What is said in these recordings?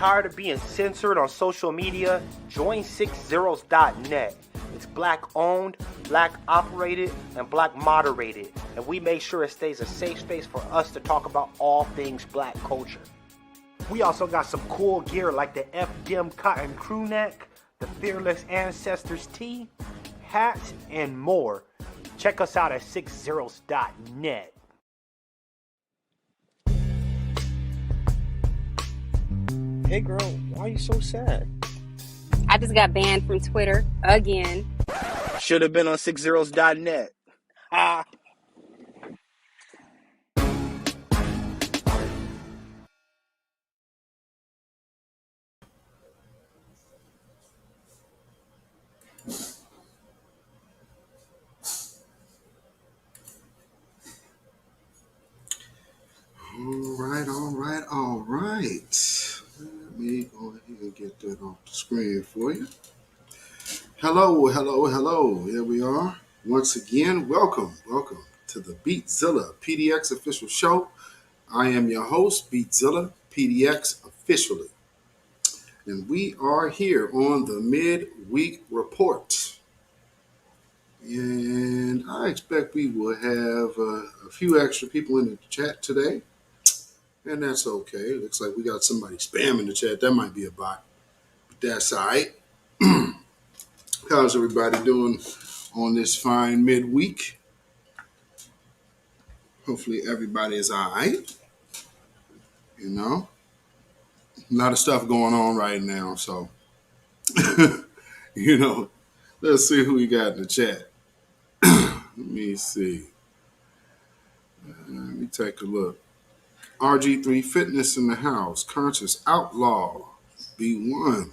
Tired of being censored on social media? Join 60s.net. It's black owned, black operated, and black moderated, and we make sure it stays a safe space for us to talk about all things black culture. We also got some cool gear like the FDM cotton crew neck, the Fearless Ancestors tee, hats, and more. Check us out at 60s.net. Hey girl, why are you so sad? I just got banned from Twitter again. Should have been on 60s.net. Ah. All right. Let me go ahead and get that off the screen for you. Hello. Here we are. Once again, welcome to the Beatzilla PDX official show. I am your host, Beatzilla PDX officially. And we are here on the midweek report. And I expect we will have a few extra people in the chat today. And that's okay. Looks like we got somebody spamming the chat. That might be a bot. But that's all right. How's everybody doing on this fine midweek? Hopefully everybody is all right. You know, a lot of stuff going on right now. So, let's see who we got in the chat. Let me see. Let me take a look. RG3 Fitness in the house. Conscious Outlaw. B1.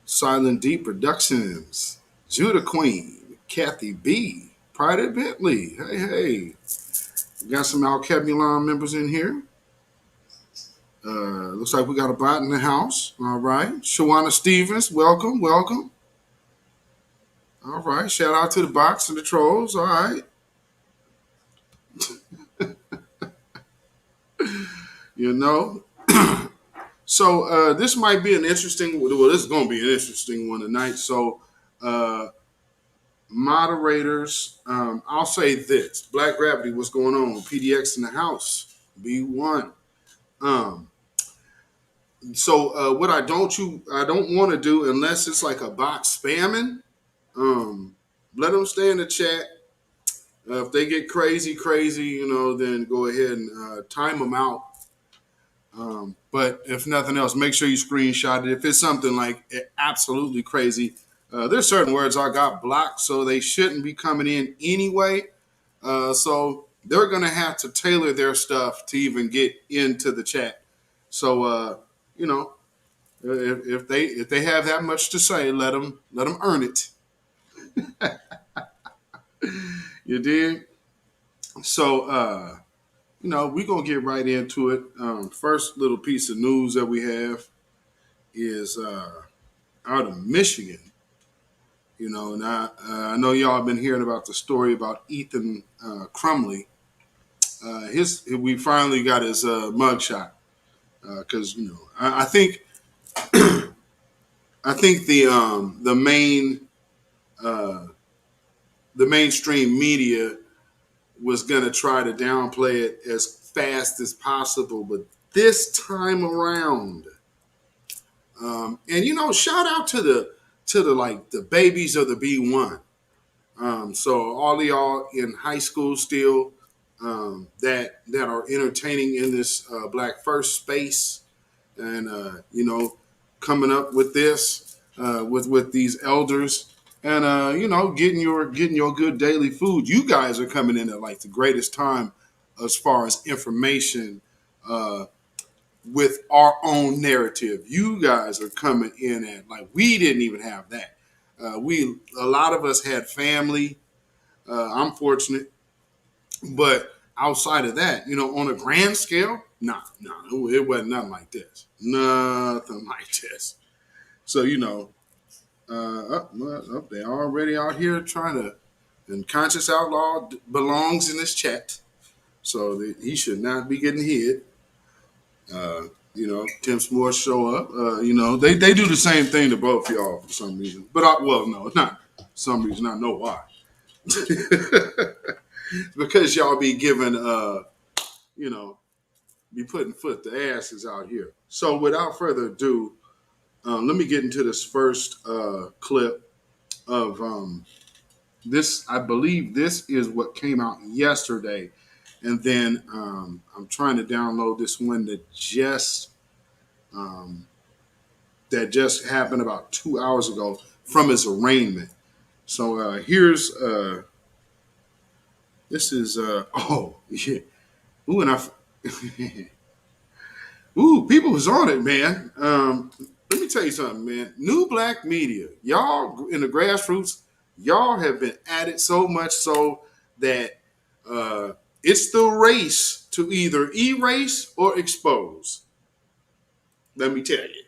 Silent D Productions. Judah Queen. Kathy B. Pride at Bentley. Hey. We got some Alkebulon members in here. Looks like we got a bot in the house. All right. Shawana Stevens, welcome. All right. Shout out to the bots and the trolls. All right. So this might be an interesting, this is going to be an interesting one tonight. So moderators, I'll say this. Black Gravity, what's going on? PDX in the house. B1. So what I don't want to do, unless it's like a bot spamming, let them stay in the chat. If they get crazy, then go ahead and time them out. But if nothing else, make sure you screenshot it. If it's something like absolutely crazy, there's certain words I got blocked, so they shouldn't be coming in anyway. So they're going to have to tailor their stuff to even get into the chat. So, if they have that much to say, let them earn it. You dig? So, we're going to get right into it. First little piece of news that we have is out of Michigan. And I know y'all have been hearing about the story about Ethan Crumley. We finally got his mugshot because I think the mainstream media was going to try to downplay it as fast as possible, but this time around, and shout out to the babies of the B1. So all of y'all in high school still that are entertaining in this Black First space, and coming up with this with these elders. And getting your good daily food. You guys are coming in at like the greatest time as far as information with our own narrative. You guys are coming in at like we didn't even have that. A lot of us had family. I'm fortunate, but outside of that, on a grand scale, no, it wasn't nothing like this. Nothing like this. So they're already out here trying to, and Conscious Outlaw belongs in this chat, so he should not be getting hit. Tim Moore show up. They do the same thing to both y'all for some reason. But no, not some reason. I know why. Because y'all be giving, be putting foot to asses out here. So without further ado, let me get into this first clip of this. I believe this is what came out yesterday. And then I'm trying to download this one that just happened about 2 hours ago from his arraignment. So here's this is oh yeah. Ooh, and ooh, people was on it, man. Let me tell you something, man. New black media, y'all in the grassroots, y'all have been at it so much so that it's the race to either erase or expose. Let me tell you.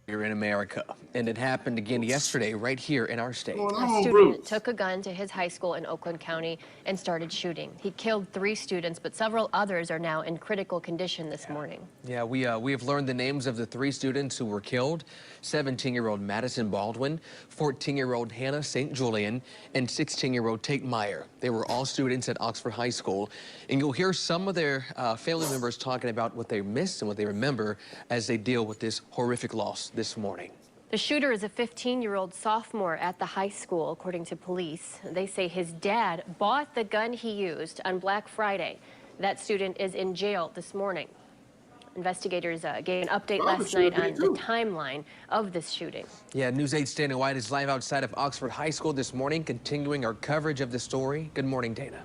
Here in America, and it happened again yesterday right here in our state. A student took a gun to his high school in Oakland County and started shooting. He killed 3 students, but several others are now in critical condition this morning. Yeah, we have learned the names of the 3 students who were killed: 17-year-old Madison Baldwin, 14-year-old Hannah St. Julian, and 16-year-old Tate Meyer. They were all students at Oxford High School, and you'll hear some of their family members talking about what they missed and what they remember as they deal with this horrific loss this morning. The shooter is a 15-year-old sophomore at the high school, according to police. They say his dad bought the gun he used on Black Friday. That student is in jail this morning. Investigators gave an update last night on the timeline of this shooting. Yeah, News 8's Dana White is live outside of Oxford High School this morning, continuing our coverage of the story. Good morning, Dana.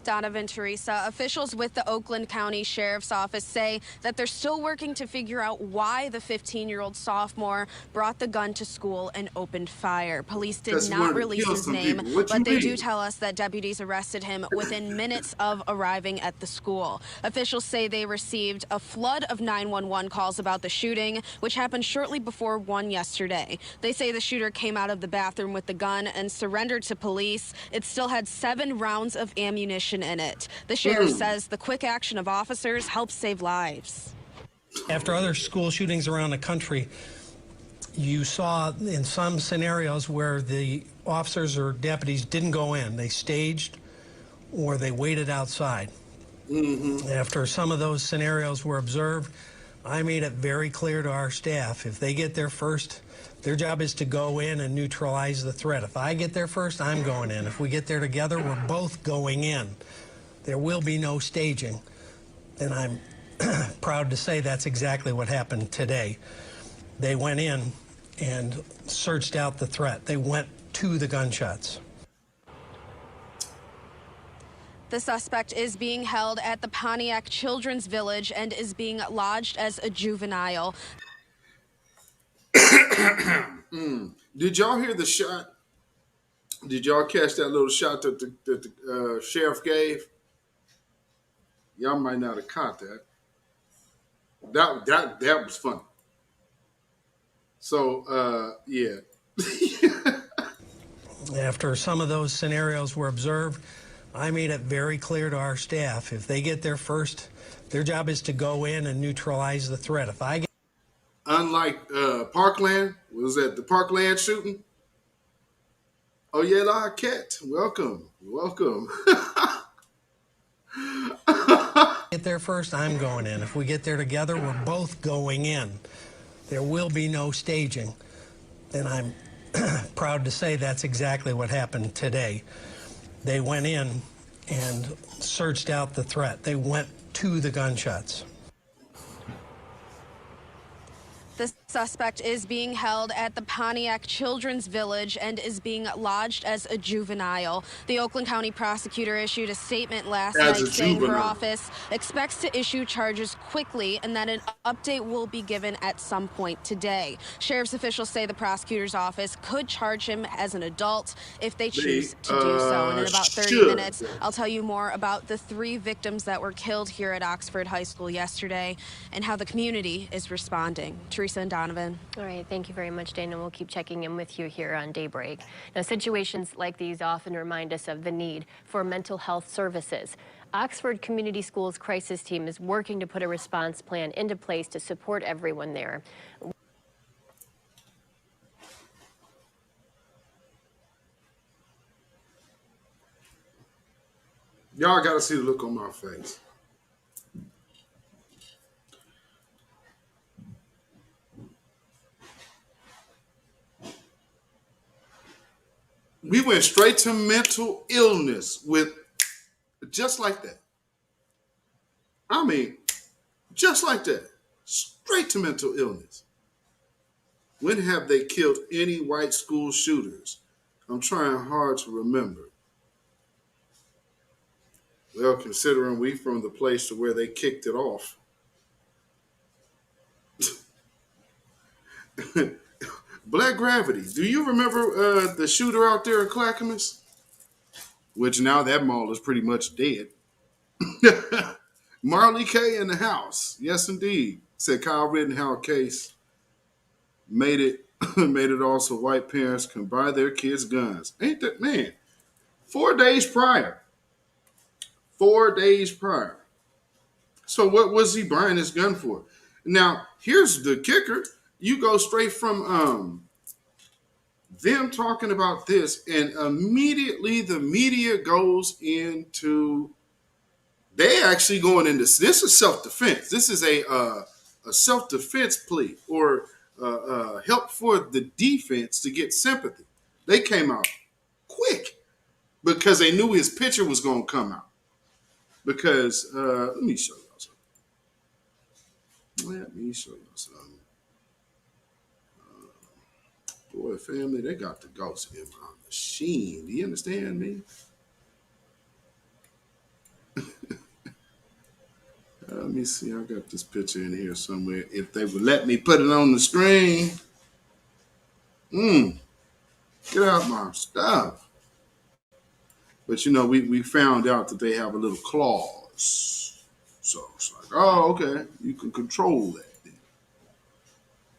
Donovan, Teresa, officials with the Oakland County Sheriff's Office say that they're still working to figure out why the 15-year-old sophomore brought the gun to school and opened fire. Police did not release his name, but they do tell us that deputies arrested him within minutes of arriving at the school. Officials say they received a flood of 911 calls about the shooting, which happened shortly before 1 yesterday. They say the shooter came out of the bathroom with the gun and surrendered to police. It still had 7 rounds of ammunition in it. The sheriff says the quick action of officers helps save lives. After other school shootings around the country, you saw in some scenarios where the officers or deputies didn't go in. They staged or they waited outside. After some of those scenarios were observed, I made it very clear to our staff, if they get there first, their job is to go in and neutralize the threat. If I get there first, I'm going in. If we get there together, we're both going in. There will be no staging. And I'm proud to say that's exactly what happened today. They went in and searched out the threat. They went to the gunshots. The suspect is being held at the Pontiac Children's Village and is being lodged as a juvenile. Did y'all hear the shot? Did y'all catch that little shot that the sheriff gave? Y'all might not have caught that. That was funny. So yeah. After some of those scenarios were observed, I made it very clear to our staff, if they get there first, their job is to go in and neutralize the threat. If I get Unlike Parkland, was that the Parkland shooting? Oh yeah, La Cat, welcome. get there first, I'm going in. If we get there together, we're both going in. There will be no staging. And I'm proud to say that's exactly what happened today. They went in and searched out the threat. They went to the gunshots. The suspect is being held at the Pontiac Children's Village and is being lodged as a juvenile. The Oakland County prosecutor issued a statement last night saying her office expects to issue charges quickly and that an update will be given at some point today. Sheriff's officials say the prosecutor's office could charge him as an adult if they choose to do so. And in about 30 minutes, I'll tell you more about the 3 victims that were killed here at Oxford High School yesterday and how the community is responding. Teresa. Teresa and Donovan. All right, thank you very much, Dana. We'll keep checking in with you here on Daybreak. Now, situations like these often remind us of the need for mental health services. Oxford Community Schools crisis team is working to put a response plan into place to support everyone there. Y'all got to see the look on my face. We went straight to mental illness with just like that. I mean, just like that. Straight to mental illness. When have they killed any white school shooters? I'm trying hard to remember. Well, considering we from the place to where they kicked it off. Black Gravity. Do you remember the shooter out there in Clackamas? Which now that mall is pretty much dead. Marley K in the house. Yes, indeed. Said Kyle Rittenhouse case made it all so white parents can buy their kids guns. Ain't that, man? 4 days prior. 4 days prior. So what was he buying his gun for? Now, here's the kicker. You go straight from them talking about this, and immediately the media goes into, they actually going into, this is self-defense. This is a self-defense plea, or help for the defense to get sympathy. They came out quick because they knew his picture was going to come out. Because, let me show y'all something. Boy, family, they got the ghost in my machine. Do you understand me? Let me see. I got this picture in here somewhere. If they would let me put it on the screen. Get out my stuff. But, you know, we found out that they have a little clause. So it's like, oh, okay. You can control that then.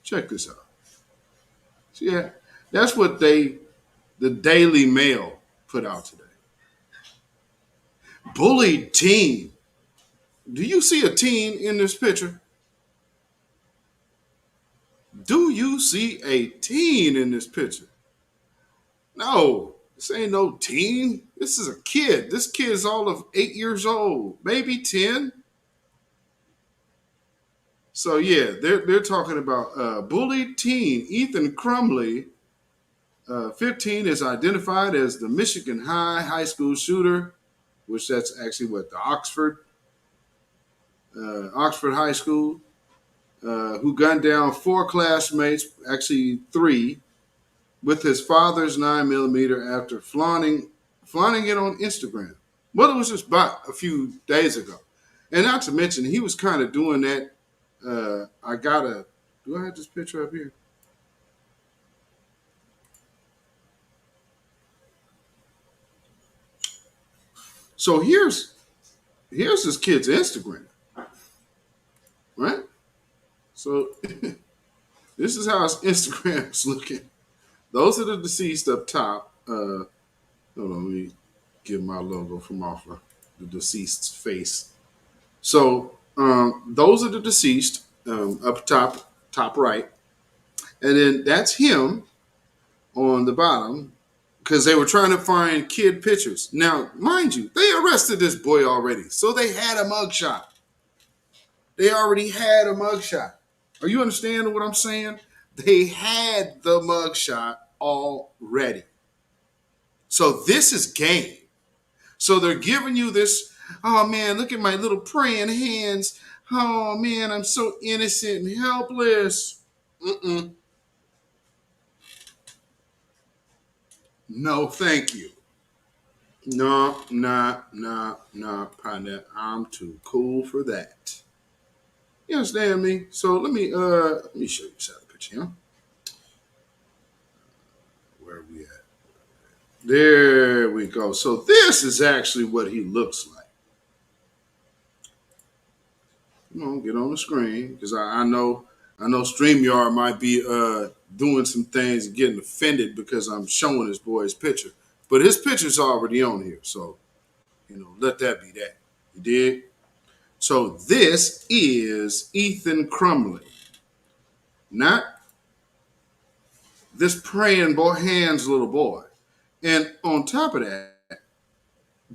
Check this out. See, yeah, that's what the Daily Mail put out today. Bullied teen. Do you see a teen in this picture? Do you see a teen in this picture? No, this ain't no teen. This is a kid. This kid is all of 8 years old, maybe 10. So yeah, they're talking about bullied teen Ethan Crumley, 15, is identified as the Michigan high school shooter, which that's actually what, the Oxford High School, who gunned down 4 classmates, actually 3, with his father's 9mm after flaunting it on Instagram. Well, it was just about a few days ago. And not to mention, he was kind of doing that. Do I have this picture up here? So here's this kid's Instagram, right? So this is how his Instagram is looking. Those are the deceased up top. Hold on, let me get my logo from off of the deceased's face. So those are the deceased up top right. And then that's him on the bottom, because they were trying to find kid pictures. Now, mind you, they arrested this boy already. So they had a mugshot. They already had a mugshot. Are you understanding what I'm saying? They had the mugshot already. So this is game. So they're giving you this, oh man, look at my little praying hands. Oh man, I'm so innocent and helpless. No, thank you. No, partner. I'm too cool for that. You understand me? So let me show you this other picture here. Where are we at? There we go. So this is actually what he looks like. Come on, get on the screen, because I know I know StreamYard might be doing some things and getting offended because I'm showing this boy's picture. But his picture's already on here. So, let that be that. You dig? So this is Ethan Crumley. Not this praying boy hands little boy. And on top of that,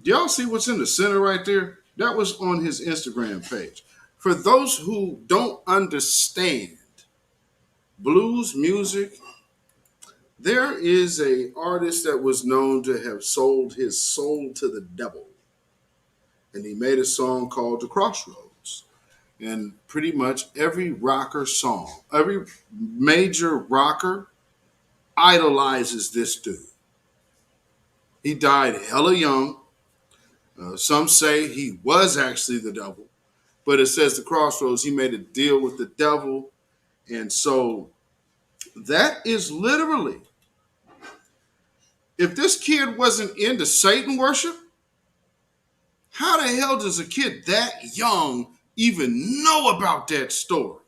do y'all see what's in the center right there? That was on his Instagram page. For those who don't understand blues music, there is a artist that was known to have sold his soul to the devil. And he made a song called The Crossroads. And pretty much every rocker song, every major rocker idolizes this dude. He died hella young. Some say he was actually the devil, but it says The Crossroads, he made a deal with the devil. And so that is literally, if this kid wasn't into Satan worship, how the hell does a kid that young even know about that story?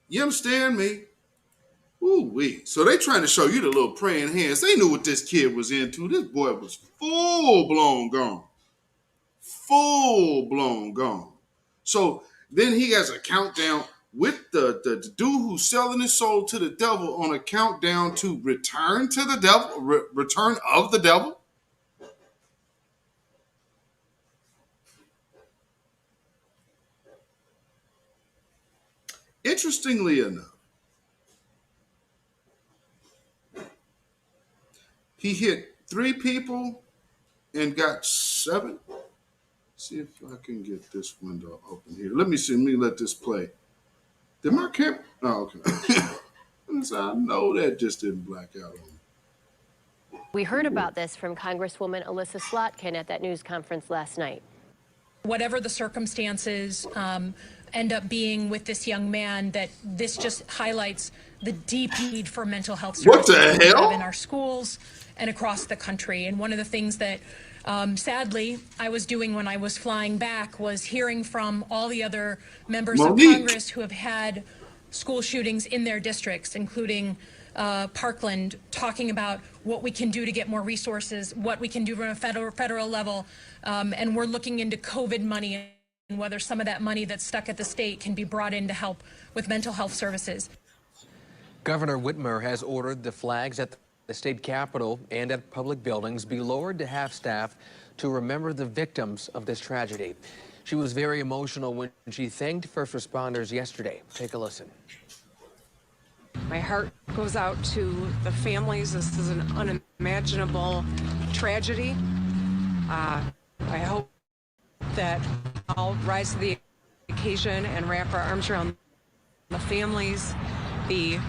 You understand me? Ooh-wee. So they trying to show you the little praying hands. They knew what this kid was into. This boy was full-blown gone. Full-blown gone. So then he has a countdown with the dude who's selling his soul to the devil on a countdown to return to the devil, return of the devil. Interestingly enough, he hit 3 people and got 7. See if I can get this window open here. Let me see. Let me let this play. Did my camera? Oh, okay. I know that just didn't black out on me. We heard about this from Congresswoman Alyssa Slotkin at that news conference last night. Whatever the circumstances end up being with this young man, that this just highlights the deep need for mental health services What the hell? in our schools and across the country. And one of the things that sadly I was doing when I was flying back was hearing from all the other members of Congress who have had school shootings in their districts, including Parkland, talking about what we can do to get more resources, what we can do from a federal level, and we're looking into COVID money and whether some of that money that's stuck at the state can be brought in to help with mental health services. Governor Whitmer has ordered the flags at the state capitol and at public buildings be lowered to half-staff to remember the victims of this tragedy. She was very emotional when she thanked first responders yesterday. Take a listen. My heart goes out to the families. This is an unimaginable tragedy. I hope that I'll rise to the occasion and wrap our arms around the families, the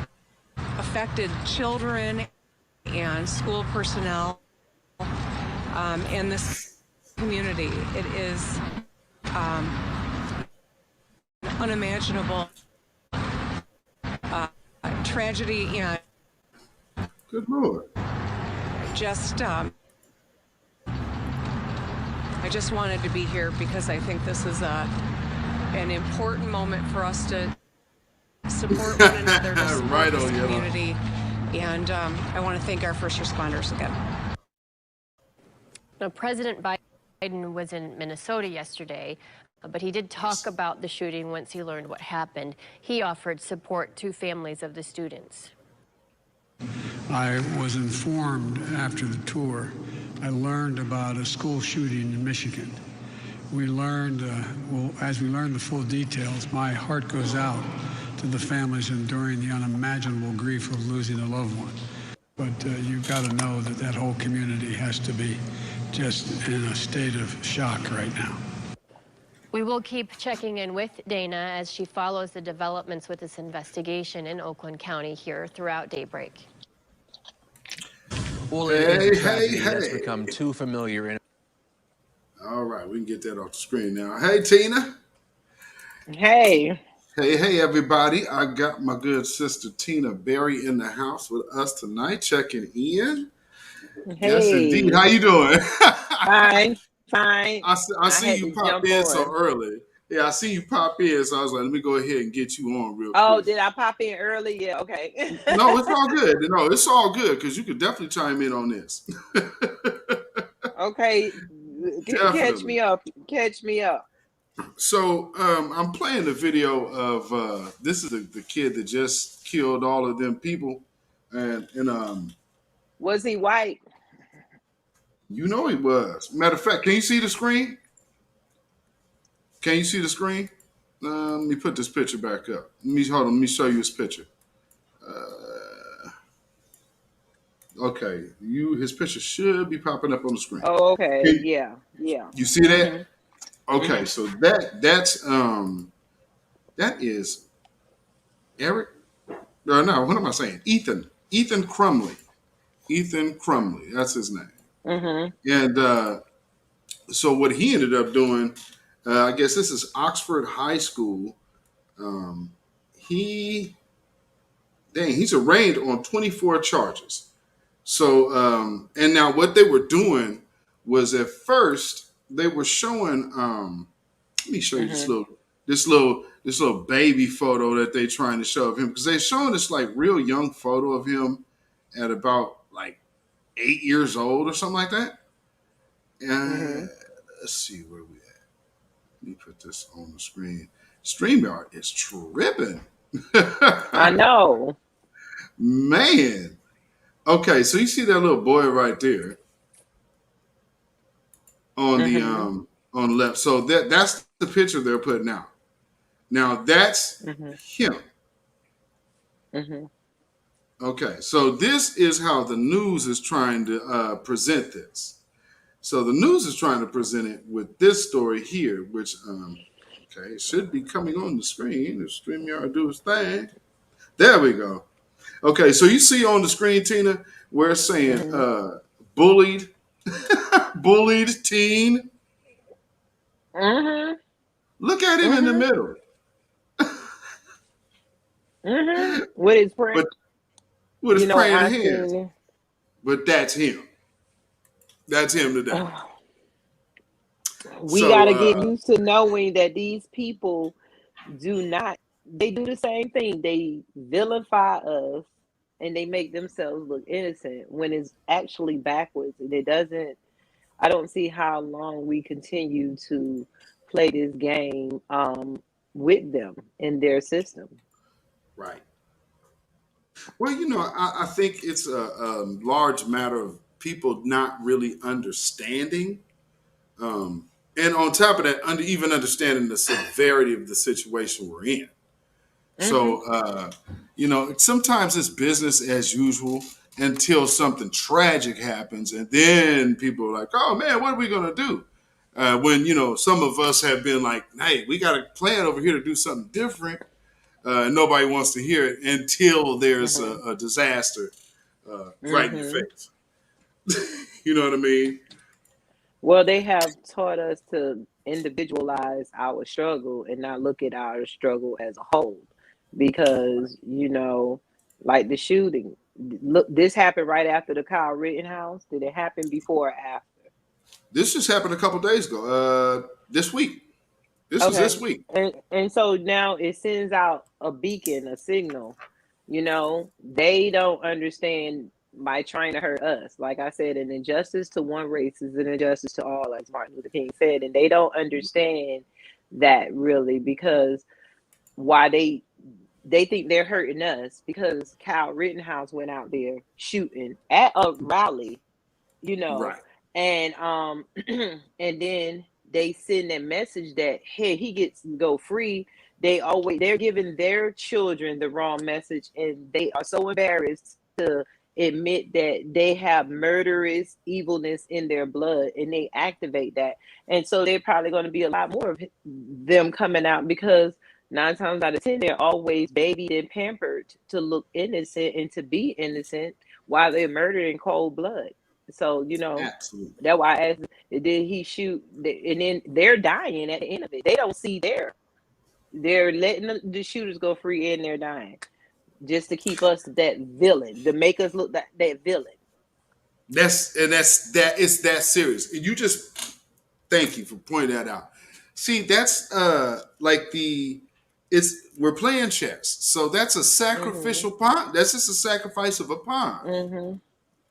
affected children and school personnel, and this community. It is unimaginable tragedy, and good Lord. I just wanted to be here because I think this is an important moment for us to support one another, to support right this on, community, and I want to thank our first responders again. Now, President Biden was in Minnesota yesterday, but he did talk about the shooting once he learned what happened. He offered support to families of the students. I was informed after the tour. I learned about a school shooting in Michigan. We learned, as we learned the full details, my heart goes out to the families enduring the unimaginable grief of losing a loved one. But you've got to know that that whole community has to be just in a state of shock right now. We will keep checking in with Dana as she follows the developments with this investigation in Oakland County here throughout daybreak. Well, that's become too familiar. All right, we can get that off the screen now. Hey, Tina. Hey. Hey, everybody. I got my good sister Tina Berry in the house with us tonight, checking in. Hey. Yes, indeed. How you doing? Fine. I see you pop in so early. Yeah, I see you pop in, so I was like, let me go ahead and get you on real Oh, quick. did I pop in early? Yeah, okay. No, it's all good. No, it's all good because you could definitely chime in on this. Okay, catch Definitely. me up. Catch me up. So I'm playing the video of this is the kid that just killed all of them people, and Was he white? you know he was. Matter of fact, can you see the screen? Can you see the screen? Let me put this picture back up. Hold on. Let me show you his picture. Okay, his picture should be popping up on the screen. Oh, okay. Can Yeah, yeah. you see that? Mhm. Okay, Mhm. so that is Eric. No, what am I saying? Ethan Crumley. Ethan Crumley. That's his name. Mhm. And so what he ended up doing, I guess this is Oxford High School. Um, he, he's arraigned on 24 charges. So, and now what they were doing was at first they were showing. Let me show you Mhm. this little baby photo that they trying to show of him because they're showing this like real young photo of him at about like 8 years old or something like that. Mhm. Let's see where we at. Let me put this on the screen. StreamYard is tripping. I know. Man. Okay, so you see that little boy right there Mhm. on the left. So that's the picture they're putting out. Now that's Mhm. him. Mhm. Okay, so this is how the news is trying to present this. So the news is trying to present it with this story here, which okay, it should be coming on the screen. The StreamYard do its thing. There we go. Okay, so you see on the screen, Tina, where it's saying Mhm. bullied, bullied teen. Mhm. Look at him in the Mhm. middle. Mhm. With his friend, But with his praying I hands. seen. But that's him. That's him today. We got So to get used to knowing that these people do not. They do the same thing. They vilify us, and they make themselves look innocent when it's actually backwards. And it doesn't. I don't see how long we continue to play this game with them in their system. right. Well, I think it's a large matter of people not really understanding. And on top of that, even understanding the severity of the situation we're in. Hmm. So, sometimes it's business as usual until something tragic happens. And then people are like, oh man, what are we going to do? When, some of us have been like, hey, we got a plan over here to do something different. Nobody wants to hear it until there's Hmm. a disaster right in your Hmm. face. You know what I mean? Well, they have taught us to individualize our struggle and not look at our struggle as a whole. Because, like the shooting, look, this happened right after the Kyle Rittenhouse. Did it happen before or after? This just happened a couple days ago. This week. This was this Okay. week. And so now it sends out a beacon, a signal. They don't understand by trying to hurt us. Like I said, an injustice to one race is an injustice to all, as Martin Luther King said. And they don't understand that really because why they think they're hurting us because Kyle Rittenhouse went out there shooting at a rally, you know, Right. and and then they send that message that hey, he gets to go free. They're giving their children the wrong message, and they are so embarrassed to admit that they have murderous evilness in their blood, and they activate that. And so they're probably going to be a lot more of them coming out because 9 times out of 10 they're always babied and pampered to look innocent and to be innocent while they're murdered in cold blood. So, Absolutely. that's why I asked, did he shoot? And then they're dying at the end of it. They don't see they're letting the shooters go free and they're dying just to keep us that villain, to make us look that villain. That's that it's that serious. And you just thank you for pointing that out. See, that's like we're playing chess, so that's a sacrificial pawn. That's just a sacrifice of a pawn,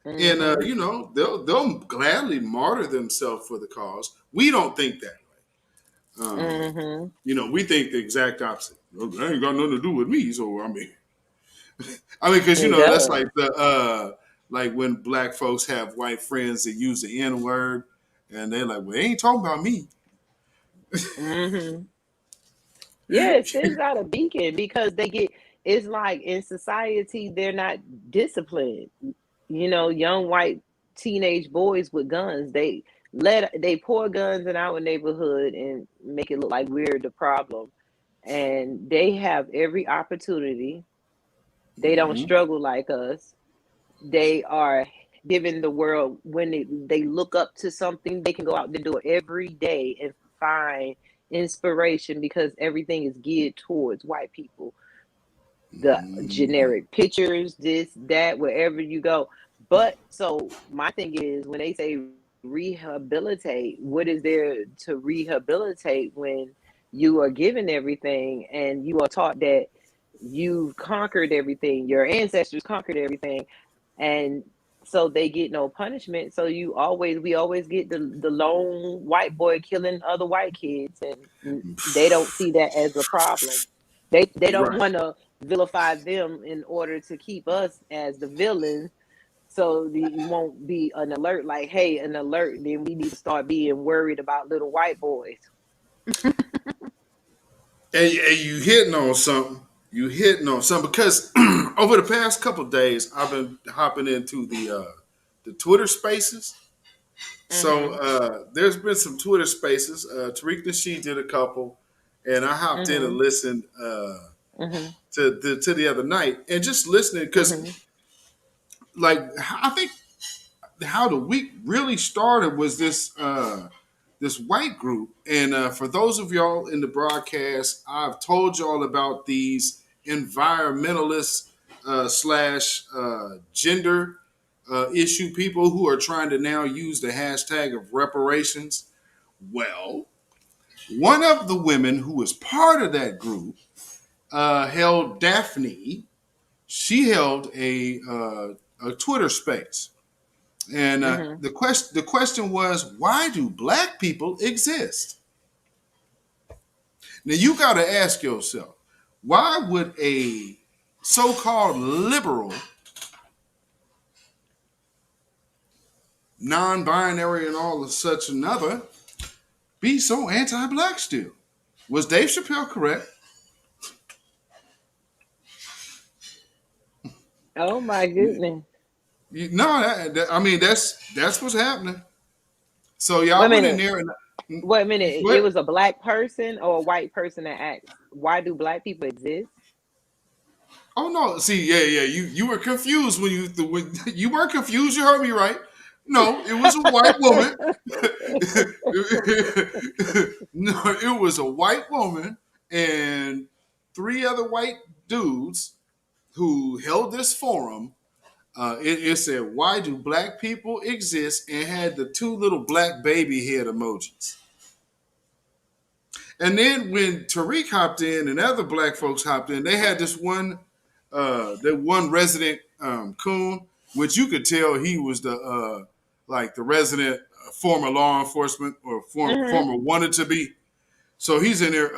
and they'll gladly martyr themselves for the cause. We don't think that way. We think the exact opposite. Well, that ain't got nothing to do with me. So because that's like like when black folks have white friends that use the N word, and they're like, "Well, they ain't talking about me." Yeah, it sends out a beacon because it's like in society, they're not disciplined. Young white teenage boys with guns, they pour guns in our neighborhood and make it look like we're the problem. And they have every opportunity. They don't struggle like us. They are given the world when they look up to something, they can go out and do it every day and find inspiration because everything is geared towards white people. The generic pictures, this, that, wherever you go. But so my thing is when they say rehabilitate, what is there to rehabilitate when you are given everything and you are taught that you've conquered everything, your ancestors conquered everything, and so they get no punishment. So we always get the lone white boy killing other white kids, and they don't see that as a problem. They don't want to vilify them in order to keep us as the villains. So it won't be an alert like, hey, an alert, then we need to start being worried about little white boys. And you hitting on something. You hitting on something because over the past couple of days, I've been hopping into the Twitter Spaces. So there's been some Twitter Spaces. Tariq Nasheed did a couple, and I hopped in and listened to the other night, and just listening because, like, I think how the week really started was this white group. And for those of y'all in the broadcast, I've told y'all about these environmentalists slash gender issue people who are trying to now use the hashtag of reparations. Well, one of the women who was part of that group held Daphne. She held a Twitter space. And the question was, why do black people exist? Now you got to ask yourself, why would a so-called liberal, non-binary, and all of such another be so anti-black still? Was Dave Chappelle correct? Oh my goodness! I mean that's what's happening. So y'all went in there and wait a minute. It was a black person or a white person that asked, "Why do black people exist?" Oh no! See, yeah. You were confused when you were confused. You heard me right. No, it was a white woman. No, it was a white woman and 3 other white dudes who held this forum. It said, "Why do black people exist?" and had the 2 little black baby head emojis. And then when Tariq hopped in and other black folks hopped in, they had this one resident coon, which you could tell he was the resident former law enforcement or former wanted to be. So he's in there.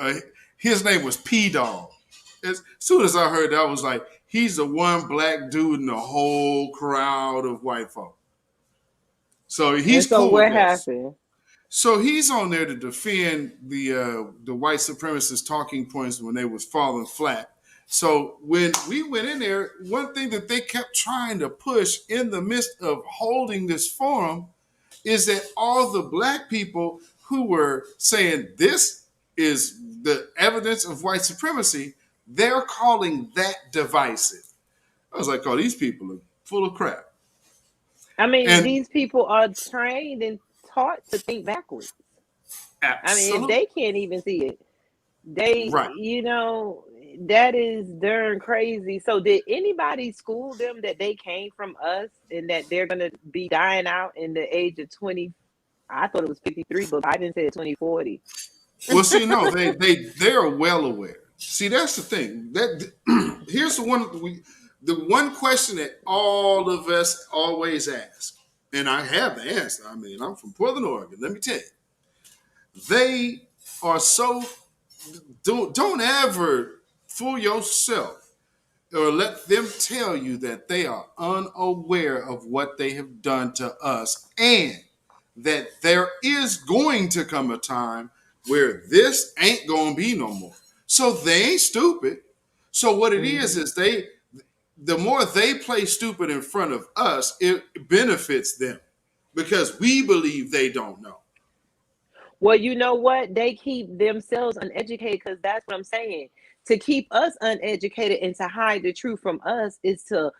His name was P Dog. As soon as I heard that, I was like, he's the one black dude in the whole crowd of white folk. So he's cool. What happened? So he's on there to defend the white supremacist talking points when they was falling flat. So when we went in there, one thing that they kept trying to push in the midst of holding this forum is that all the black people who were saying this is the evidence of white supremacy, they're calling that divisive. I was like, oh, these people are full of crap. I mean, these people are trained and taught to think backwards. Absolutely. I mean, if they can't even see it, that is darn crazy. So did anybody school them that they came from us and that they're going to be dying out in the age of 20? I thought it was 53, but Biden said 2040. Well, see, no, they're well aware. See, that's the thing. That here's the one question that all of us always ask, and I have the answer. I mean, I'm from Portland, Oregon. Let me tell you, they are so don't ever fool yourself or let them tell you that they are unaware of what they have done to us, and that there is going to come a time where this ain't gonna be no more. So they ain't stupid. So what it is the more they play stupid in front of us, it benefits them because we believe they don't know. Well, you know what? They keep themselves uneducated because that's what I'm saying. To keep us uneducated and to hide the truth from us is to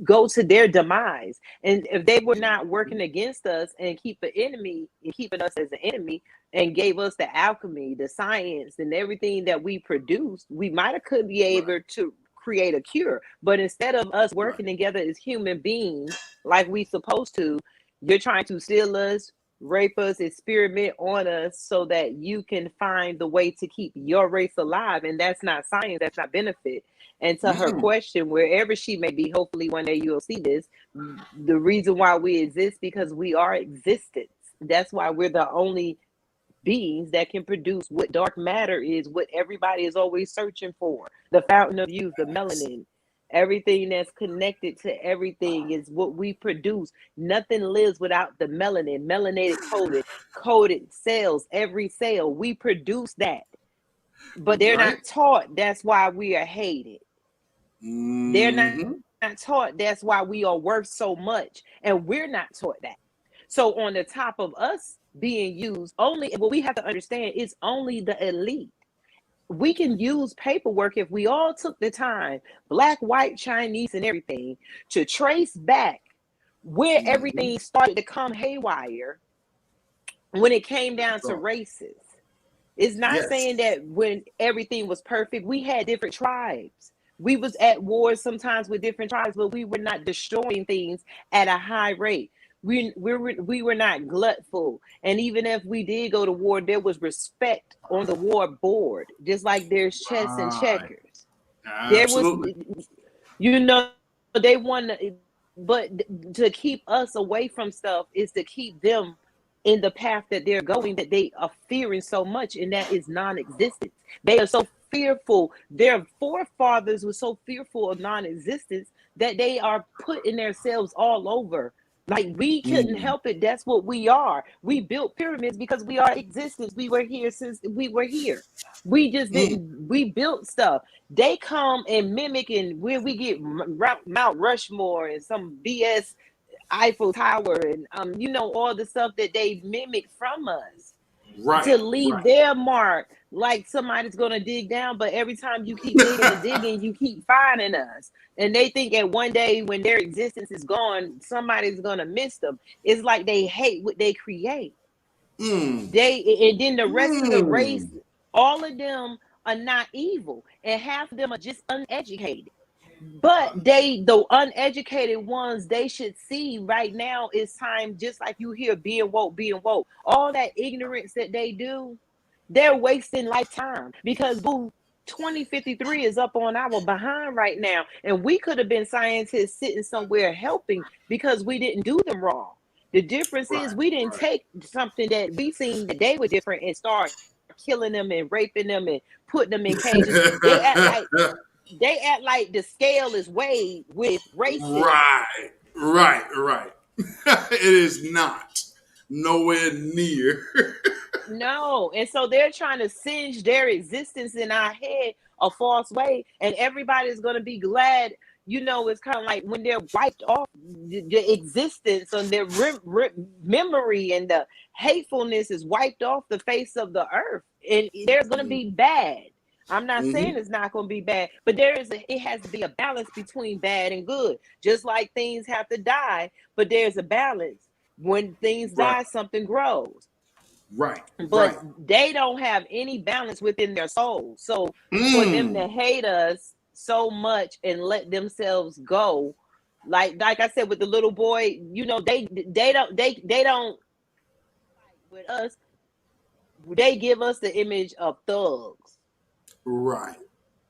go to their demise. And if they were not working against us and keep the enemy and keeping us as an enemy and gave us the alchemy, the science, and everything that we produced, we might have could be able to create a cure. But instead of us working together as human beings like we supposed to, you're trying to steal us, rape us, experiment on us so that you can find the way to keep your race alive. And that's not science, that's not benefit. And to her question, wherever she may be, hopefully one day you'll see this. The reason why we exist because we are existence. That's why we're the only beings that can produce what dark matter is, what everybody is always searching for. The fountain of youth, the melanin. Everything that's connected to everything is what we produce. Nothing lives without the melanin, melanated coded cells, every cell. We produce that. But they're not taught. That's why we are hated. They're not taught. That's why we are worth so much. And we're not taught that. So on the top of us being used, only what we have to understand is only the elite. We can use paperwork if we all took the time, black, white, Chinese, and everything, to trace back where everything started to come haywire when it came down to races. It's not saying that when everything was perfect, we had different tribes. We was at war sometimes with different tribes, but we were not destroying things at a high rate. We were not gluttful. And even if we did go to war, there was respect on the war board, just like there's chess and checkers. Absolutely. There was, you know, they want to, but to keep us away from stuff is to keep them in the path that they're going, that they are fearing so much, and that is non-existence. They are so fearful. Their forefathers were so fearful of non-existence that they are putting themselves all over. Like, we couldn't help it. That's what we are. We built pyramids because we are existence. We were here since we were here. We just didn't. We built stuff. They come and mimic, and where we get Mount Rushmore and some BS Eiffel Tower and you know, all the stuff that they mimic from us, to leave their mark. Like somebody's gonna dig down, but every time you keep digging and digging, you keep finding us. And they think that one day when their existence is gone, somebody's gonna miss them. It's like they hate what they create. And then the rest of the race, all of them are not evil, and half of them are just uneducated. But the uneducated ones, they should see right now it's time, just like you hear being woke. All that ignorance that they do, they're wasting lifetime because 2053 is up on our behind right now. And we could have been scientists sitting somewhere helping because we didn't do them wrong. The difference is we didn't take something that we seen that they were different and start killing them and raping them and putting them in cages. They act like the scale is weighed with racism. Right. It is not. Nowhere near. No. And so they're trying to singe their existence in our head a false way. And everybody's going to be glad. You know, it's kind of like when they're wiped off the existence and their memory, and the hatefulness is wiped off the face of the earth. And there's going to be bad. I'm not saying it's not going to be bad, but it has to be a balance between bad and good. Just like things have to die, but there's a balance. When things die, something grows. But they don't have any balance within their soul. So for them to hate us so much and let themselves go, like I said with the little boy, you know, they don't with us. they give us the image of thugs. Right.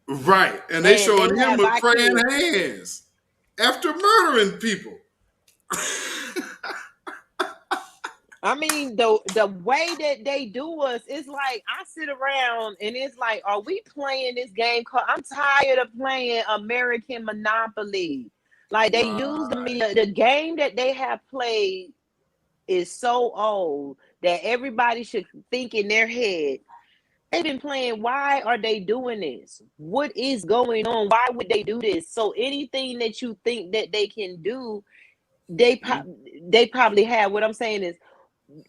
Right. And they showing him with praying hands after murdering people. I mean, the way that they do us, it's like I sit around and it's like, are we playing this game called? I'm tired of playing American Monopoly. Like they use the game that they have played is so old that everybody should think in their head, they've been playing. Why are they doing this? What is going on? Why would they do this? So anything that you think that they can do, they probably have. What I'm saying is,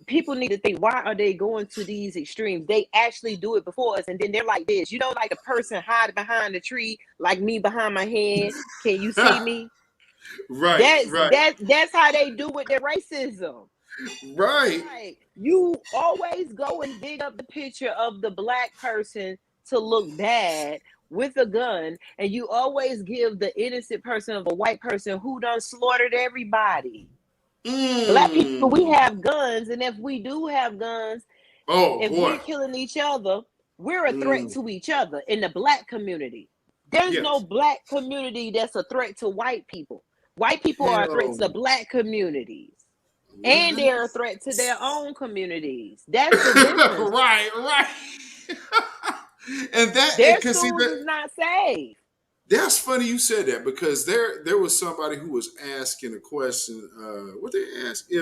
people need to think, why are they going to these extremes? They actually do it before us, and then they're like this. You know, like a person hiding behind a tree, like me behind my hand. Can you see me? Right. That's how they do with their racism. Right. Like, you always go and dig up the picture of the black person to look bad with a gun, and you always give the innocent person of a white person who done slaughtered everybody. Black people, we have guns, and if we do have guns, we're killing each other, we're a threat to each other in the black community. There's no black community that's a threat to white people. White people are a threat to black communities. And they're a threat to their own communities. That's the difference. Right. And that their schools is not safe. That's funny you said that, because there was somebody who was asking a question. What they asked,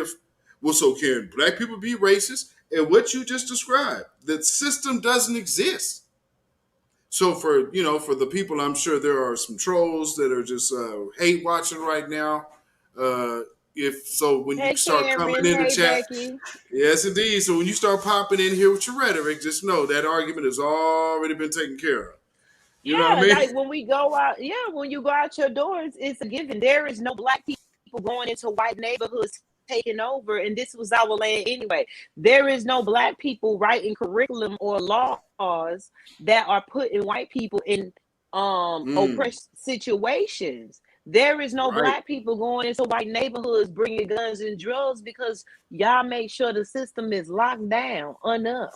so can black people be racist? And what you just described, the system doesn't exist. So for the people, I'm sure there are some trolls that are just hate watching right now. When you start coming in the chat, Becky. yes indeed. So when you start popping in here with your rhetoric, just know that argument has already been taken care of. You know what I mean? Like when we go out, when you go out your doors, it's a given. There is no black people going into white neighborhoods taking over, and this was our land anyway. There is no black people writing curriculum or laws that are putting white people in oppressed situations. There is no black people going into white neighborhoods bringing guns and drugs, because y'all make sure the system is locked down enough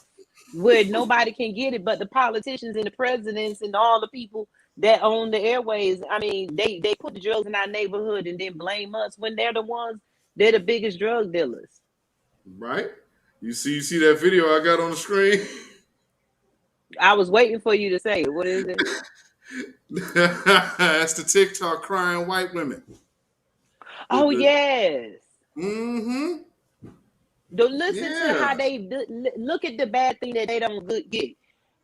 where nobody can get it but the politicians and the presidents and all the people that own the airways. I mean, they put the drugs in our neighborhood and then blame us when they're the biggest drug dealers. Right. You see that video I got on the screen? I was waiting for you to say it. What is it? That's the TikTok crying white women. Yes. Mm-hmm. Listen to how they look at the bad thing that they don't get.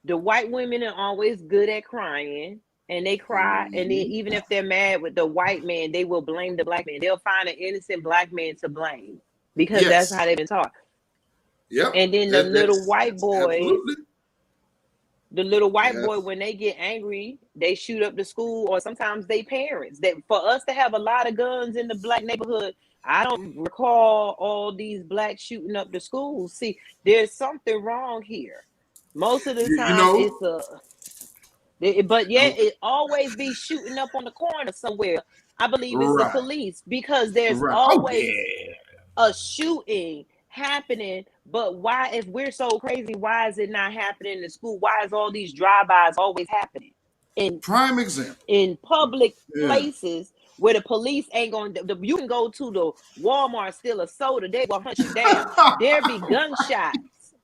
The white women are always good at crying, and they cry, and then even if they're mad with the white man, they will blame the black man. They'll find an innocent black man to blame, because that's how they've been taught. Yep. And then the little white boys, when they get angry, they shoot up the school, or sometimes they parents. That for us to have a lot of guns in the black neighborhood, I don't recall all these blacks shooting up the schools. See, there's something wrong here. Most of the time, it always be shooting up on the corner somewhere. I believe it's the police, because there's always a shooting happening. But why, if we're so crazy, why is it not happening in the school? Why is all these drive-bys always happening? Prime example. In public places where the police ain't going. You can go to the Walmart, steal a soda, they will hunt you down. There be gunshots.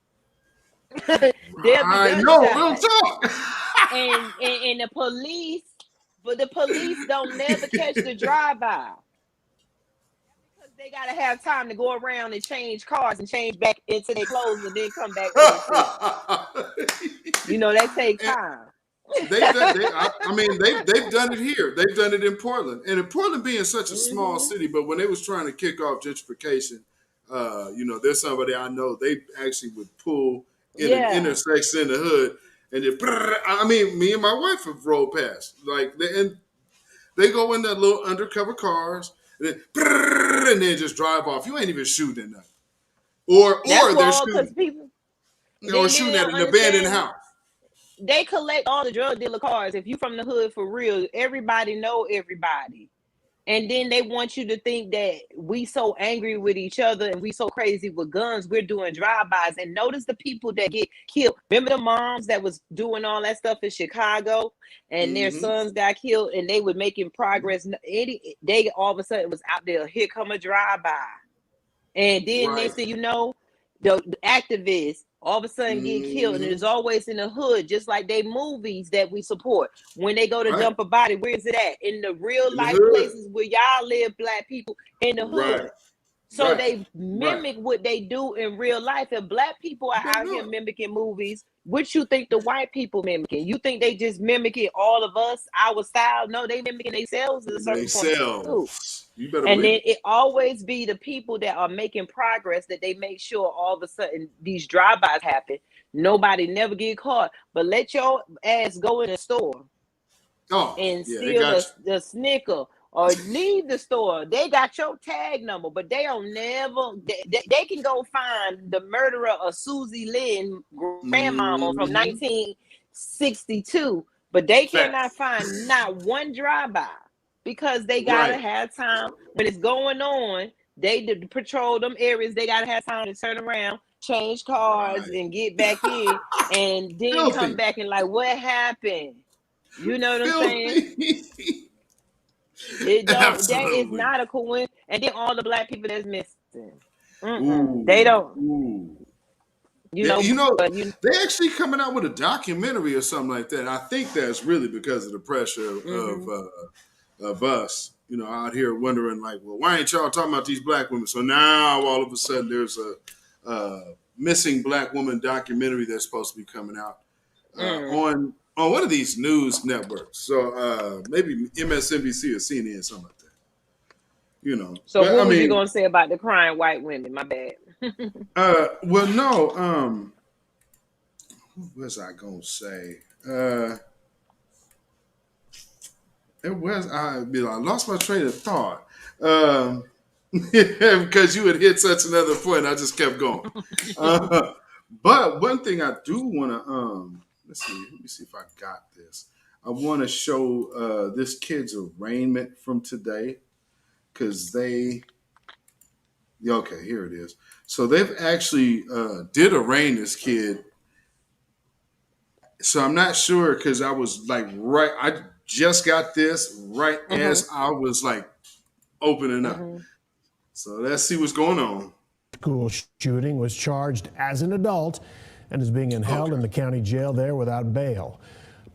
I know, real talk. and the police, but the police don't never catch the drive-by, because they gotta have time to go around and change cars and change back into their clothes and then come back to the city. That takes time. They've done it here. They've done it in Portland, and in Portland being such a small city, but when they was trying to kick off gentrification, there's somebody I know, they actually would pull in an intersection in the hood, and just, me and my wife have rolled past, and they go in that little undercover cars, and then just drive off. You ain't even shooting at nothing, or they're shooting, shooting at an abandoned house. They collect all the drug dealer cars. If you from the hood for real, everybody know everybody. And then they want you to think that we so angry with each other and we so crazy with guns, we're doing drive-bys. And notice the people that get killed. Remember the moms that was doing all that stuff in Chicago and their sons got killed and they were making progress. They all of a sudden was out there, here come a drive-by. And then next thing you know, the activists all of a sudden get killed, and it's always in the hood, just like they movies that we support. When they go to dump a body, where is it at? In the real life places where y'all live, black people, in the hood. So they mimic what they do in real life. And black people are out here mimicking movies. What you think the white people mimicking? You think they just mimicking all of us, our style? No, they mimicking themselves in a certain point too. You better and then it always be the people that are making progress that they make sure all of a sudden these drive-bys happen. Nobody never get caught. But let your ass go in the store and steal the Snicker or leave the store. They got your tag number, but they don't never. They can go find the murderer of Susie Lynn, grandmama from 1962, but they cannot find not one drive-by. Because they gotta have time when it's going on. They patrol them areas. They gotta have time to turn around, change cars, and get back in, and then come back and like, what happened? You know what I'm saying? It don't. That is not a coincidence. And then all the black people that's missing, they don't. They actually coming out with a documentary or something like that. I think that's really because of the pressure of us, out here wondering like, well, why ain't y'all talking about these black women? So now all of a sudden there's a missing black woman documentary that's supposed to be coming out on one of these news networks. So maybe MSNBC or CNN, something like that. So what were you gonna say about the crying white women? My bad. Well, no. What was I gonna say? It was I lost my train of thought because you had hit such another point. I just kept going. But one thing I do want to let me see if I got this. I want to show this kid's arraignment from today because here it is. So they've actually did arraign this kid. So I'm not sure because I was like I just got this right as I was like opening up. So let's see what's going on. School shooting was charged as an adult and is being held in the county jail there without bail.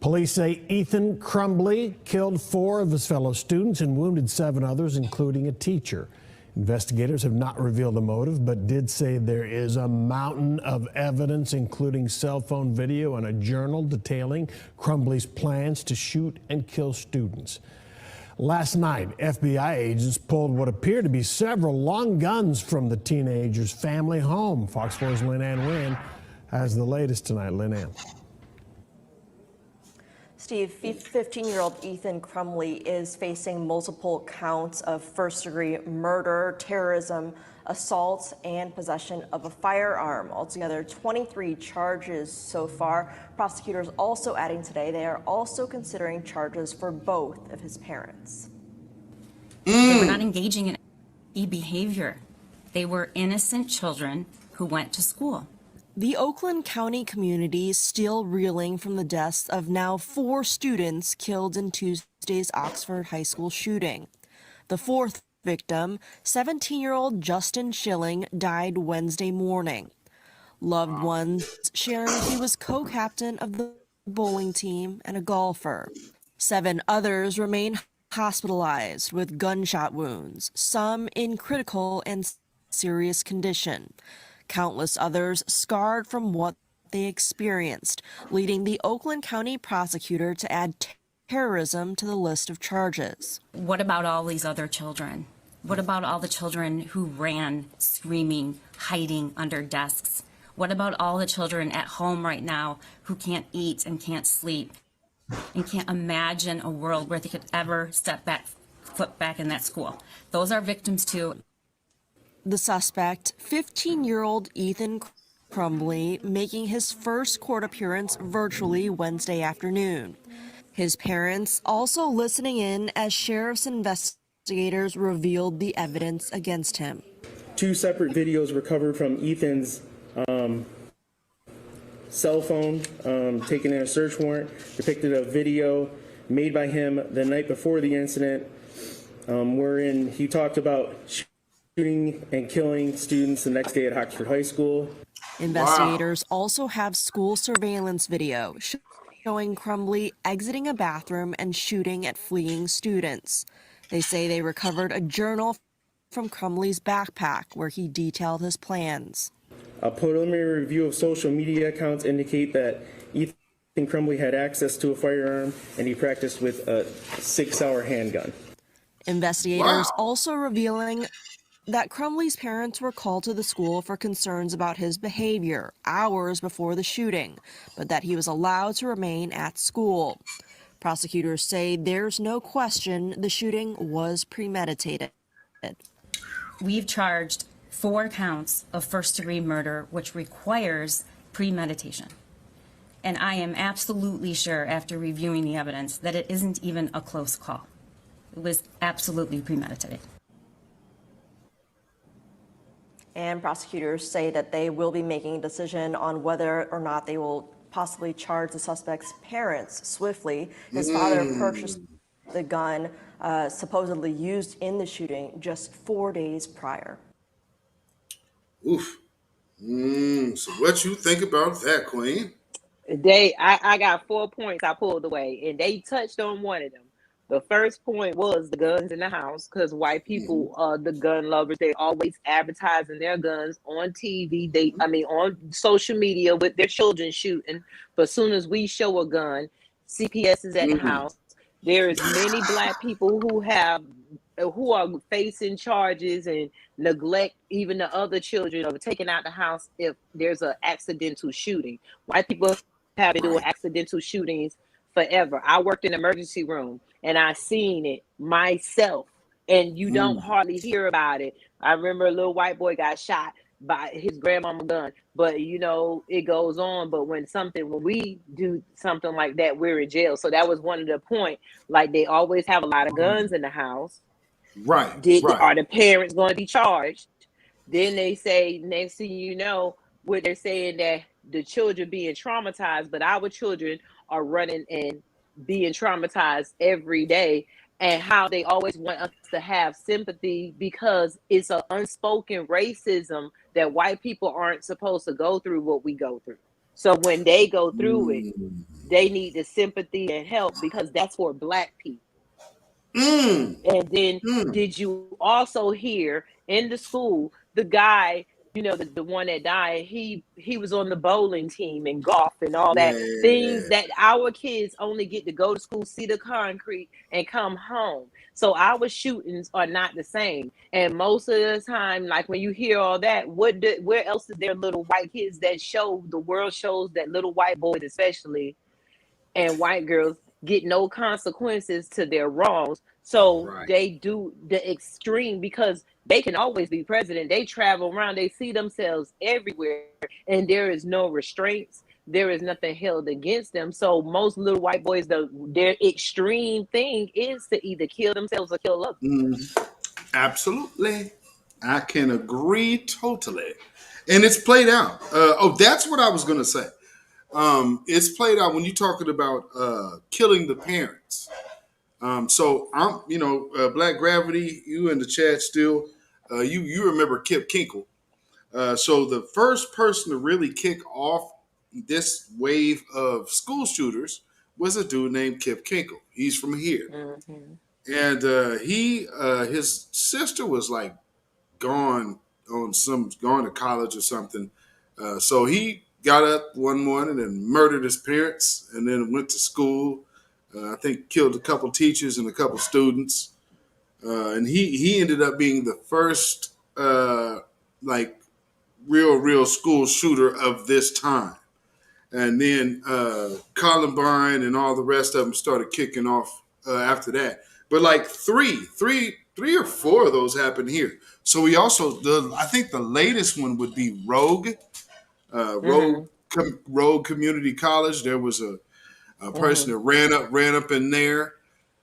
Police say Ethan Crumbly killed 4 of his fellow students and wounded 7 others, including a teacher. Investigators have not revealed the motive, but did say there is a mountain of evidence, including cell phone video and a journal detailing Crumbly's plans to shoot and kill students. Last night, FBI agents pulled what appeared to be several long guns from the teenager's family home. Fox 4's Lynn Ann Wynn has the latest tonight. Lynn Ann. Steve, 15-year-old Ethan Crumbly is facing multiple counts of first-degree murder, terrorism, assault, and possession of a firearm. Altogether, 23 charges so far. Prosecutors also adding today they are also considering charges for both of his parents. They were not engaging in any behavior. They were innocent children who went to school. The Oakland County community is still reeling from the deaths of now 4 students killed in Tuesday's Oxford High School shooting. The 4th victim, 17-year-old Justin Schilling, died Wednesday morning. Loved ones sharing he was co-captain of the bowling team and a golfer. 7 others remain hospitalized with gunshot wounds, some in critical and serious condition. Countless others scarred from what they experienced, leading the Oakland County prosecutor to add terrorism to the list of charges. What about all these other children? What about all the children who ran, screaming, hiding under desks? What about all the children at home right now who can't eat and can't sleep and can't imagine a world where they could ever foot back in that school? Those are victims too. The suspect, 15-year-old Ethan Crumbly, making his first court appearance virtually Wednesday afternoon. His parents also listening in as sheriff's investigators investigators revealed the evidence against him. 2 separate videos recovered from Ethan's cell phone taken in a search warrant depicted a video made by him the night before the incident wherein he talked about shooting and killing students the next day at Oxford High School. Investigators also have school surveillance video showing Crumbley exiting a bathroom and shooting at fleeing students. They say they recovered a journal from Crumbley's backpack where he detailed his plans. A preliminary review of social media accounts indicate that Ethan Crumbley had access to a firearm and he practiced with a 6-hour handgun. Investigators also revealing that Crumbley's parents were called to the school for concerns about his behavior hours before the shooting, but that he was allowed to remain at school. Prosecutors say there's no question the shooting was premeditated. We've charged 4 counts of first-degree murder, which requires premeditation. And I am absolutely sure, after reviewing the evidence, that it isn't even a close call. It was absolutely premeditated. And prosecutors say that they will be making a decision on whether or not they will possibly charge the suspect's parents swiftly. His father purchased the gun supposedly used in the shooting just 4 days prior. Oof. So what you think about that, Queen? I got 4 points I pulled away, and they touched on one of them. The first point was the guns in the house, because white people are the gun lovers. They always advertising their guns on TV. On social media with their children shooting. But as soon as we show a gun, CPS is at the house. There is many black people who are facing charges and neglect even the other children of taking out the house if there's an accidental shooting. White people have been doing accidental shootings forever. I worked in the emergency room and I seen it myself, and you don't hardly hear about it. I remember a little white boy got shot by his grandmama gun, but it goes on. But when we do something like that, we're in jail. So that was one of the points. Like, they always have a lot of guns in the house. Right. Are the parents going to be charged? Then they say, next thing you know, what they're saying, that the children being traumatized, but our children are running and being traumatized every day, and how they always want us to have sympathy because it's an unspoken racism that white people aren't supposed to go through what we go through. So when they go through it, they need the sympathy and help, because that's for black people. And then did you also hear in the school, the guy, the one that died, he was on the bowling team and golf and all that, things that our kids only get to go to school, see the concrete, and come home. So our shootings are not the same. And most of the time, like when you hear all that, where else is there little white kids that the world shows that little white boys especially and white girls get no consequences to their wrongs. So they do the extreme because they can always be president. They travel around, they see themselves everywhere, and there is no restraints. There is nothing held against them. So most little white boys, their extreme thing is to either kill themselves or kill others. Absolutely. I can agree totally. And it's played out. That's what I was going to say. It's played out when you're talking about killing the parents. So I'm, Black Gravity, you in the chat still, you remember Kip Kinkle. So the first person to really kick off this wave of school shooters was a dude named Kip Kinkle. He's from here. And his sister was like gone to college or something. So he got up one morning and murdered his parents, and then went to school. I think killed a couple teachers and a couple students. And he ended up being the first real school shooter of this time. And then Columbine and all the rest of them started kicking off after that. But like three or four of those happened here. So we also, I think the latest one would be Rogue Community College. There was a person that ran up in there.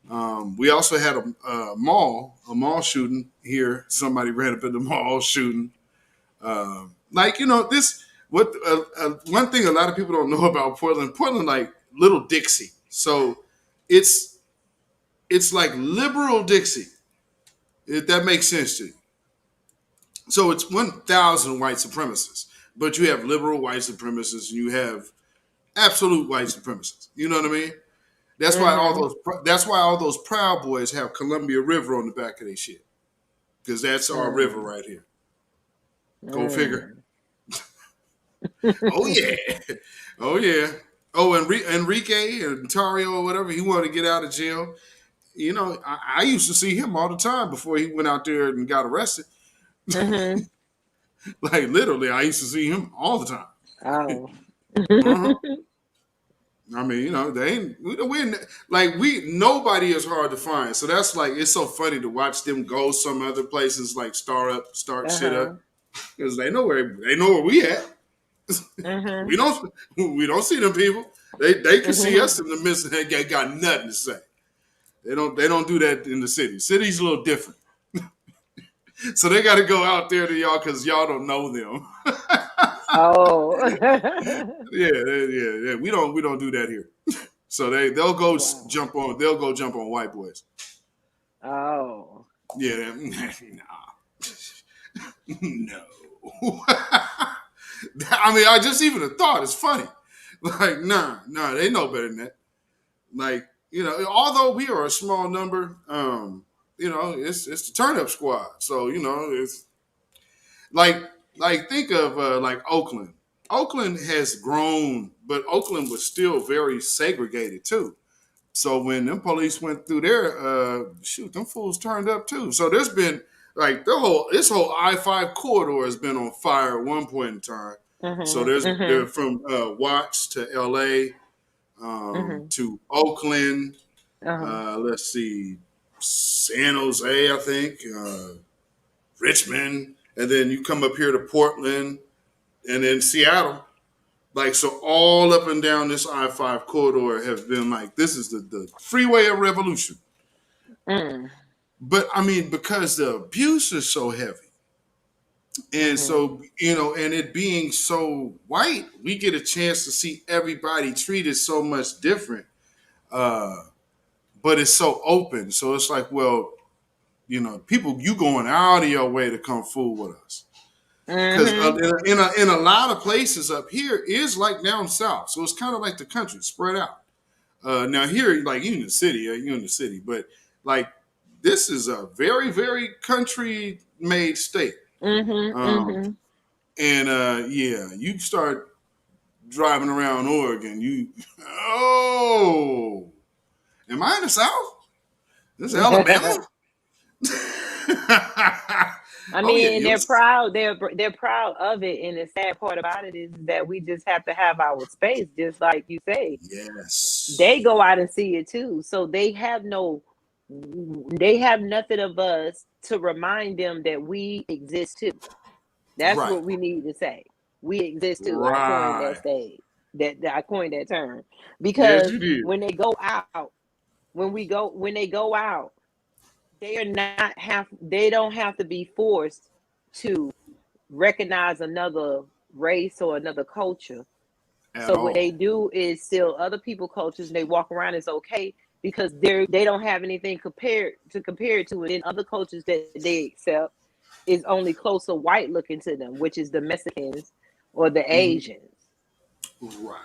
We also had a mall shooting here. Somebody ran up in the mall shooting. This what one thing a lot of people don't know about Portland. Portland, like Little Dixie. So it's like liberal Dixie, if that makes sense to you. So it's 1,000 white supremacists, but you have liberal white supremacists and you have absolute white supremacists. You know what I mean? That's why all those Proud Boys have Columbia River on the back of their shit, because that's our river right here. Go figure. Oh yeah, oh yeah. Oh, Enrique and Tario or whatever, he wanted to get out of jail. You know, I used to see him all the time before he went out there and got arrested. Like literally, I used to see him all the time. Oh. I mean, you know, they ain't nobody is hard to find. So that's like, it's so funny to watch them go some other places, like start shit up, because they know where we at. We don't see them people. They can see us in the midst and they got nothing to say. They don't do that in the city. City's a little different. So they got to go out there to y'all because y'all don't know them. Oh. yeah. We don't do that here. So they'll go jump on white boys. Oh. Yeah. No. I mean, I just even a thought is funny. Like, nah, they know better than that. Like, you know, although we are a small number, you know, it's the turn up squad. So, you know, it's like think of like Oakland. Oakland has grown, but Oakland was still very segregated too. So when them police went through there, them fools turned up too. So there's been like this whole I-5 corridor has been on fire at one point in time. So they're from Watts to LA, to Oakland. Let's see, San Jose, I think, Richmond, and then you come up here to Portland, and then Seattle. Like, so all up and down this I-5 corridor have been like, this is the freeway of revolution. But I mean, because the abuse is so heavy. And so, you know, and it being so white, we get a chance to see everybody treated so much different. But it's so open. So it's like, well, you know, people, you going out of your way to come fool with us. Because in a lot of places up here is like down south. So it's kind of like the country spread out. Now here, like you're in the city, but like this is a very, very country made state. And you start driving around Oregon, am I in the South? This is Alabama? I mean, they're proud. They're proud of it, and the sad part about it is that we just have to have our space, just like you say. Yes, they go out and see it too, so they have nothing of us to remind them that we exist too. That's what we need to say. We exist too. I coined that stage. I coined that term because when they go out, when they go out. They don't have to be forced to recognize another race or another culture. What they do is steal other people's cultures and they walk around. It's okay because they don't have anything to compare it to. And in other cultures that they accept is only closer white looking to them, which is the Mexicans or the Asians.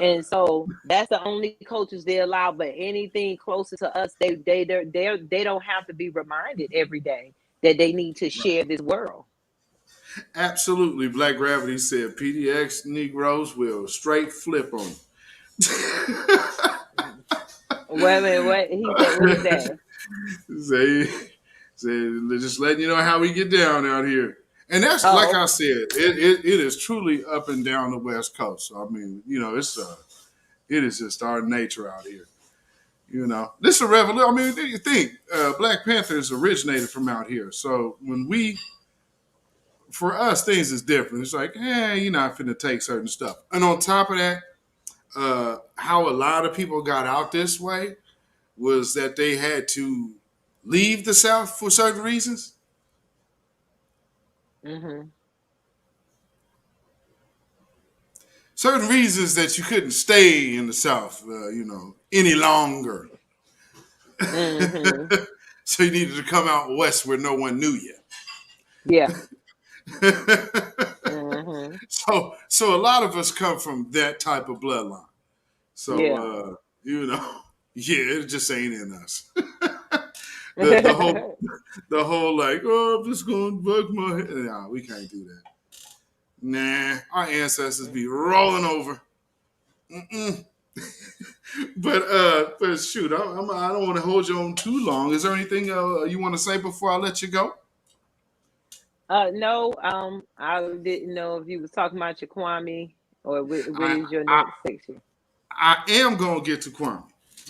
And so that's the only cultures they allow, but anything closer to us, they don't have to be reminded every day that they need to share this world. Absolutely. Black Gravity said PDX Negroes will straight flip on them. What he said? What is that? Say, just letting you know how we get down out here. And that's like I said, it is truly up and down the West Coast. So, I mean, you know, it is just our nature out here. You know, this is a revolution. I mean, you think Black Panthers originated from out here. So for us, things is different. It's like, you're not finna take certain stuff. And on top of that, how a lot of people got out this way, was that they had to leave the South for certain reasons. Mm-hmm. Certain reasons that you couldn't stay in the South, any longer. Mm-hmm. So you needed to come out west where no one knew you. Yeah. Mm-hmm. So a lot of us come from that type of bloodline. Yeah. So yeah, it just ain't in us. the whole like, oh, I'm just gonna bug my head. Nah, we can't do that. Nah, our ancestors be rolling over. Mm-mm. But shoot, I don't want to hold you on too long. Is there anything you want to say before I let you go? No, I didn't know if you was talking about your Kwame or what is your I next section. I am gonna get to Kwame.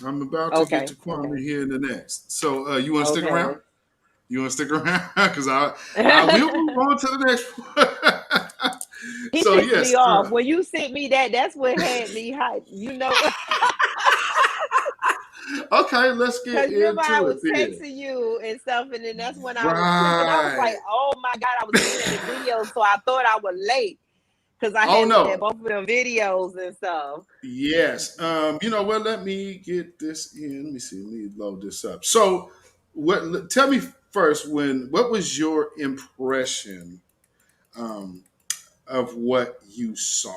I'm about to get Okay. to Kwame here in the next. So you want to stick Okay. around? You want to stick around? Because I will move on to the next one. He So pissed yes. me off. When you sent me that's what had me hyped. Okay, let's get Because remember I into it was then. texting you and stuff, and then that's when I was clicking. I was like, Right. oh my God, I was looking at the video, so I thought I was late because I Oh had looked at no. both of them videos and stuff. Yes. You know what? Let me get this in. Let me see. Let me load this up. So, tell me first. What was your impression of what you saw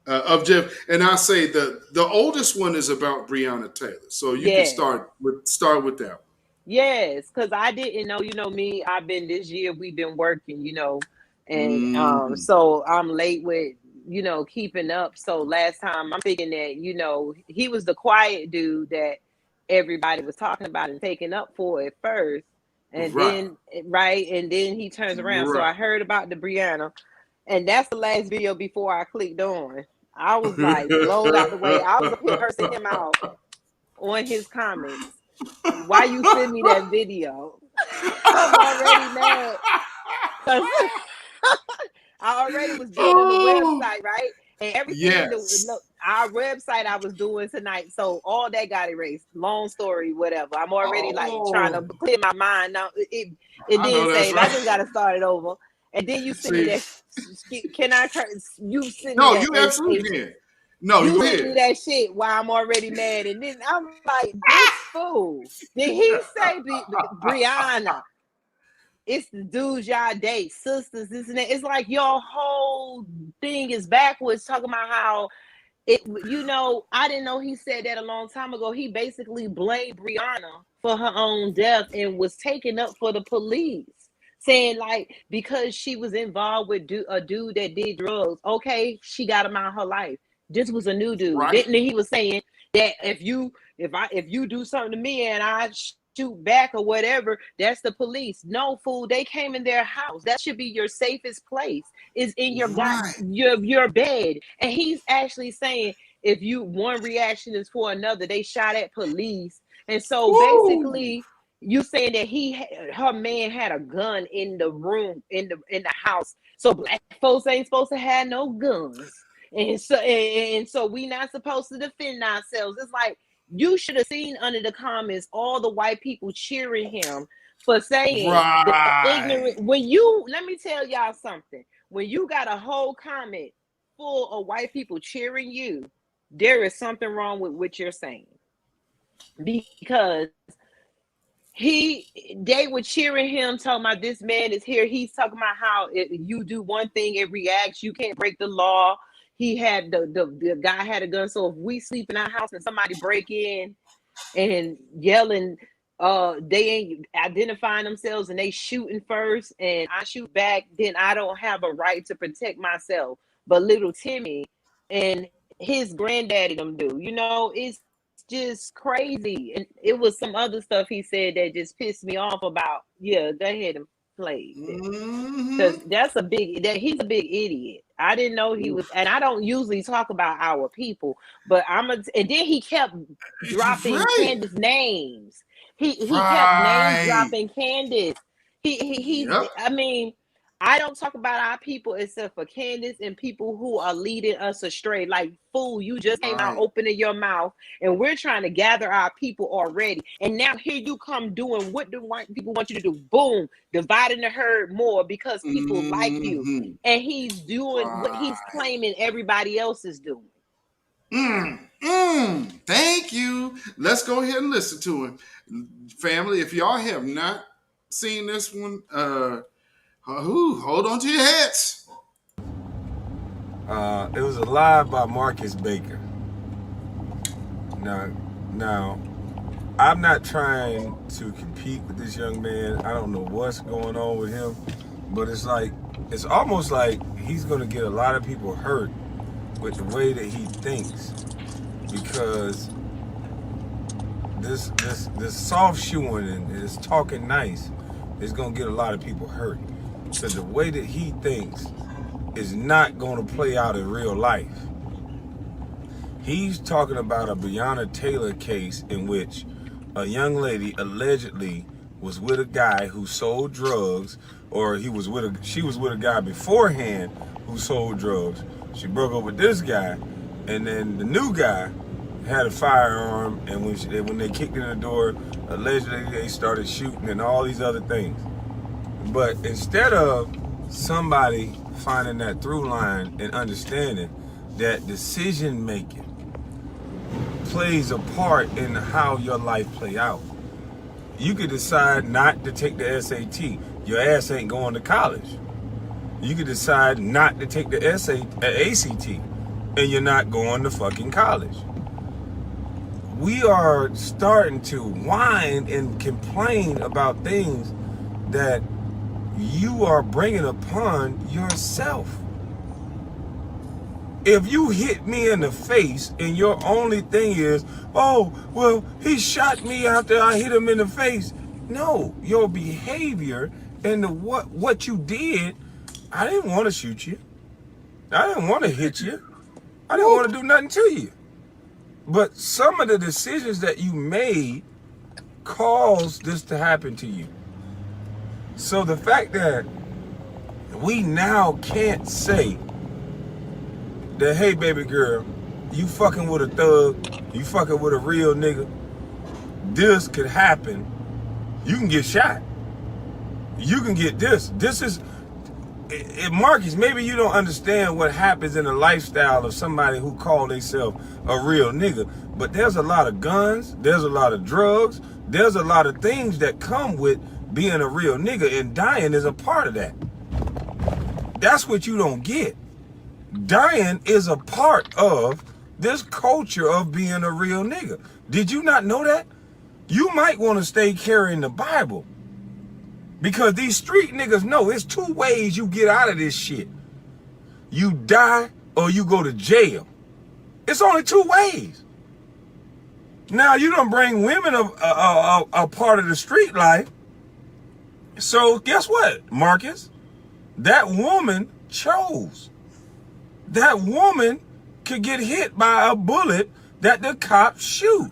of Jeff? And I say the oldest one is about Breonna Taylor. So you could Yes. start with that one. Yes, because I didn't know, me, I've been this year, we've been working, and Mhm. so I'm late with, keeping up. So last time I'm thinking that, he was the quiet dude that everybody was talking about and taking up for at first. And Right. then, right, and then he turns around. So Right. I heard about the Brianna, and that's the last video before I clicked on. I was like blowed out the way. I was up here cursing him out on his comments. Why you send me that video? I'm already mad because I already was building the Oh, website, right? And everything yes. our website I was doing tonight, so all that got erased. Long story, whatever. I'm already like trying to Oh, clear my mind now. It I know didn't that's save. I just right. got to start it over. And then you send me See, that. Can I? You send me no, that you absolutely SH. can. No, you You go sent me ahead. that shit while I'm already mad, and then I'm like, this fool. Did he say Brianna? It's the dudes y'all date, sisters, this and that. It's like your whole thing is backwards, talking about how I didn't know he said that a long time ago. He basically blamed Brianna for her own death and was taken up for the police, saying like because she was involved with a dude that did drugs. Okay, she got him out of her life. This was a new dude. Right. Didn't he was saying that if you do something to me and I shoot back or whatever, that's the police. No, fool, they came in their house. That should be your safest place, is in Right. your bed. And he's actually saying if one reaction is for another, they shot at police. And so Woo. basically you saying that her man had a gun in the room, in the house. So black folks ain't supposed to have no guns. And so we not supposed to defend ourselves. It's like you should have seen under the comments all the white people cheering him for saying the Right. ignorant. Let me tell y'all something. When you got a whole comment full of white people cheering you, there is something wrong with what you're saying. Because they were cheering him, talking about this man is here. He's talking about how you do one thing, it reacts. You can't break the law. He had the guy had a gun. So if we sleep in our house and somebody break in and yelling, they ain't identifying themselves and they shooting first and I shoot back, then I don't have a right to protect myself. But little Timmy and his granddaddy them do. It's just crazy. And it was some other stuff he said that just pissed me off about. Yeah, go ahead and play it. Because he's a big idiot. I didn't know he was, and I don't usually talk about our people, but and then he kept dropping Right. Candace names. He kept name Right. dropping Candace. He Yep. I mean, I don't talk about our people except for Candace and people who are leading us astray. Like, fool, you just came out opening your mouth, and we're trying to gather our people already. And now here you come doing what do white people want you to do? Boom, dividing the herd more because people like you. And he's doing what he's claiming everybody else is doing. Thank you. Let's go ahead and listen to him. Family, if y'all have not seen this one, hold on to your hats. It was a lie by Marcus Baker. Now, I'm not trying to compete with this young man. I don't know what's going on with him, but it's almost like he's gonna get a lot of people hurt with the way that he thinks, because this soft shoeing and this talking nice is gonna get a lot of people hurt. So the way that he thinks is not gonna play out in real life. He's talking about a Breonna Taylor case in which a young lady allegedly was with a guy who sold drugs, or she was with a guy beforehand who sold drugs. She broke up with this guy, and then the new guy had a firearm, and when they kicked in the door, allegedly they started shooting and all these other things. But instead of somebody finding that through line and understanding that decision making plays a part in how your life play out. You could decide not to take the SAT. Your ass ain't going to college. You could decide not to take the ACT, and you're not going to fucking college. We are starting to whine and complain about things that you are bringing upon yourself. If you hit me in the face and your only thing is, oh, well, he shot me after I hit him in the face. No, your behavior and what you did, I didn't want to shoot you. I didn't want to hit you. I didn't want to do nothing to you. But some of the decisions that you made caused this to happen to you. So the fact that we now can't say that, hey, baby girl, you fucking with a thug, you fucking with a real nigga, this could happen. You can get shot. You can get this. This is, Marcus, maybe you don't understand what happens in the lifestyle of somebody who call themselves a real nigga, but there's a lot of guns, there's a lot of drugs, there's a lot of things that come with being a real nigga, and dying is a part of that. That's what you don't get. Dying is a part of this culture of being a real nigga. Did you not know that? You might want to stay carrying the Bible, because these street niggas know it's two ways you get out of this shit. You die or you go to jail. It's only two ways. Now you don't bring women a part of the street life. So guess what, Marcus? That woman chose. That woman could get hit by a bullet that the cops shoot.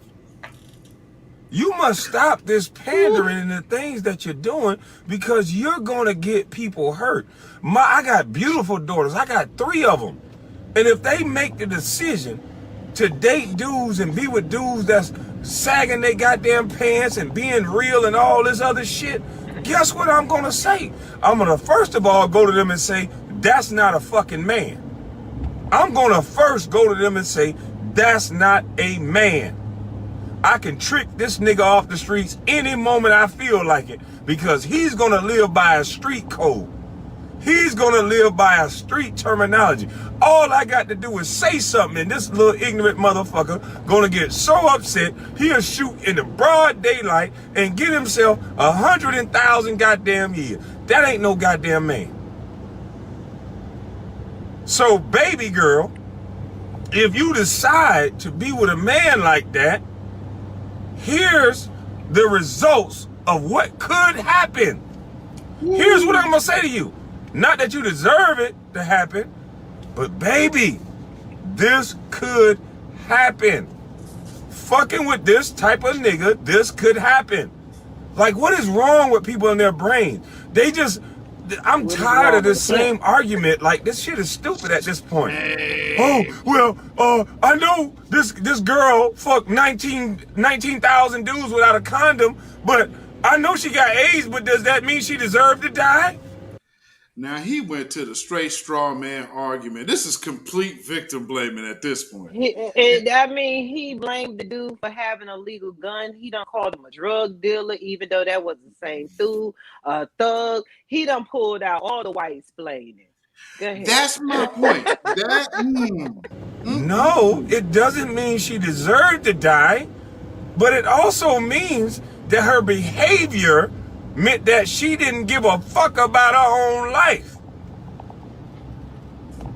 You must stop this pandering and the things that you're doing, because you're going to get people hurt. I got beautiful daughters. I got 3 of them. And if they make the decision to date dudes and be with dudes that's sagging their goddamn pants and being real and all this other shit, guess what I'm going to say? I'm going to first of all go to them and say, that's not a fucking man. I'm going to first go to them and say, that's not a man. I can trick this nigga off the streets any moment I feel like it, because he's going to live by a street code. He's going to live by a street terminology. All I got to do is say something, and this little ignorant motherfucker going to get so upset, he'll shoot in the broad daylight and get himself 100,000 goddamn years. That ain't no goddamn man. So, baby girl, if you decide to be with a man like that, here's the results of what could happen. Here's what I'm going to say to you. Not that you deserve it to happen, but baby, this could happen. Fucking with this type of nigga, this could happen. Like, what is wrong with people in their brain? They just, I'm tired of the same argument. Like, this shit is stupid at this point. Oh, well, I know this girl fucked 19,000 dudes without a condom, but I know she got AIDS, but does that mean she deserved to die? Now he went to the straight straw man argument. This is complete victim blaming at this point. He blamed the dude for having a legal gun. He done called him a drug dealer, even though that was the same dude, a thug. He done pulled out all the white explaining. Go ahead. That's my point. No, it doesn't mean she deserved to die, but it also means that her behavior meant that she didn't give a fuck about her own life.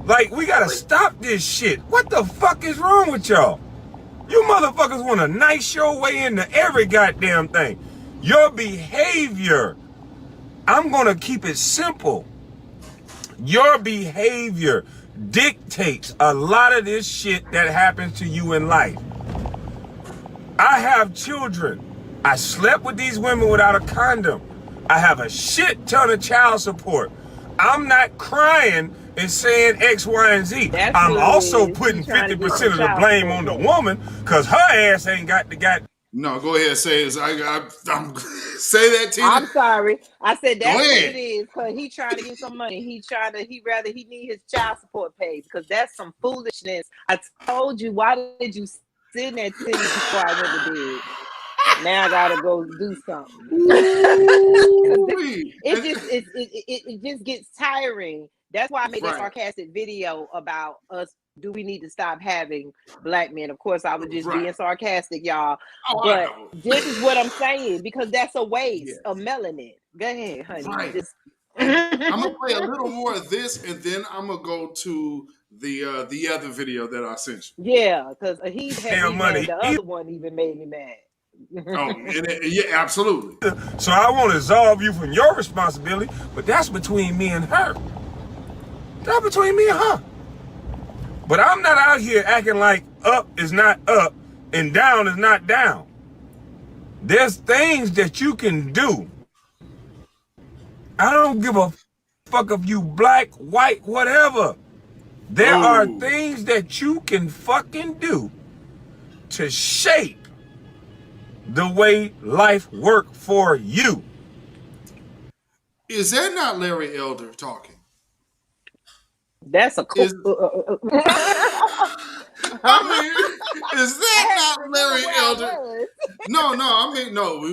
Like, we gotta stop this shit. What the fuck is wrong with y'all? You motherfuckers want to nice your way into every goddamn thing. Your behavior, I'm gonna keep it simple. Your behavior dictates a lot of this shit that happens to you in life. I have children. I slept with these women without a condom. I have a shit ton of child support. I'm not crying and saying X, Y, and Z. I'm also putting 50% of the blame on the woman because her ass ain't got the goddamn. No, go ahead. Say it. I'm say that, Tina. I'm sorry. I said that's what it is because he trying to get some money. He need his child support paid because that's some foolishness. I told you, why did you sit in that city before I went to bed? Now I gotta go do something. it just gets tiring. That's why I made that sarcastic video about us. Do we need to stop having black men? Of course, I was just being sarcastic, y'all. But this is what I'm saying because that's a waste of melanin. Go ahead, honey. I'm gonna play a little more of this, and then I'm gonna go to the other video that I sent you. Yeah, because he's had money. The other one even made me mad. Yeah, absolutely. So I won't absolve you from your responsibility, but that's between me and her. That's between me and her. But I'm not out here acting like up is not up and down is not down. There's things that you can do. I don't give a fuck if you black, white, whatever. There are things that you can fucking do to shape the way life work for you. Is that not Larry Elder talking? That's a cool. I mean, is that not Larry Elder? No.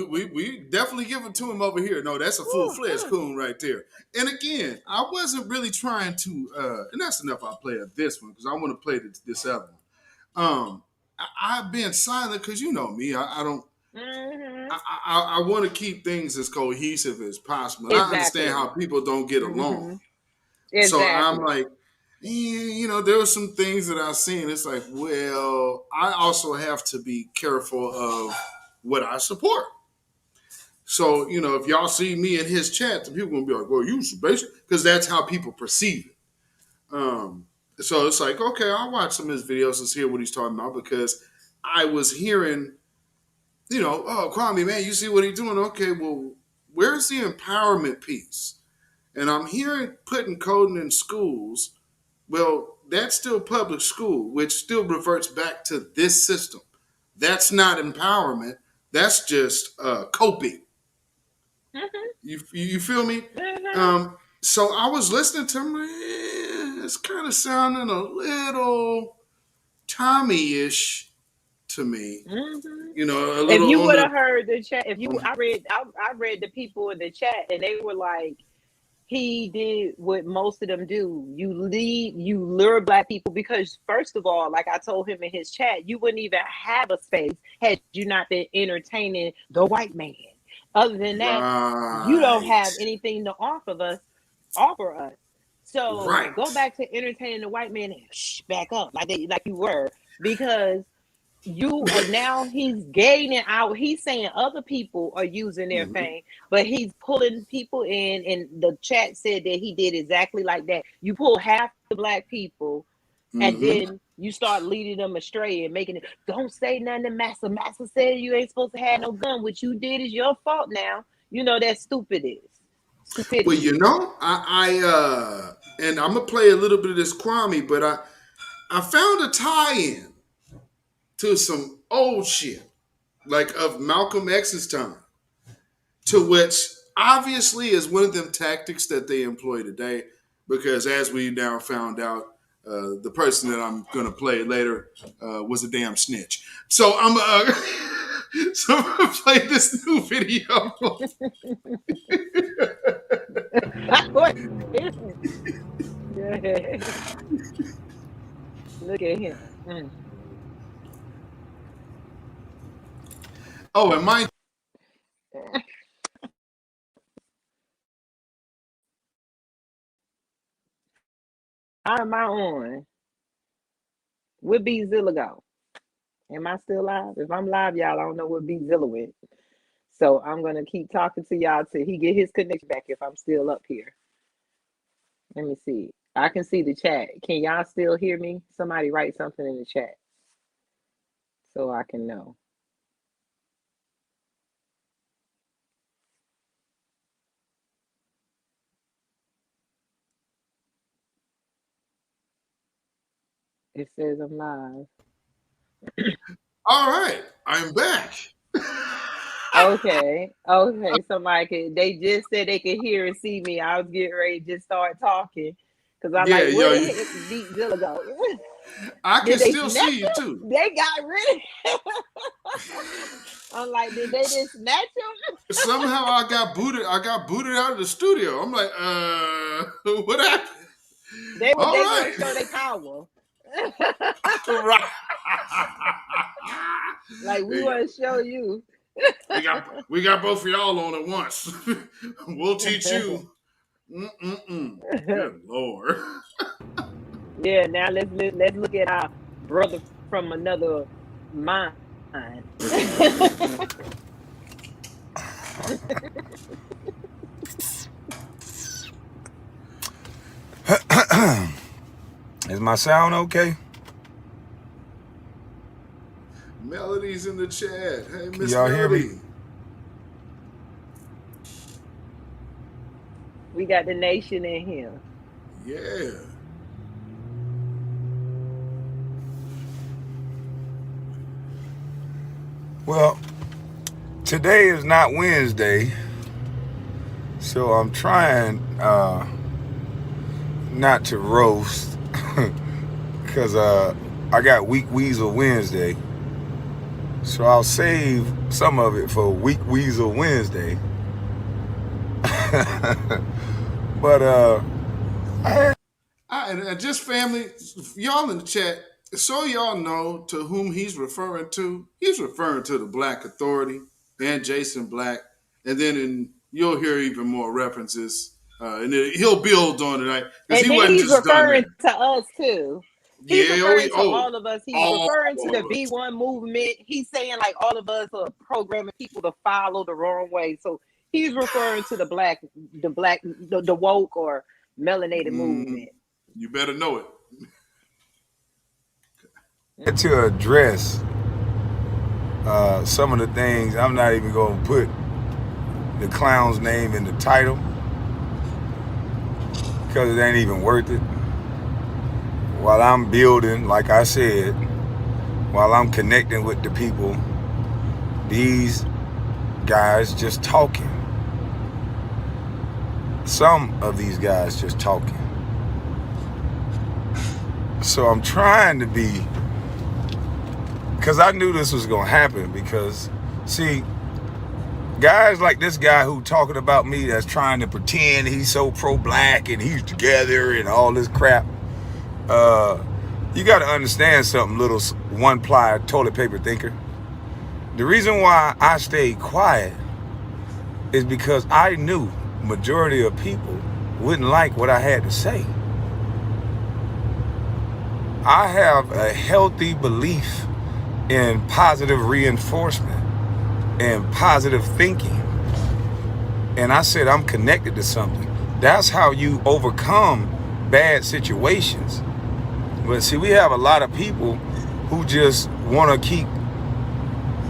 We definitely give it to him over here. No, that's a full-fledged coon right there. And again, I wasn't really trying to, and that's enough. I'll play this one because I want to play this other one. I've been silent because you know me. I don't. I want to keep things as cohesive as possible. Exactly. I understand how people don't get along. Exactly. So I'm like, there were some things that I've seen. It's like, well, I also have to be careful of what I support. So, if y'all see me in his chat, the people going to be like, well, you basically, because that's how people perceive it. So it's like, okay, I'll watch some of his videos and hear what he's talking about because I was hearing, oh, Kwame, man, you see what he's doing? Okay, well, where's the empowerment piece? And I'm hearing putting coding in schools. Well, that's still public school, which still reverts back to this system. That's not empowerment. That's just coping. You feel me? So I was listening to him. It's kind of sounding a little Tommy-ish to me. A little. If you would have heard the chat, I read the people in the chat, and they were like, he did what most of them do. You lure black people because, first of all, like I told him in his chat, you wouldn't even have a space had you not been entertaining the white man. Other than that, you don't have anything to offer us. So go back to entertaining the white man and back up like you were, because you are now he's gaining out. He's saying other people are using their fame, but he's pulling people in. And the chat said that he did exactly like that. You pull half the black people, and then you start leading them astray and making it. Don't say nothing to Massa. Massa said you ain't supposed to have no gun. What you did is your fault now. That's stupid. Well, you know, and I'm gonna play a little bit of this Kwame, but I found a tie-in to some old shit, like of Malcolm X's time, to which obviously is one of them tactics that they employ today, because as we now found out, the person that I'm going to play later was a damn snitch. So I'm going to play this new video. Look at him. Oh, and mind. How am I on? Where Beatzilla go? Am I still live? If I'm live, y'all, I don't know where Beatzilla went. So I'm gonna keep talking to y'all till he get his connection back. If I'm still up here, let me see. I can see the chat. Can y'all still hear me? Somebody write something in the chat so I can know. It says I'm live. All right, I'm back. Okay. They just said they could hear and see me. I was getting ready to just start talking because I'm like, where the heck Beatzilla go? I can still see you too. They got rid of I'm like, did they just snatch him? Somehow I got booted out of the studio. I'm like, what happened? They want to show their power. Right. Like, we want to show you. we got both of y'all on at once. We'll teach you. Good Lord. Yeah, now let's look at our brother from another mind. Is my sound okay? Melody's in the chat. Hey, Miss Y'all hear me? Melody. We got the nation in here. Yeah. Well, today is not Wednesday, so I'm trying not to roast because I got Weak Weasel Wednesday, so I'll save some of it for Weak Weasel Wednesday. But and just family, y'all in the chat, so y'all know to whom he's referring to the Black Authority and Jason Black, and then you'll hear even more references, and then he'll build on it, right? And then he's referring to us too. He's referring to all of us. He's referring to the B1 movement. He's saying like all of us are programming people to follow the wrong way. So he's referring to the woke or melanated movement. You better know it. To address some of the things, I'm not even going to put the clown's name in the title because it ain't even worth it. While I'm building, like I said, while I'm connecting with the people, these guys just talking. Some of these guys just talking. So I'm trying to be, because I knew this was going to happen, because, see, guys like this guy who talking about me that's trying to pretend he's so pro-black and he's together and all this crap, you got to understand something, little one-ply toilet paper thinker. The reason why I stayed quiet is because I knew majority of people wouldn't like what I had to say. I have a healthy belief in positive reinforcement and positive thinking. And I said, I'm connected to something. That's how you overcome bad situations. But see, we have a lot of people who just want to keep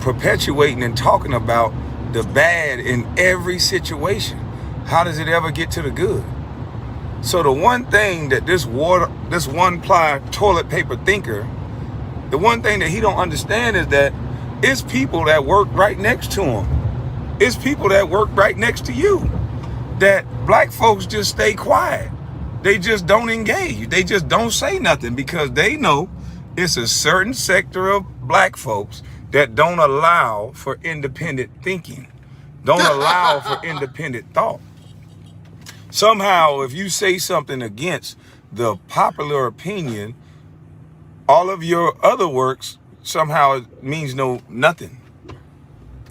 perpetuating and talking about the bad in every situation. how does it ever get to the good? So the one thing that this one-ply toilet paper thinker, the one thing that he don't understand is that it's people that work right next to him. It's people that work right next to you. That black folks just stay quiet. They just don't engage. They just don't say nothing because they know it's a certain sector of black folks that don't allow for independent thinking, don't allow for independent thought. Somehow, if you say something against the popular opinion, all of your other works somehow it means nothing.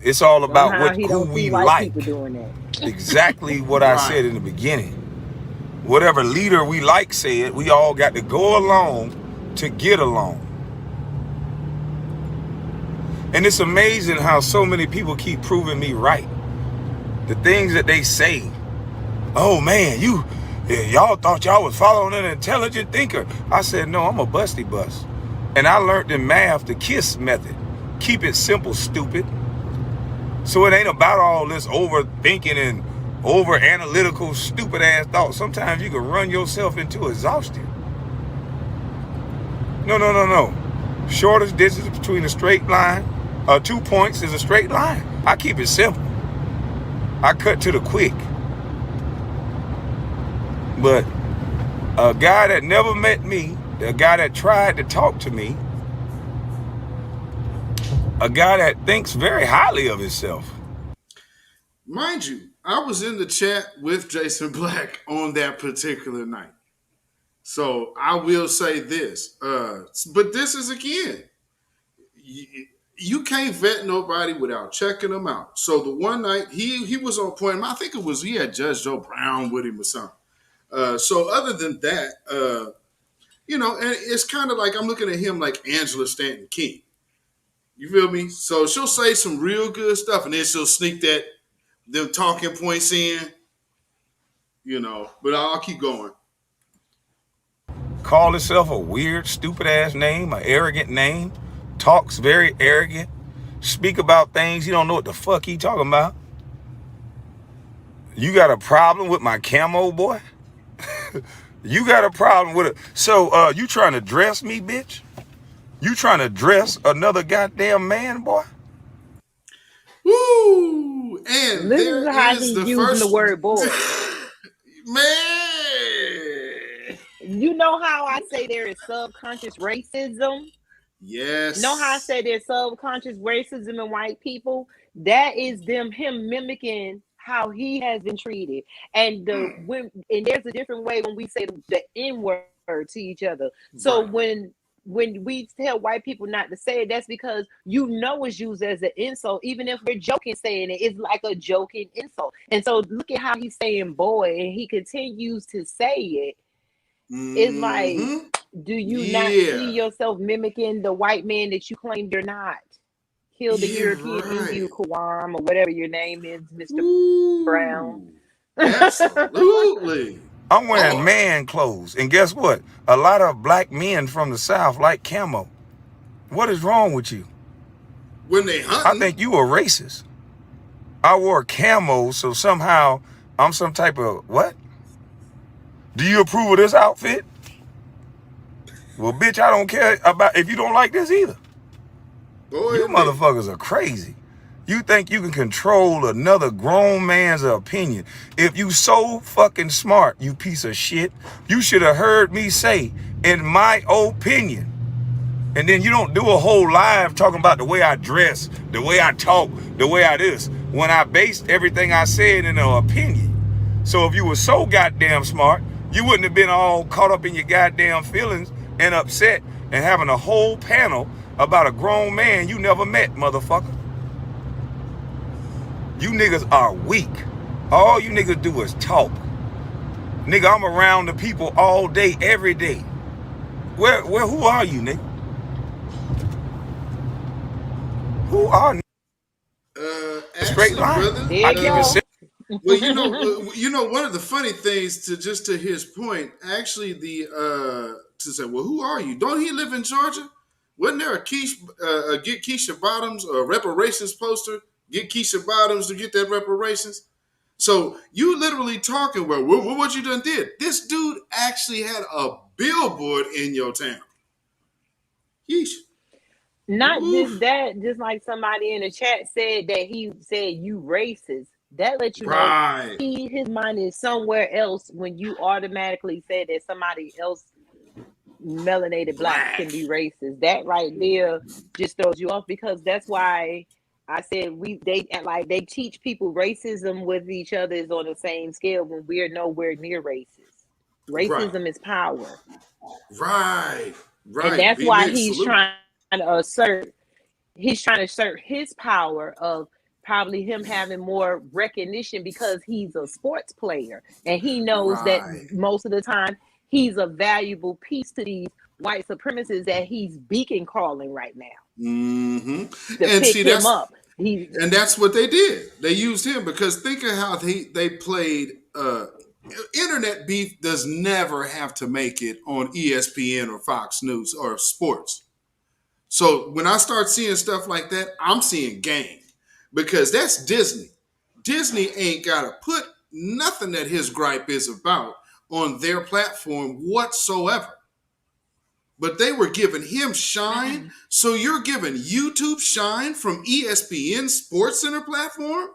It's all about Somehow he who don't see we white like. people doing that. Exactly what I said in the beginning. Whatever leader we like said, we all got to go along to get along. And it's amazing how so many people keep proving me right. The things that they say. Oh man, y'all thought y'all was following an intelligent thinker. I said, no, I'm a busty bus. And I learned in math the KISS method. Keep it simple, stupid. So it ain't about all this overthinking and over analytical, stupid ass thoughts. Sometimes you can run yourself into exhaustion. No. Shortest distance between a straight line, 2 points is a straight line. I keep it simple. I cut to the quick. But a guy that never met me, a guy that tried to talk to me, a guy that thinks very highly of himself. Mind you, I was in the chat with Jason Black on that particular night. So I will say this, but this is again, you can't vet nobody without checking them out. So the one night he was on point. I think he had Judge Joe Brown with him or something. So other than that, and it's kind of like I'm looking at him like Angela Stanton King. You feel me? So she'll say some real good stuff, and then she'll sneak them talking points in. But I'll keep going. Call himself a weird, stupid ass name, an arrogant name. Talks very arrogant. Speak about things you don't know what the fuck he talking about. You got a problem with my camo, boy? You got a problem with it. So you trying to dress me, bitch? You trying to dress another goddamn man, boy? Woo! And listen to how he's using the word boy. Man! You know how I say there is subconscious racism? Yes. Know how I say there's subconscious racism in white people? That is him mimicking how he has been treated. And there's a different way when we say the N-word to each other. So when we tell white people not to say it, that's because it's used as an insult. Even if we're joking saying it, it's like a joking insult. And so look at how he's saying boy, and he continues to say it. It's like, do you not see yourself mimicking the white man that you claim you're not? Kill the European in you, Kwame, or whatever your name is, Mr. Brown. Absolutely. I'm wearing man clothes. And guess what? A lot of black men from the South like camo. What is wrong with you? When they hunting. I think you a racist. I wore camo, so somehow I'm some type of what? Do you approve of this outfit? Well, bitch, I don't care about if you don't like this either. You motherfuckers are crazy. You think you can control another grown man's opinion. If you so fucking smart, you piece of shit, you should have heard me say, in my opinion. And then you don't do a whole live talking about the way I dress, the way I talk, the way I this, when I based everything I said in an opinion. So if you were so goddamn smart, you wouldn't have been all caught up in your goddamn feelings and upset and having a whole panel about a grown man you never met, motherfucker. You niggas are weak. All you niggas do is talk. Nigga, I'm around the people all day, every day. Who are you, nigga? Who are you? Straight line. Brother, I keep it simple. Well, one of the funny things to his point, actually to say, well, who are you? Don't he live in Georgia? Wasn't there a Get Keisha Bottoms reparations poster? Get Keisha Bottoms to get that reparations. So you literally talking about what you done did. This dude actually had a billboard in your town. Yeesh. Not just that, just like somebody in the chat said that he said you racist. That lets you know Right. his mind is somewhere else when you automatically say that somebody else melanated black can be racist. That right there just throws you off, because that's why I said they teach people racism with each other is on the same scale when we're nowhere near racist. Racism is power. Right. And that's why he's trying to assert his power of probably him having more recognition because he's a sports player, and he knows that most of the time he's a valuable piece to these white supremacists that he's beacon calling right now. Mm-hmm. And see, him up. And that's what they did. They used him because think of how they played. Internet beef does never have to make it on ESPN or Fox News or sports. So when I start seeing stuff like that, I'm seeing game, because that's Disney. Disney ain't got to put nothing that his gripe is about on their platform whatsoever. But they were giving him shine. So you're giving YouTube shine from ESPN Sports Center platform?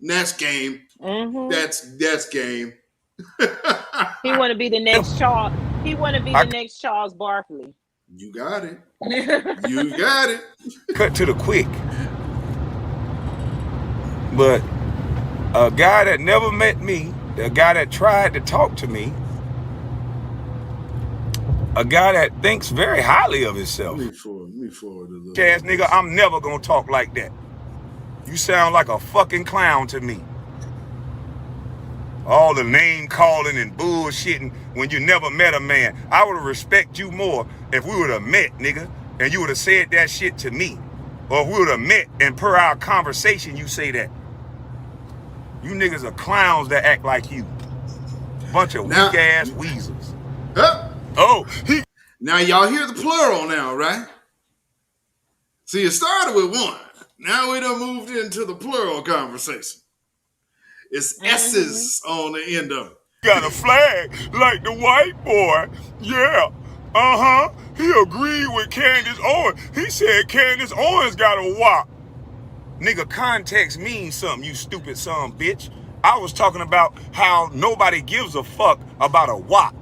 That's game. That's game. He want to be the next Charles. He want to be the next Charles Barkley. You got it. You got it. Cut to the quick. But a guy that never met me, a guy that tried to talk to me, a guy that thinks very highly of himself. Me forward a little. Ass nigga, I'm never gonna talk like that. You sound like a fucking clown to me. All the name calling and bullshitting when you never met a man. I would respect you more if we would have met, nigga, and you would have said that shit to me. Or if we would have met and per our conversation you say that. You niggas are clowns that act like you. Bunch of weak ass weasels. Now y'all hear the plural now, right? See, it started with one. Now we done moved into the plural conversation. It's S's on the end of it. Got a flag like the white boy. Yeah. He agreed with Candace Owens. He said Candace Owens got a wop. Nigga, context means something, you stupid son bitch. I was talking about how nobody gives a fuck about a wop.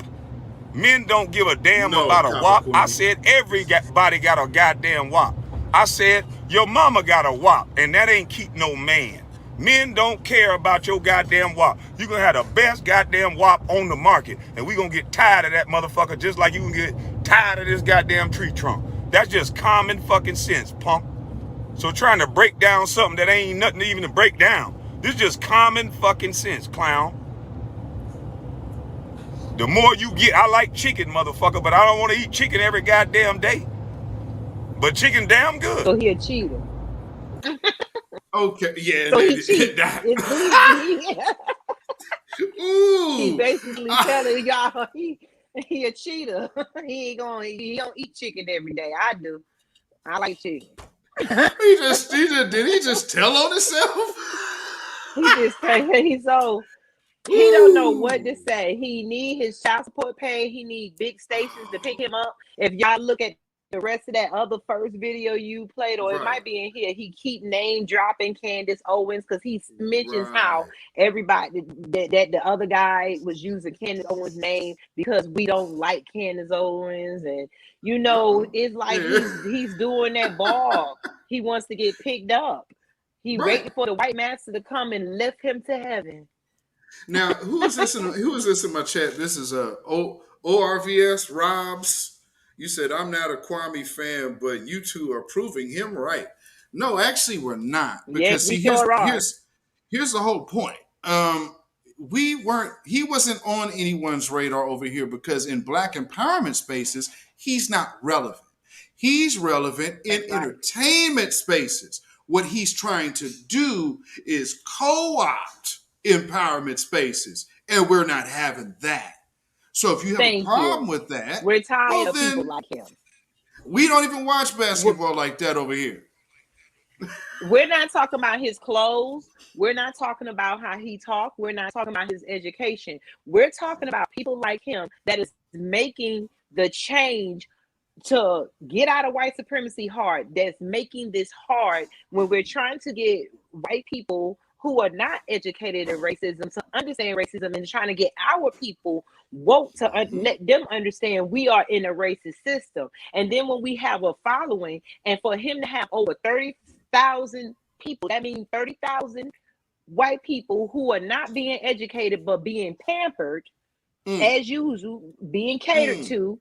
Men don't give a damn about a wop. I said everybody got a goddamn wop. I said your mama got a wop, and that ain't keep no man. Men don't care about your goddamn wop. You gonna have the best goddamn wop on the market, and we gonna get tired of that motherfucker just like you can get tired of this goddamn tree trunk. That's just common fucking sense, punk. So trying to break down something that ain't nothing even to break down. This is just common fucking sense, clown. The more you get, I like chicken, motherfucker, but I don't want to eat chicken every goddamn day. But chicken damn good. So he a cheater. Okay, yeah. So he cheats. He basically telling y'all he a cheater. He don't eat chicken every day. I do. I like chicken. Did he just tell on himself? He just he don't know what to say. He need his child support paid. He need big stations to pick him up. If y'all look at the rest of that other first video you played, or it might be in here, he keep name dropping Candace Owens because he mentions how everybody that the other guy was using Candace Owens' name because we don't like Candace Owens, and it's like he's doing that ball. He wants to get picked up. He waiting for the white master to come and lift him to heaven. Now, who is this in my chat? This is ORVS Robs. You said, I'm not a Kwame fan, but you two are proving him right. No, actually, we're not. Because here's the whole point. He wasn't on anyone's radar over here because in Black empowerment spaces, he's not relevant. He's relevant in entertainment spaces. What he's trying to do is co-opt empowerment spaces, and we're not having that. So if you have a problem with that, we're tired of people like him. We don't even watch basketball like that over here. We're not talking about his clothes. We're not talking about how he talked. We're not talking about his education. We're talking about people like him that is making the change to get out of white supremacy hard. That's making this hard when we're trying to get white people who are not educated in racism to understand racism, and trying to get our people woke to let them understand we are in a racist system. And then when we have a following, and for him to have over 30,000 people, that means 30,000 white people who are not being educated but being pampered as usual, being catered to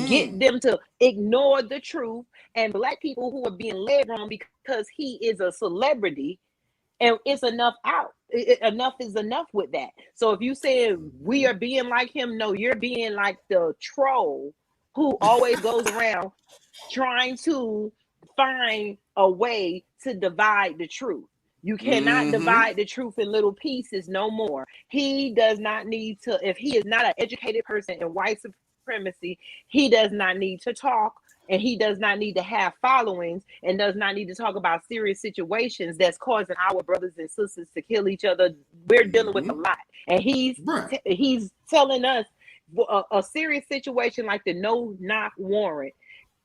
get them to ignore the truth, and black people who are being led wrong because he is a celebrity. And it's enough out. Enough is enough with that. So if you say we are being like him, no, you're being like the troll who always goes around trying to find a way to divide the truth. You cannot divide the truth in little pieces no more. He does not need to, if he is not an educated person in white supremacy, he does not need to talk, and he does not need to have followings, and does not need to talk about serious situations that's causing our brothers and sisters to kill each other. We're dealing with a lot, and he's telling us a serious situation like the no-knock warrant,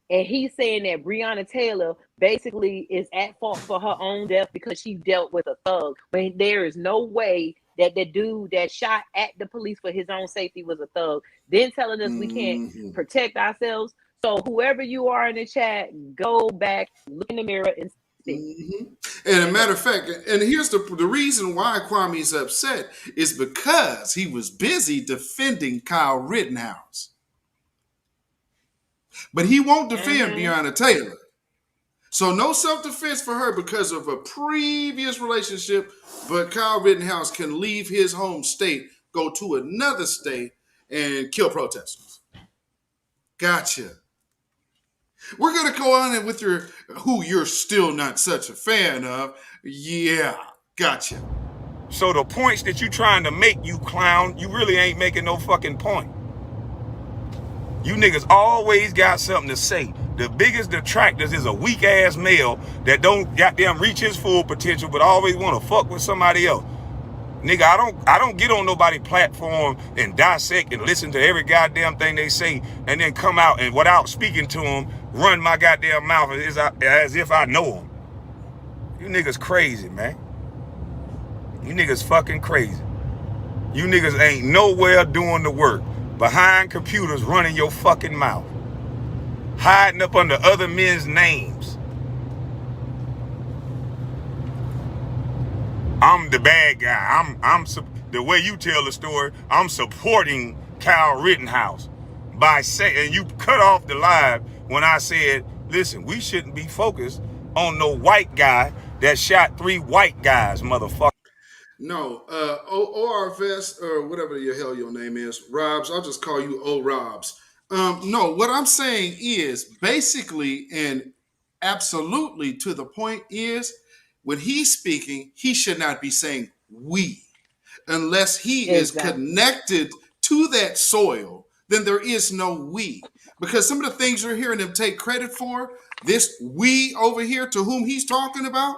and he's saying that Breonna Taylor basically is at fault for her own death because she dealt with a thug. But there is no way that the dude that shot at the police for his own safety was a thug. Then telling us we can't protect ourselves. So whoever you are in the chat, go back, look in the mirror, and see. And a matter of fact, and here's the reason why Kwame's upset is because he was busy defending Kyle Rittenhouse. But he won't defend Breonna Taylor. So no self-defense for her because of a previous relationship, but Kyle Rittenhouse can leave his home state, go to another state, and kill protesters. Gotcha. We're going to go on with your, who you're still not such a fan of. Yeah, gotcha. So the points that you trying to make, you clown, you really ain't making no fucking point. You niggas always got something to say. The biggest detractors is a weak ass male that don't goddamn reach his full potential, but always want to fuck with somebody else. Nigga, I don't get on nobody's platform and dissect and listen to every goddamn thing they say, and then come out and without speaking to them, run my goddamn mouth as if I know them. You niggas crazy, man. You niggas fucking crazy. You niggas ain't nowhere doing the work. Behind computers running your fucking mouth. Hiding up under other men's names. I'm the bad guy. I'm the way you tell the story, I'm supporting Kyle Rittenhouse by saying, and you cut off the live when I said, listen, we shouldn't be focused on no white guy that shot 3 white guys, motherfucker. No, ORFS or whatever the hell your name is, Robs. I'll just call you O Robs. No, what I'm saying is basically and absolutely to the point is when he's speaking, he should not be saying we unless he is connected to that soil. Then there is no we, because some of the things you're hearing him take credit for, this we over here to whom he's talking about,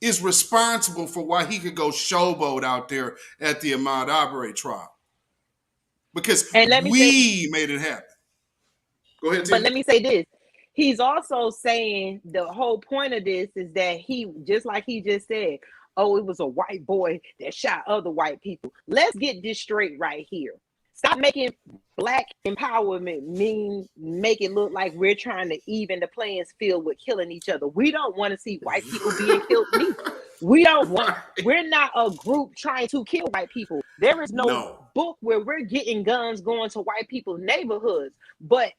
is responsible for why he could go showboat out there at the Ahmaud Arbery trial. Because we made it happen. Go ahead, Tim. But let me say this. He's also saying the whole point of this is that he, just like he just said, oh, it was a white boy that shot other white people. Let's get this straight right here. Stop making black empowerment make it look like we're trying to even the playing field with killing each other. We don't want to see white people being killed neither. We don't want, we're not a group trying to kill white people. There is no book where we're getting guns going to white people's neighborhoods. But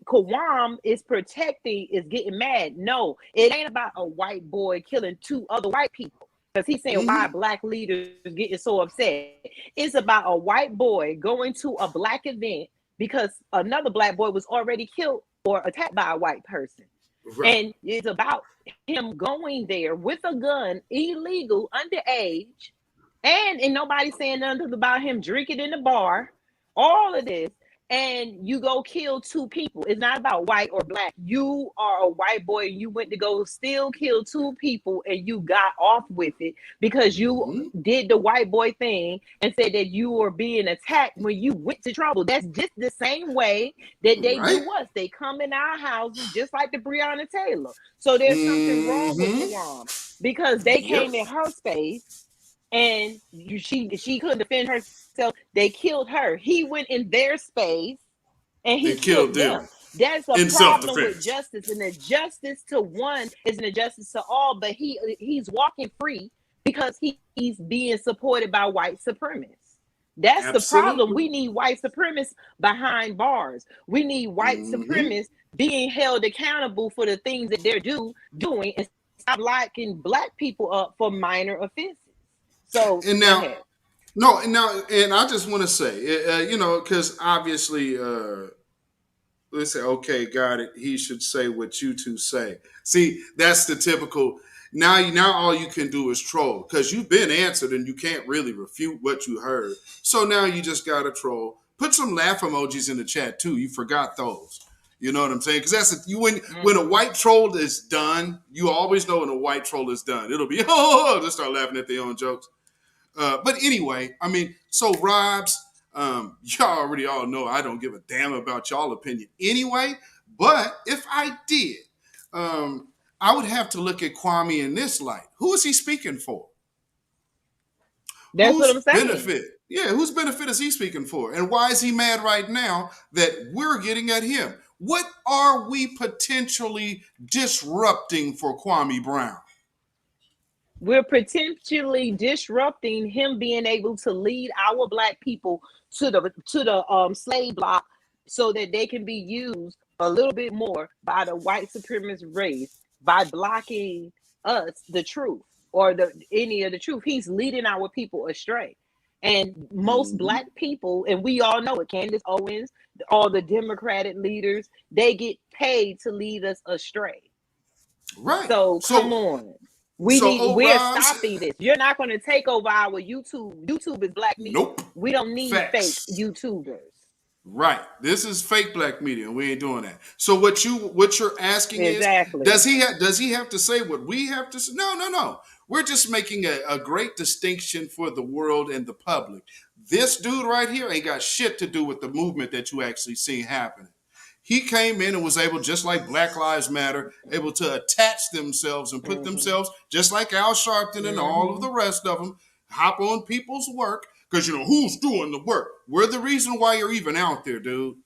Kwame is getting mad. No, it ain't about a white boy killing 2 other white people. Because he's saying why black leaders getting so upset. It's about a white boy going to a black event because another black boy was already killed or attacked by a white person. Right. And it's about him going there with a gun, illegal, underage, and nobody saying nothing about him drinking in the bar. All of this. and you go kill two people. It's not about white or black. You are a white boy and you went to go still kill two people and you got off with it because you did the white boy thing and said that you were being attacked when you went to trouble. That's just the same way that they do us. They come in our houses just like the Breonna Taylor. So there's something wrong with Kwame because they came in her space and she couldn't defend herself. They killed her. He went in their space and he killed them. That's a problem with justice, and the justice to one is an injustice to all. But he's walking free because he's being supported by white supremacists. That's the problem. We need white supremacists behind bars. We need white supremacists being held accountable for the things that they're doing, and stop locking black people up for minor offenses. So and now, and I just want to say, because obviously, let's say, okay, got it. He should say what you two say. See, that's the typical. Now all you can do is troll because you've been answered and you can't really refute what you heard. So now you just gotta troll. Put some laugh emojis in the chat too. You forgot those. You know what I'm saying? Because when a white troll is done, you always know when a white troll is done. It'll be just start laughing at their own jokes. But anyway, I mean, so Robs, y'all already all know I don't give a damn about y'all opinion anyway. But if I did, I would have to look at Kwame in this light. Who is he speaking for? That's what I'm saying. Benefit? Yeah, whose benefit is he speaking for? And why is he mad right now that we're getting at him? What are we potentially disrupting for Kwame Brown? We're potentially disrupting him being able to lead our black people to the slave block so that they can be used a little bit more by the white supremacist race by blocking us the truth or any of the truth. He's leading our people astray. And most black people, and we all know it, Candace Owens, all the Democratic leaders, they get paid to lead us astray. Right. So come on. We're stopping this. You're not going to take over our YouTube. YouTube is black media. Nope. We don't need fake YouTubers. Right. This is fake black media. We ain't doing that. So what you're asking is, does he have to say what we have to say? No. We're just making a great distinction for the world and the public. This dude right here ain't got shit to do with the movement that you actually see happening. He came in and was able, just like Black Lives Matter, able to attach themselves and put themselves, just like Al Sharpton and all of the rest of them, hop on people's work. Because, who's doing the work? We're the reason why you're even out there, dude.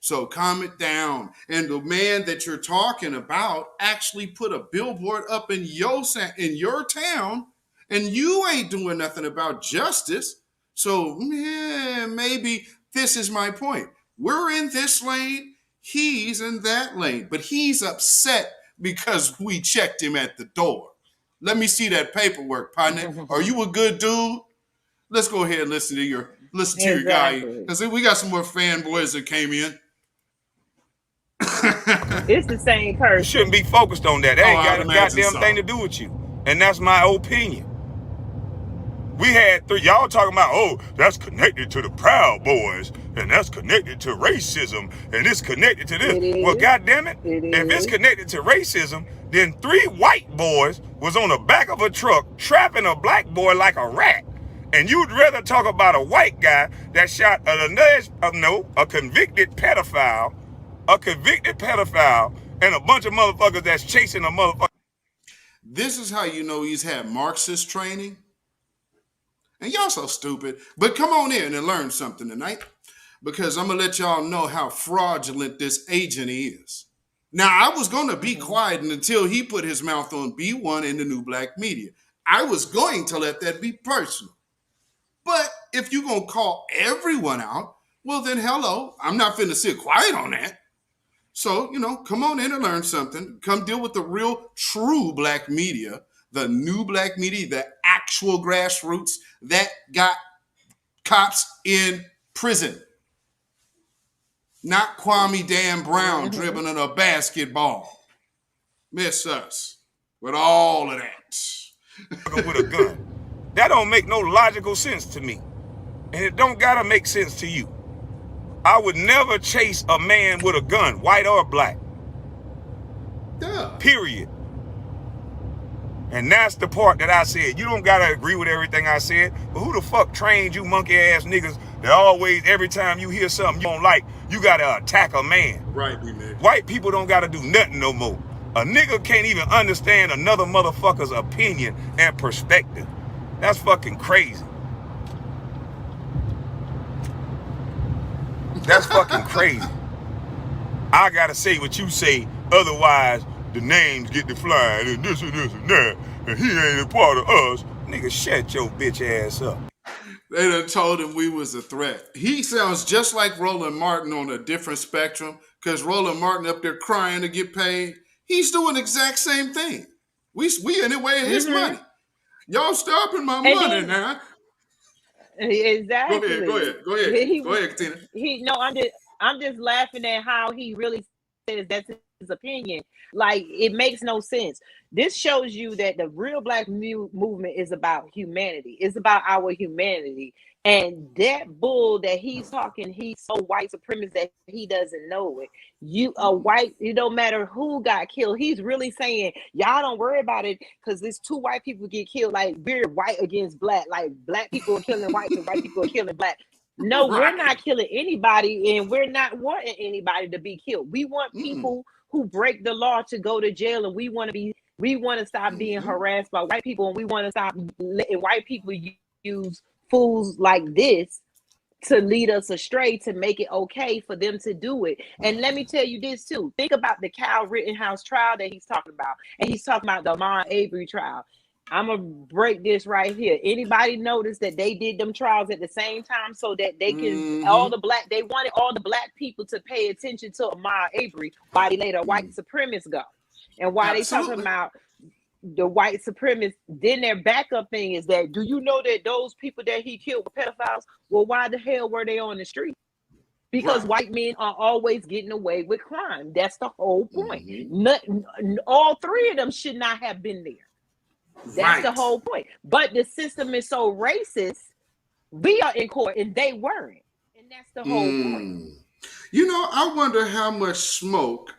So calm it down. And the man that you're talking about actually put a billboard up in your town, and you ain't doing nothing about justice. So maybe this is my point. We're in this lane, he's in that lane, but he's upset because we checked him at the door. Let me see that paperwork, partner. Are you a good dude? Let's go ahead and listen to your guy, because we got some more fanboys that came in. It's the same person. You shouldn't be focused on that. That ain't got a goddamn thing to do with you. And that's my opinion. We had y'all talking about, that's connected to the Proud Boys, and that's connected to racism, and it's connected to this. Well, goddamn it, if it's connected to racism, then 3 white boys was on the back of a truck trapping a black boy like a rat. And you'd rather talk about a white guy that shot a convicted pedophile, and a bunch of motherfuckers that's chasing a motherfucker. This is how you know he's had Marxist training. And y'all so stupid. But come on in and learn something tonight, because I'm going to let y'all know how fraudulent this agent is. Now, I was going to be quiet until he put his mouth on B1 in the new black media. I was going to let that be personal. But if you're going to call everyone out, well, then hello, I'm not finna sit quiet on that. So, come on in and learn something. Come deal with the real, true black media, the new black media, the actual grassroots that got cops in prison. Not Kwame Dan Brown dribbling a basketball. Miss us with all of that. With a gun. That don't make no logical sense to me. And it don't gotta make sense to you. I would never chase a man with a gun, white or black. Yeah. Period. And that's the part that I said. You don't gotta agree with everything I said, but who the fuck trained you monkey ass niggas that always, every time you hear something you don't like, you gotta attack a man? Right, man. White people don't gotta do nothing no more. A nigga can't even understand another motherfucker's opinion and perspective. That's fucking crazy. That's fucking crazy. I gotta say what you say, otherwise the names get to flying and this and that, and he ain't a part of us. Nigga, shut your bitch ass up. They done told him we was a threat. He sounds just like Roland Martin on a different spectrum, because Roland Martin up there crying to get paid. He's doing the exact same thing. We in the way of his money. Y'all stopping my money now. Exactly. Go ahead, Katina. I'm just laughing at how he really says that's his opinion. Like, it makes no sense. This shows you that the real black movement is about humanity. It's about our humanity. And that bull that he's talking, he's so white supremacist that he doesn't know it. You are white, it don't matter who got killed. He's really saying, y'all don't worry about it because there's 2 white people get killed. Like, we're white against black. Like, black people are killing whites and white people are killing black. No, we're not killing anybody, and we're not wanting anybody to be killed. We want people who break the law to go to jail, and we want to stop being harassed by white people, and we want to stop letting white people use fools like this to lead us astray, to make it okay for them to do it. And let me tell you this too. Think about the Kyle Rittenhouse trial that he's talking about, and he's talking about the Ahmaud Arbery trial. I'm gonna break this right here. Anybody notice that they did them trials at the same time so that they can they wanted all the black people to pay attention to Ahmaud Arbery while they let a white supremacist go. And why they talking about the white supremacists, then their backup thing is that, do you know that those people that he killed were pedophiles? Well, why the hell were they on the street? Because white men are always getting away with crime. That's the whole point. All 3 of them should not have been there. That's the whole point. But the system is so racist, we are in court and they weren't. And that's the whole point. You know, I wonder how much smoke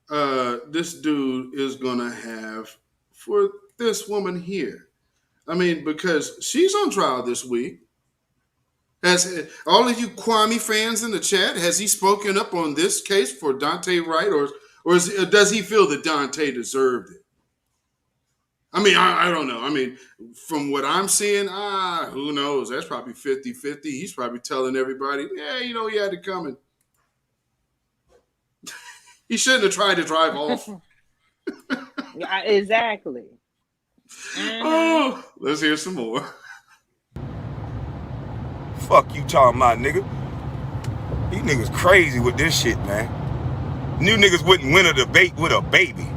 this dude is going to have for this woman here. I mean, because she's on trial this week. Has all of you Kwame fans in the chat, has he spoken up on this case for Dante Wright, or does he feel that Dante deserved it? I mean, I don't know. I mean, from what I'm seeing, who knows? That's probably 50-50. He's probably telling everybody, yeah, you know, he had it coming. He shouldn't have tried to drive off. Exactly. Oh, let's hear some more. Fuck you talking about, nigga. These niggas crazy with this shit, man. New niggas wouldn't win a debate with a baby.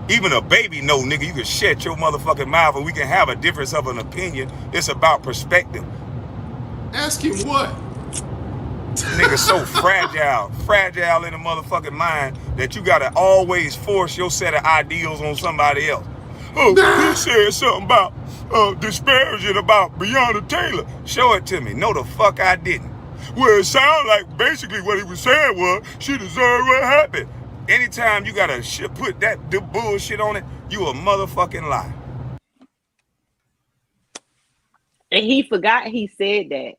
Even a baby know, nigga, you can shut your motherfucking mouth and we can have a difference of an opinion. It's about perspective. Ask him what? Nigga so fragile in the motherfucking mind that you gotta always force your set of ideals on somebody else. Oh, he said something about disparaging about Breonna Taylor. Show it to me. No, the fuck I didn't. Well, it sounded like basically what he was saying was she deserved what happened. Anytime you gotta put that bullshit on it, you a motherfucking lie. And he forgot he said that.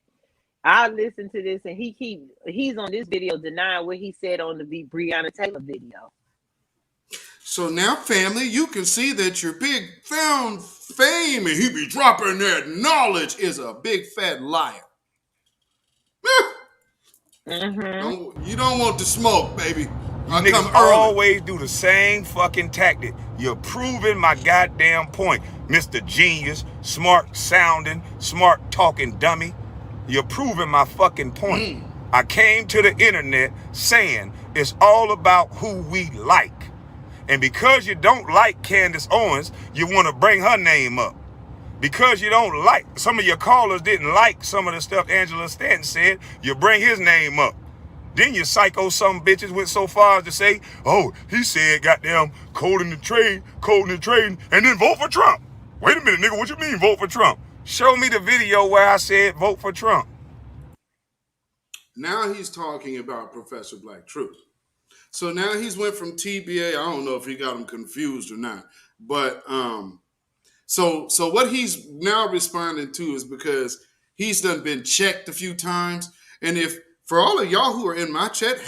I listened to this, and he's on this video denying what he said on the Breonna Taylor video. So now, family, you can see that your big found fame and he be dropping that knowledge is a big fat liar. You don't want the smoke, baby. You niggas always do the same fucking tactic. You're proving my goddamn point, Mr. Genius, smart sounding, smart talking dummy. You're proving my fucking point. I came to the internet saying it's all about who we like. And because you don't like Candace Owens, you want to bring her name up. Because you don't like, some of your callers didn't like some of the stuff Angela Stanton said, you bring his name up. Then you psycho some bitches went so far as to say, oh, he said goddamn cold in the trade, and then vote for Trump. Wait a minute, nigga, what you mean vote for Trump? Show me the video where I said vote for Trump. Now he's talking about Professor Black Truth. So now he's went from TBA. I don't know if he got him confused or not, but so what he's now responding to is because he's done been checked a few times, and if for all of y'all who are in my chat,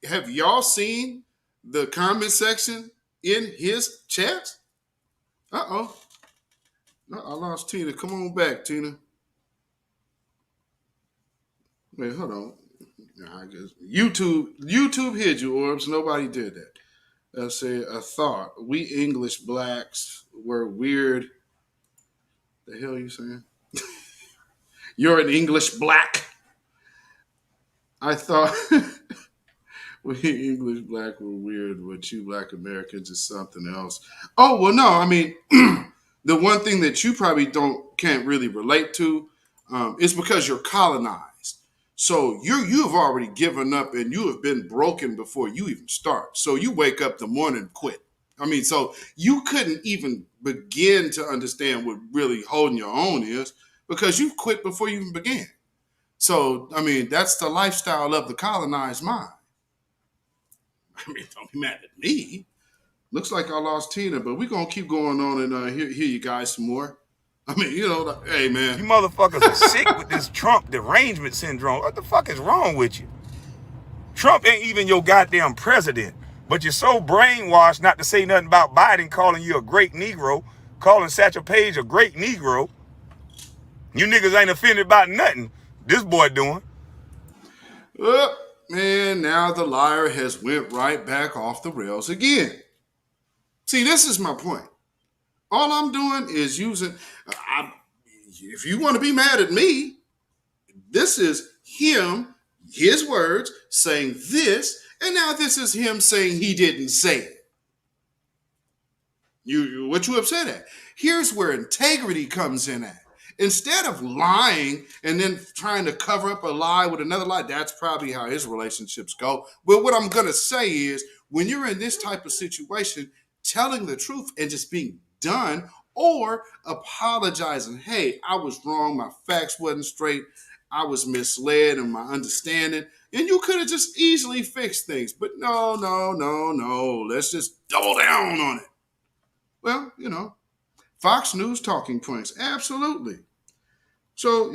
have y'all seen the comment section in his chat? I lost Tina. Come on back, Tina. Wait, hold on. I guess YouTube hid you, Orbs. Nobody did that. Let's say a thought. We English blacks were weird. The hell are you saying? You're an English black. I thought we English black were weird, but you black Americans is something else. Oh, well, no. I mean, the one thing that you probably can't really relate to is because you're colonized. So you've already given up and you have been broken before you even start. So you wake up the morning and quit. I mean, so you couldn't even begin to understand what really holding your own is because you quit before you even began. So, I mean, that's the lifestyle of the colonized mind. I mean, don't be mad at me. Looks like I lost Tina, but we're going to keep going on and hear you guys some more. I mean, hey, man. You motherfuckers are sick with this Trump derangement syndrome. What the fuck is wrong with you? Trump ain't even your goddamn president, but you're so brainwashed not to say nothing about Biden calling you a great Negro, calling Satchel Paige a great Negro. You niggas ain't offended about nothing this boy doing. Man, now the liar has went right back off the rails again. See, this is my point. All I'm doing is using, if you want to be mad at me, this is him, his words, saying this, and now this is him saying he didn't say it. What you upset at? Here's where integrity comes in at. Instead of lying and then trying to cover up a lie with another lie, that's probably how his relationships go. But what I'm going to say is when you're in this type of situation, telling the truth and just being done or apologizing, hey, I was wrong, my facts wasn't straight, I was misled in my understanding, and you could have just easily fixed things. But no, let's just double down on it. Well, Fox News talking points, absolutely. So,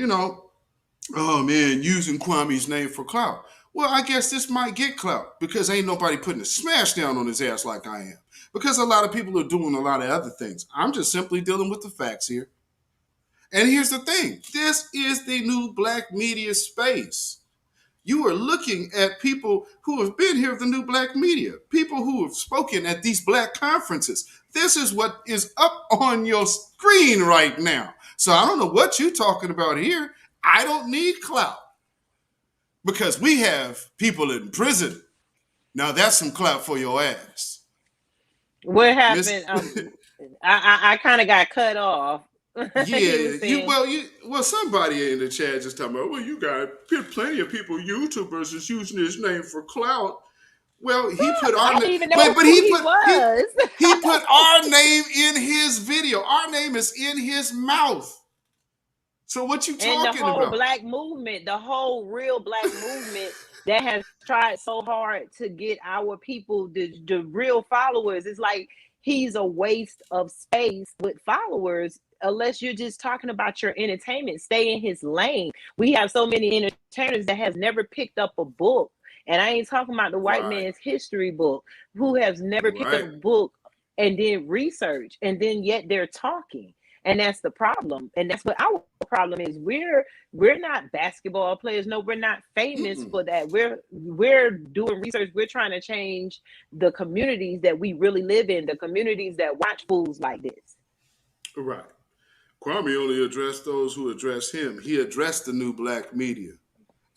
oh man, using Kwame's name for clout. Well, I guess this might get clout because ain't nobody putting a smash down on his ass like I am. Because a lot of people are doing a lot of other things. I'm just simply dealing with the facts here. And here's the thing. This is the new black media space. You are looking at people who have been here, the new black media, people who have spoken at these black conferences. This is what is up on your screen right now. So I don't know what you're talking about here. I don't need clout because we have people in prison. Now that's some clout for your ass. What happened? I kind of got cut off. Yeah, somebody in the chat just talking about, well, you got plenty of people, YouTubers, is using his name for clout. Well, he put our name, he put our name in his video. Our name is in his mouth. So what you talking about? And the whole black movement, the whole real black movement that has tried so hard to get our people, the real followers. It's like he's a waste of space with followers. Unless you're just talking about your entertainment, stay in his lane. We have so many entertainers that has never picked up a book. And I ain't talking about the white man's history book, who has never picked up a book and did research, and then yet they're talking. And that's the problem. And that's what our problem is. We're not basketball players. No, we're not famous for that. We're doing research. We're trying to change the communities that we really live in, the communities that watch fools like this. Right. Kwame only addressed those who addressed him. He addressed the new black media.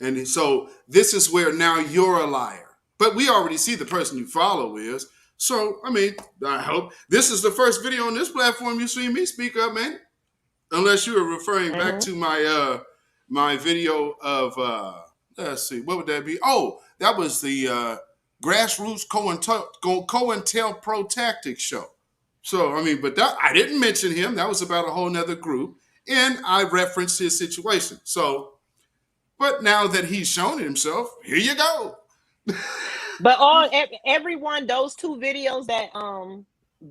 And so this is where now you're a liar. But we already see the person you follow is. So, I mean, I hope this is the first video on this platform you see me speak up, man. Unless you are referring back to my my video of, let's see, what would that be? Oh, that was the Grassroots COINTELPRO Tactics show. So, I mean, but that I didn't mention him. That was about a whole nother group. And I referenced his situation. So, But now that he's shown himself, here you go. But on everyone, those 2 videos that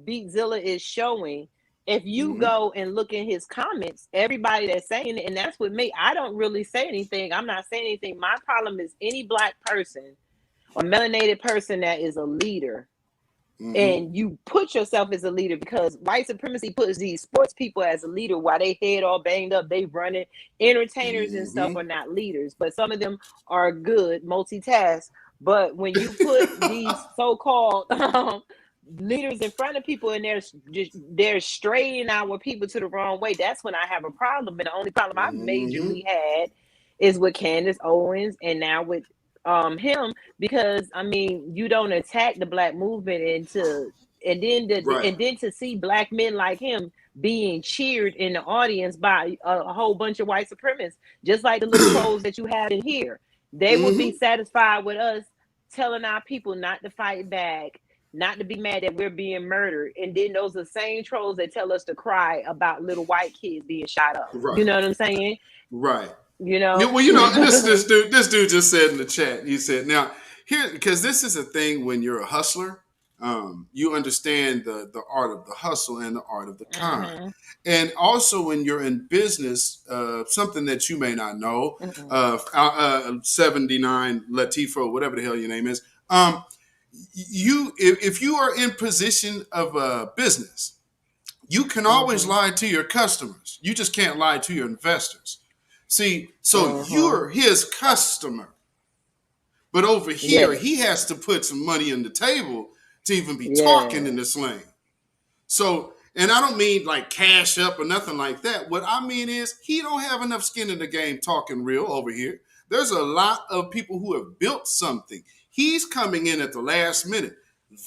Beatzilla is showing, if you go and look in his comments, everybody that's saying it, and that's with me, I don't really say anything. I'm not saying anything. My problem is any black person or melanated person that is a leader. And you put yourself as a leader, because white supremacy puts these sports people as a leader while they head all banged up, they running. Entertainers and stuff are not leaders, but some of them are good multitask. But when you put these so-called leaders in front of people and they're straying our people to the wrong way, that's when I have a problem. And the only problem I've majorly had is with Candace Owens, and now with him, because I mean, you don't attack the black movement and then to see black men like him being cheered in the audience by a whole bunch of white supremacists, just like the little trolls that you have in here. They would be satisfied with us telling our people not to fight back, not to be mad that we're being murdered, and then those are the same trolls that tell us to cry about little white kids being shot up. You know what I'm saying? Right. You know, well, you know, this dude just said in the chat, he said, now here, because this is a thing when you're a hustler, you understand the art of the hustle and the art of the con. And also when you're in business, something that you may not know, 79 Latifah, whatever the hell your name is, if you are in position of business, you can always lie to your customers. You just can't lie to your investors. See, so you're his customer. But over here, he has to put some money on the table to even be talking in this lane. So, and I don't mean like cash up or nothing like that. What I mean is he don't have enough skin in the game talking real over here. There's a lot of people who have built something. He's coming in at the last minute.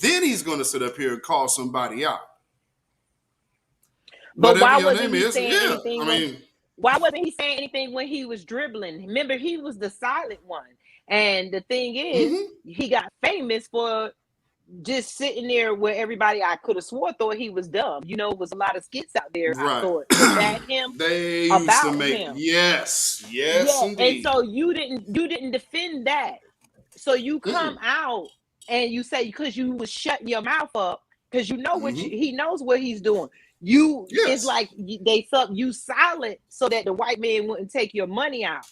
Then he's going to sit up here and call somebody out. But why wasn't he saying anything? Why wasn't he saying anything when he was dribbling? Remember, he was the silent one. And the thing is, he got famous for just sitting there where everybody, I could have swore, thought he was dumb. You know, it was a lot of skits out there, I thought, about him. They used to make him. Yes, indeed. And so you didn't defend that. So you come out and you say, because you was shutting your mouth up, because you know what he knows what he's doing. It's like they felt you silent so that the white man wouldn't take your money out.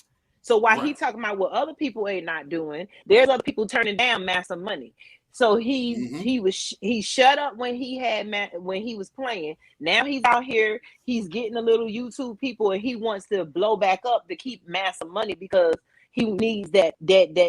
So while he talking about what other people ain't not doing, there's other people turning down massive money. So he shut up when he was playing. Now he's out here, he's getting a little YouTube people, and he wants to blow back up to keep massive money because he needs that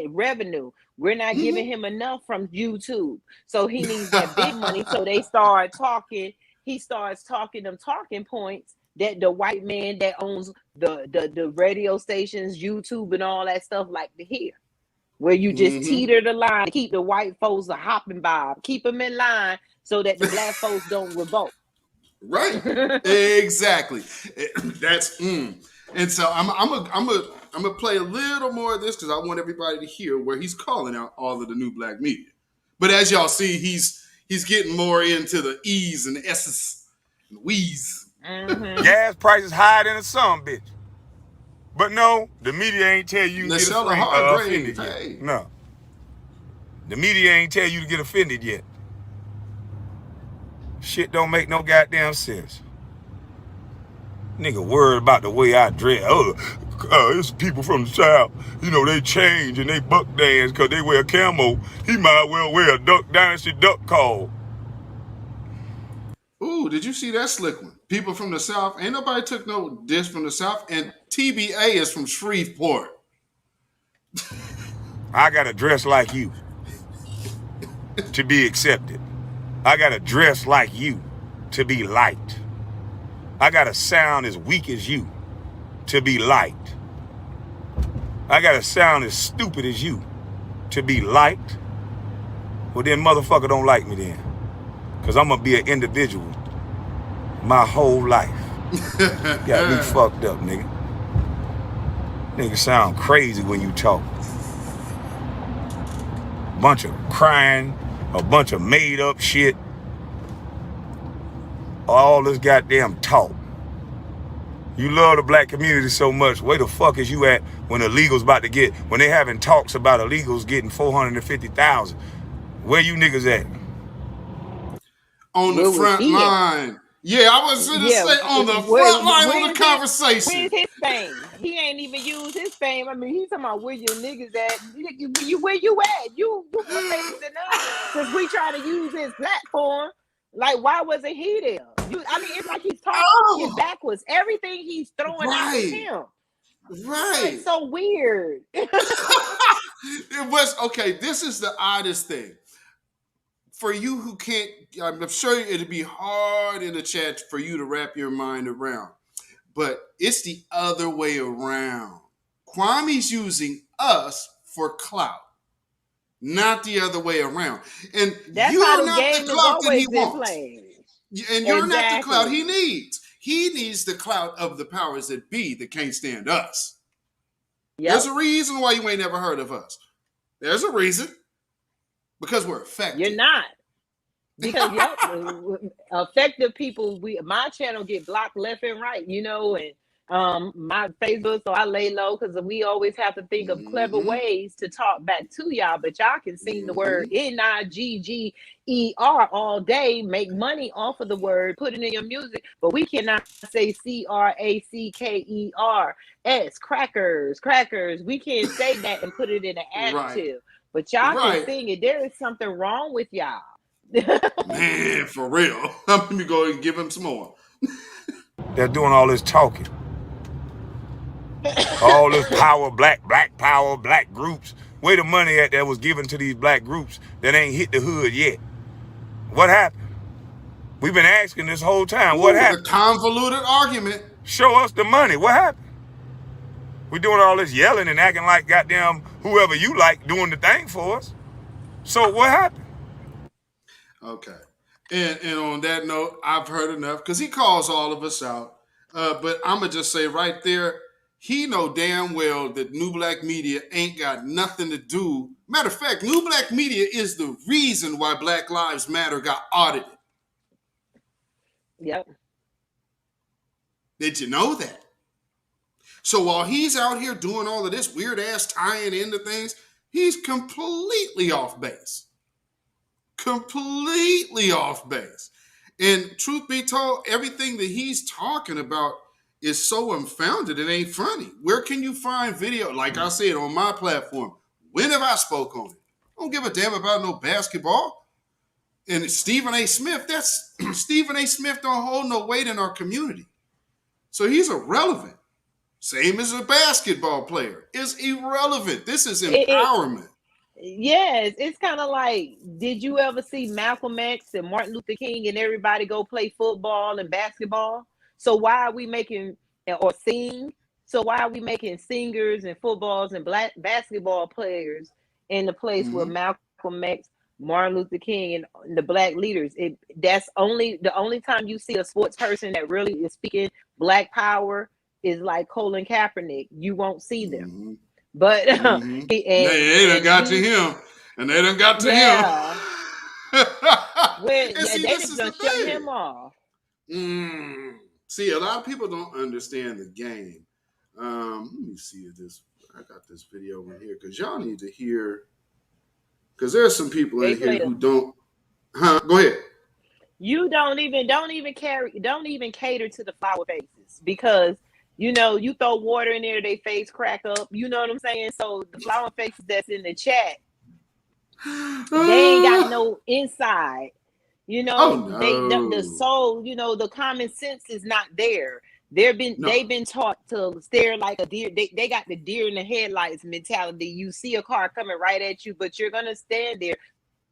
revenue. We're not giving him enough from YouTube, so he needs that big money. So they start talking. He starts talking them talking points that the white man that owns the radio stations, YouTube, and all that stuff like to hear. Where you just teeter the line, keep the white folks a hopping bob, keep them in line so that the black folks don't revolt. Right, exactly. That's And so I'm gonna play a little more of this because I want everybody to hear where he's calling out all of the new black media. But as y'all see, he's getting more into the E's and the S's and We's. Gas prices higher than a son bitch. But no, the media ain't tell you to get offended yet. No. The media ain't tell you to get offended yet. Shit don't make no goddamn sense. Nigga worried about the way I dress. It's people from the South. You know, they change and they buck dance because they wear camo. He might well wear a Duck Dynasty duck call. Ooh, did you see that slick one? People from the South. Ain't nobody took no diss from the South. And TBA is from Shreveport. I gotta dress like you to be accepted. I gotta dress like you to be liked. I gotta sound as weak as you to be liked. I gotta sound as stupid as you to be liked. Well, then motherfucker don't like me then. Because I'm going to be an individual my whole life. Got me fucked up, nigga. Nigga sound crazy when you talk. Bunch of crying, a bunch of made up shit. All this goddamn talk. You love the black community so much. Where the fuck is you at when illegals when they having talks about illegals getting 450,000? Where you niggas at? On the Where was front he at? line. Yeah, I was going to Yeah, say on the front line on the where's conversation. his fame? He ain't even used his fame. I mean, he's talking about where your niggas at. Where you at? You more famous than us. Since we try to use his platform, like why wasn't he there? I mean, it's like he's talking backwards. Everything he's throwing out is him. Right. It's so weird. It was okay. This is the oddest thing. For you who can't, I'm sure it'd be hard in the chat for you to wrap your mind around, but it's the other way around. Kwame's using us for clout, not the other way around. And that's you're not the clout that he wants. Played. And you're not the clout he needs. He needs the clout of the powers that be that can't stand us. Yep. There's a reason why you ain't never heard of us. There's a reason. Because we're effective. You're not. Because effective people, my channel get blocked left and right, you know, and my Facebook, so I lay low because we always have to think of clever ways to talk back to y'all. But y'all can sing the word NIGGER all day, make money off of the word, put it in your music, but we cannot say CRACKERS, crackers. We can't say that and put it in an adjective. Right. But y'all can sing it. There is something wrong with y'all. Man, for real. Let me go and give him some more. They're doing all this talking. All this power, black power, black groups. Where the money at that was given to these black groups that ain't hit the hood yet? What happened? We've been asking this whole time. What happened? The convoluted argument. Show us the money. What happened? We're doing all this yelling and acting like goddamn whoever you like doing the thing for us. So what happened? Okay. And on that note, I've heard enough because he calls all of us out. But I'm going to just say right there, he know damn well that New Black Media ain't got nothing to do. Matter of fact, New Black Media is the reason why Black Lives Matter got audited. Yep. Did you know that? So while he's out here doing all of this weird ass tying into things, he's completely off base. Completely off base. And truth be told, everything that he's talking about is so unfounded, it ain't funny. Where can you find video? Like I said, on my platform, when have I spoke on it? I don't give a damn about no basketball. And Stephen A. Smith, Stephen A. Smith don't hold no weight in our community. So he's irrelevant. Same as a basketball player. It's irrelevant. This is empowerment. Yes, it's kind of like, did you ever see Malcolm X and Martin Luther King and everybody go play football and basketball? So why are we making, or sing? So why are we making singers and footballs and black basketball players in the place where Malcolm X, Martin Luther King, and the black leaders? That's the only time you see a sports person that really is speaking black power is like Colin Kaepernick. You won't see them. But they done got to him, and they done got to him. They just done shut him off. See, a lot of people don't understand the game. Let me see if I got this video in here because y'all need to hear. Because there's some people in here who don't. Go ahead. You don't even cater to the flower faces because. You know, you throw water in there, they face crack up. You know what I'm saying? So the flower faces that's in the chat, they ain't got no inside. You know, the soul, you know, the common sense is not there. They've been taught to stare like a deer. They got the deer in the headlights mentality. You see a car coming right at you, but you're gonna stand there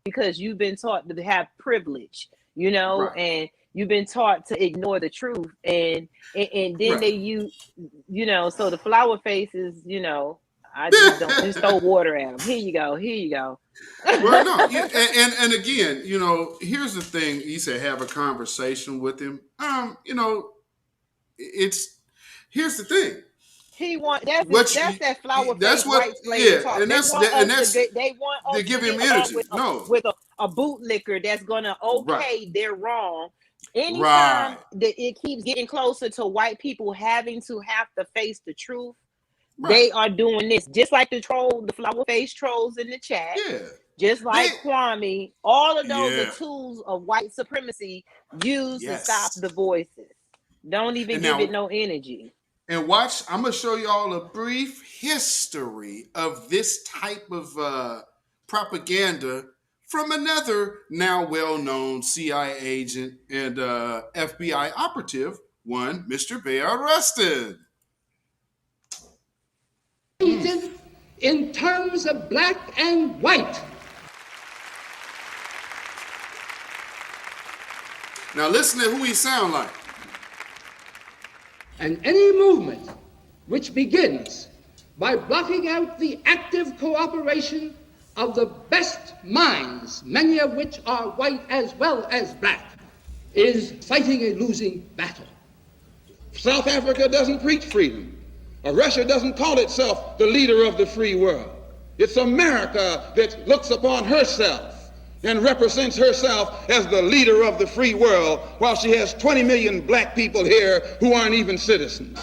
because you've been taught to have privilege, you know, and you've been taught to ignore the truth, and then they you know. So the flower faces, you know, I just throw water at them. Here you go. Well, no, and again, you know, here's the thing. He said have a conversation with him. You know, here's the thing. He that's that flower face white slave talk. And they want us to give him energy. With a bootlicker that's gonna their wrong Anytime that it keeps getting closer to white people having to have to face the truth, they are doing this. Just like the flower face trolls in the chat. Yeah. Just like Kwame, all of those are tools of white supremacy used to stop the voices. Don't even give it no energy. And watch, I'm going to show you all a brief history of this type of propaganda from another now well-known CIA agent and FBI operative, one Mr. Bayard Rustin. In terms of black and white. Now listen to who he sound like. And any movement which begins by blotting out the active cooperation of the best minds, many of which are white as well as black, is fighting a losing battle. South Africa doesn't preach freedom. Russia doesn't call itself the leader of the free world. It's America that looks upon herself and represents herself as the leader of the free world while she has 20 million black people here who aren't even citizens.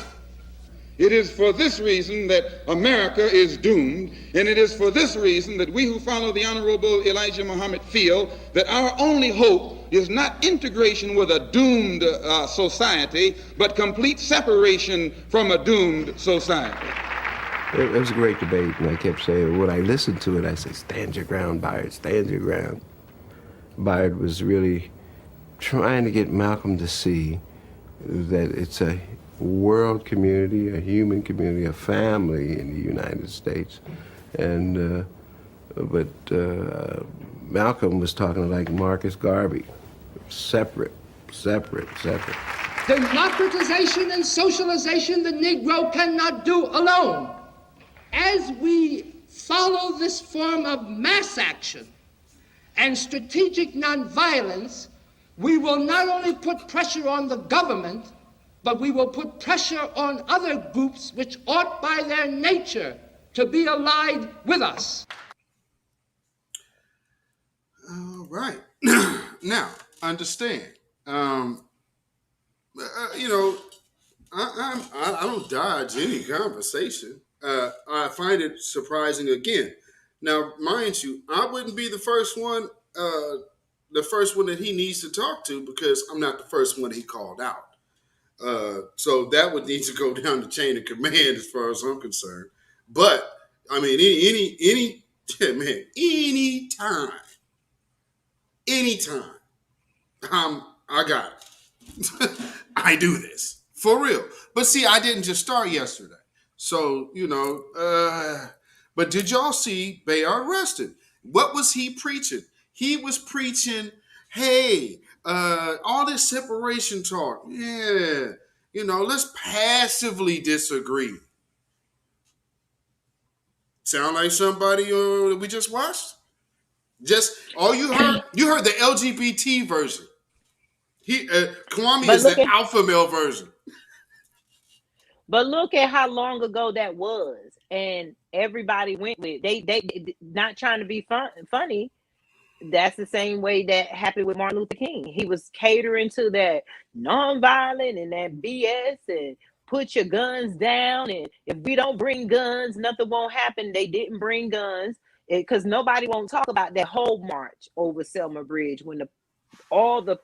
It is for this reason that America is doomed, and it is for this reason that we who follow the Honorable Elijah Muhammad feel that our only hope is not integration with a doomed society, but complete separation from a doomed society. It was a great debate, and I kept saying, when I listened to it, I said, stand your ground, Bayard, stand your ground. Bayard was really trying to get Malcolm to see that it's a world community, a human community, a family in the United States. And, but Malcolm was talking like Marcus Garvey, separate. Democratization and socialization the Negro cannot do alone. As we follow this form of mass action and strategic nonviolence, we will not only put pressure on the government, but we will put pressure on other groups which ought by their nature to be allied with us. All right. Now, understand. You know, I don't dodge any conversation. I find it surprising again. Now, mind you, I wouldn't be the first one that he needs to talk to because I'm not the first one he called out. So that would need to go down the chain of command as far as I'm concerned. But I mean, anytime, I got it. I do this for real. But see, I didn't just start yesterday. So, you know, but did y'all see Bayard Rustin? What was he preaching? He was preaching, hey, all this separation talk, yeah, you know, let's passively disagree. Sound like somebody that we just watched? Just all you heard the LGBT version. Kwame is the alpha male version. But look at how long ago that was, and everybody went with they not trying to be funny. That's the same way that happened with Martin Luther King. He was catering to that nonviolent and that BS and put your guns down. And if we don't bring guns, nothing won't happen. They didn't bring guns because nobody won't talk about that whole march over Selma Bridge when all the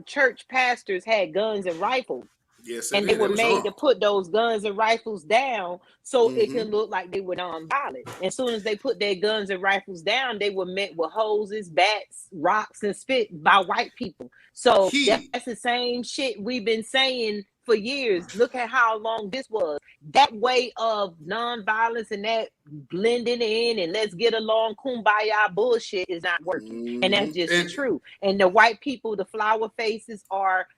church pastors had guns and rifles. Yes, and they were made to put those guns and rifles down so it can look like they were nonviolent. As soon as they put their guns and rifles down, they were met with hoses, bats, rocks, and spit by white people. So that's the same shit we've been saying for years. Look at how long this was. That way of nonviolence and that blending in and let's get along kumbaya bullshit is not working. And that's just true. And the white people, the flower faces are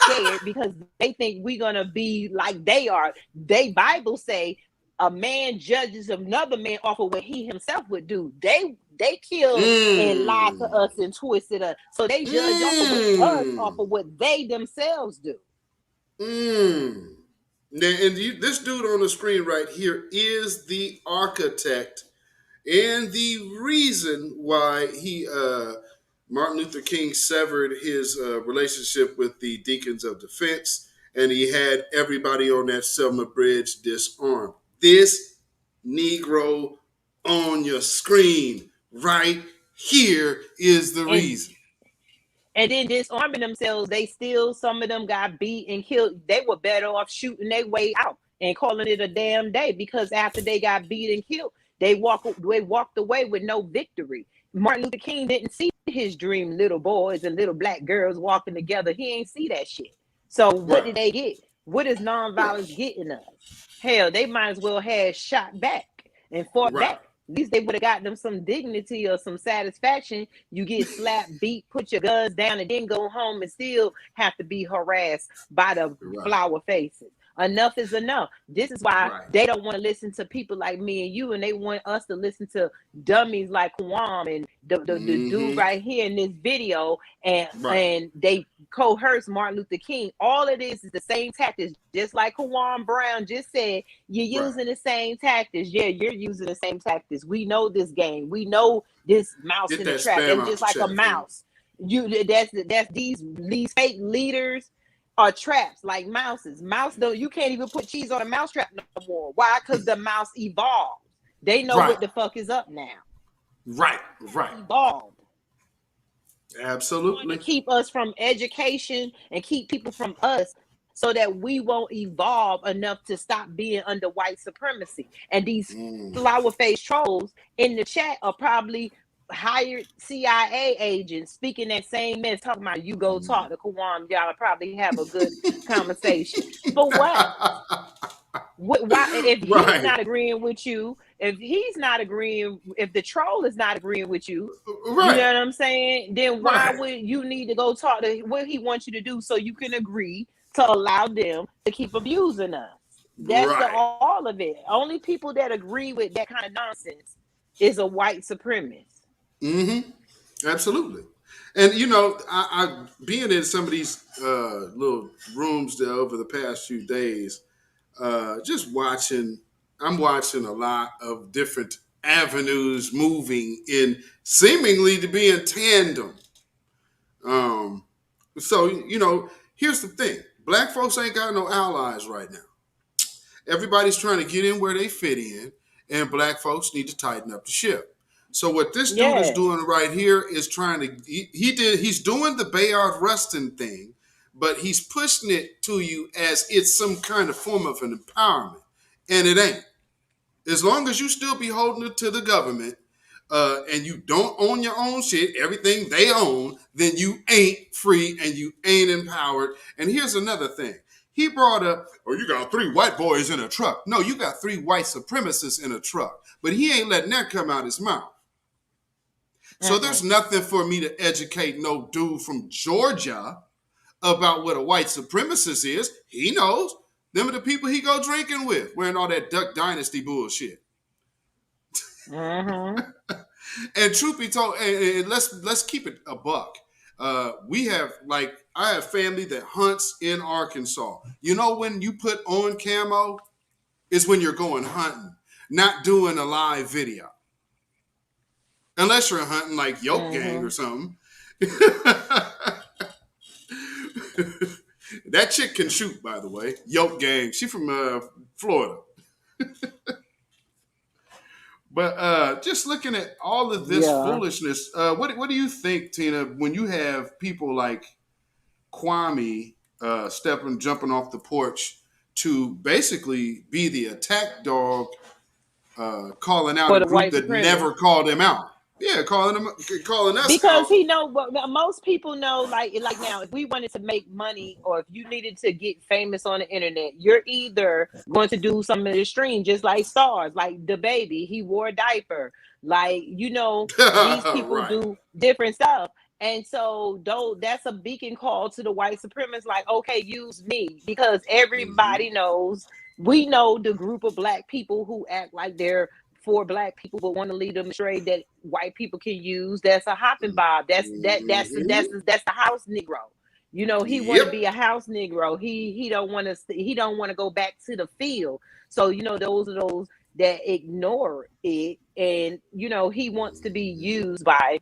scared because they think we're gonna be like they are. They Bible say a man judges another man off of what he himself would do. They kill and lie to us and twist it up. So they judge us off of what they themselves do. Now, and this dude on the screen right here is the architect and the reason why he Martin Luther King severed his relationship with the Deacons of Defense, and he had everybody on that Selma Bridge disarmed. This Negro on your screen right here is the reason. And then disarming themselves, they still, some of them got beat and killed. They were better off shooting their way out and calling it a damn day, because after they got beat and killed, they walked away with no victory. Martin Luther King didn't see his dream, little boys and little black girls walking together. He ain't see that shit. So what did they get? What is nonviolence getting us? Hell, they might as well have shot back and fought back. At least they would have got them some dignity or some satisfaction. You get slapped, beat, put your guns down, and then go home and still have to be harassed by the flower faces. Enough is enough. This is why they don't want to listen to people like me and you, and they want us to listen to dummies like Kwame and the dude right here in this video, and they coerce Martin Luther King. All it is the same tactics, just like Kwame Brown just said. You're using the same tactics. Yeah, you're using the same tactics. We know this game. We know this mouse in the trap. They're just like a mouse. That's these fake leaders are traps like mouses. Mouse, though, you can't even put cheese on a mouse trap no more. Why? Because the mouse evolved. They know what the fuck is up now. Right. Evolved. Absolutely. To keep us from education and keep people from us, so that we won't evolve enough to stop being under white supremacy. And these flower face trolls in the chat are probably hired CIA agents speaking that same mess, talking about you go talk to Kwame, y'all probably have a good conversation. For what? Why, if he's not agreeing with you, if the troll is not agreeing with you, you know what I'm saying? Then why would you need to go talk to what he wants you to do so you can agree to allow them to keep abusing us? That's all of it. Only people that agree with that kind of nonsense is a white supremacist. Absolutely. And you know, I being in some of these little rooms there over the past few days, just watching. I'm watching a lot of different avenues moving in, seemingly to be in tandem. So you know, here's the thing: black folks ain't got no allies right now. Everybody's trying to get in where they fit in, and black folks need to tighten up the ship. So what this dude is doing right here is trying to, he's doing the Bayard Rustin thing, but he's pushing it to you as it's some kind of form of an empowerment. And it ain't. As long as you still be holding it to the government and you don't own your own shit, everything they own, then you ain't free and you ain't empowered. And here's another thing. He brought up, you got 3 white boys in a truck. No, you got 3 white supremacists in a truck. But he ain't letting that come out his mouth. So there's nothing for me to educate no dude from Georgia about what a white supremacist is. He knows. Them are the people he go drinking with, wearing all that Duck Dynasty bullshit. And truth be told, and let's keep it a buck. I have family that hunts in Arkansas. You know when you put on camo is when you're going hunting, not doing a live video. Unless you're hunting like Yoke Gang or something. That chick can shoot, by the way. Yoke Gang. She from Florida. But just looking at all of this foolishness, what do you think, Tina, when you have people like Kwame jumping off the porch to basically be the attack dog, calling out a group that never called him out? Yeah, calling us because out. he know, but most people know, like now, if we wanted to make money or if you needed to get famous on the internet, you're either going to do some of the stream, just like stars, like the baby, he wore a diaper, like, you know, these people do different stuff. And so though that's a beacon call to the white supremacists, like, okay, use me, because everybody knows, we know the group of black people who act like they're for black people but want to lead them astray that white people can use. That's a hopping bob. That's the house Negro. You know, he want to be a house Negro. He don't want to go back to the field. So, you know, those are those that ignore it, and you know, he wants to be used by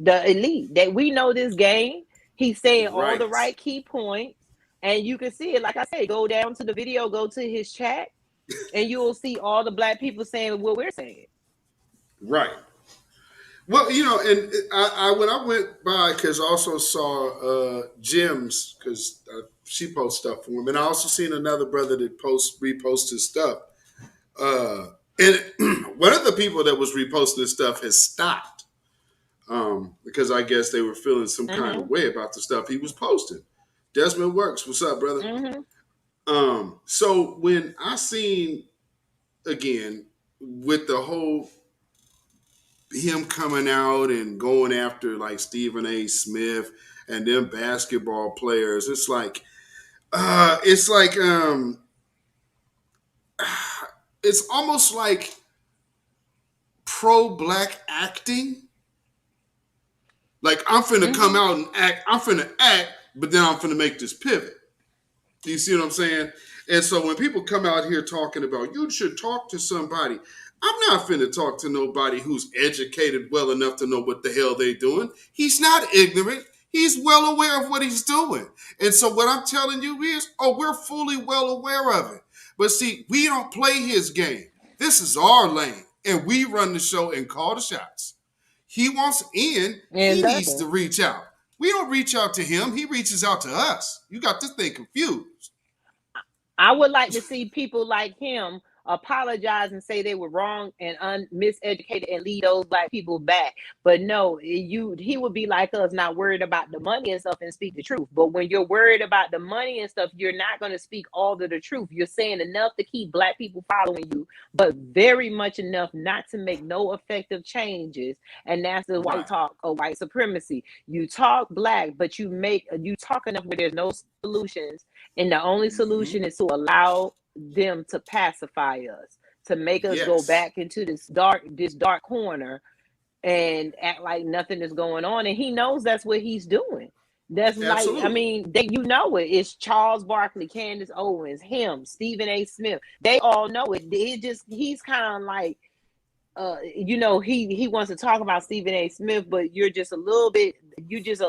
the elite. That we know this game. He's saying all the Right. right key points, and you can see it. Like I said, go down to the video, go to his chat, and you will see all the black people saying what we're saying. Right. Well, and I when I went by, because I also saw Jim's, because she posts stuff for him, and I also seen another brother that repost his stuff. And one of the people that was reposting his stuff has stopped, because I guess they were feeling some kind of way about the stuff he was posting. Desmond Works, what's up, brother? So when I seen, again, with the whole him coming out and going after like Stephen A. Smith and them basketball players, it's like it's almost like pro-black acting. Like, I'm finna come out and act, I'm finna act, but then I'm finna make this pivot. Do you see what I'm saying? And so when people come out here talking about, you should talk to somebody, I'm not finna talk to nobody who's educated well enough to know what the hell they're doing. He's not ignorant. He's well aware of what he's doing. And so what I'm telling you is, we're fully well aware of it. But see, we don't play his game. This is our lane. And we run the show and call the shots. He wants in, he needs to reach out. We don't reach out to him. He reaches out to us. You got this thing confused. I would like to see people like him apologize and say they were wrong and miseducated and lead those black people back. But no, he would be like us, not worried about the money and stuff, and speak the truth. But when you're worried about the money and stuff, you're not going to speak all of the truth. You're saying enough to keep black people following you, but very much enough not to make no effective changes. And that's the white talk or white supremacy. You talk black, but you talk enough where there's no solutions. And the only solution is to allow them to pacify us, to make us go back into this dark corner and act like nothing is going on. And he knows that's what he's doing. That's Absolutely. Like, I mean, it's Charles Barkley, Candace Owens, him, Stephen A. Smith. They all know it. He's kind of like, he wants to talk about Stephen A. Smith, but you're just a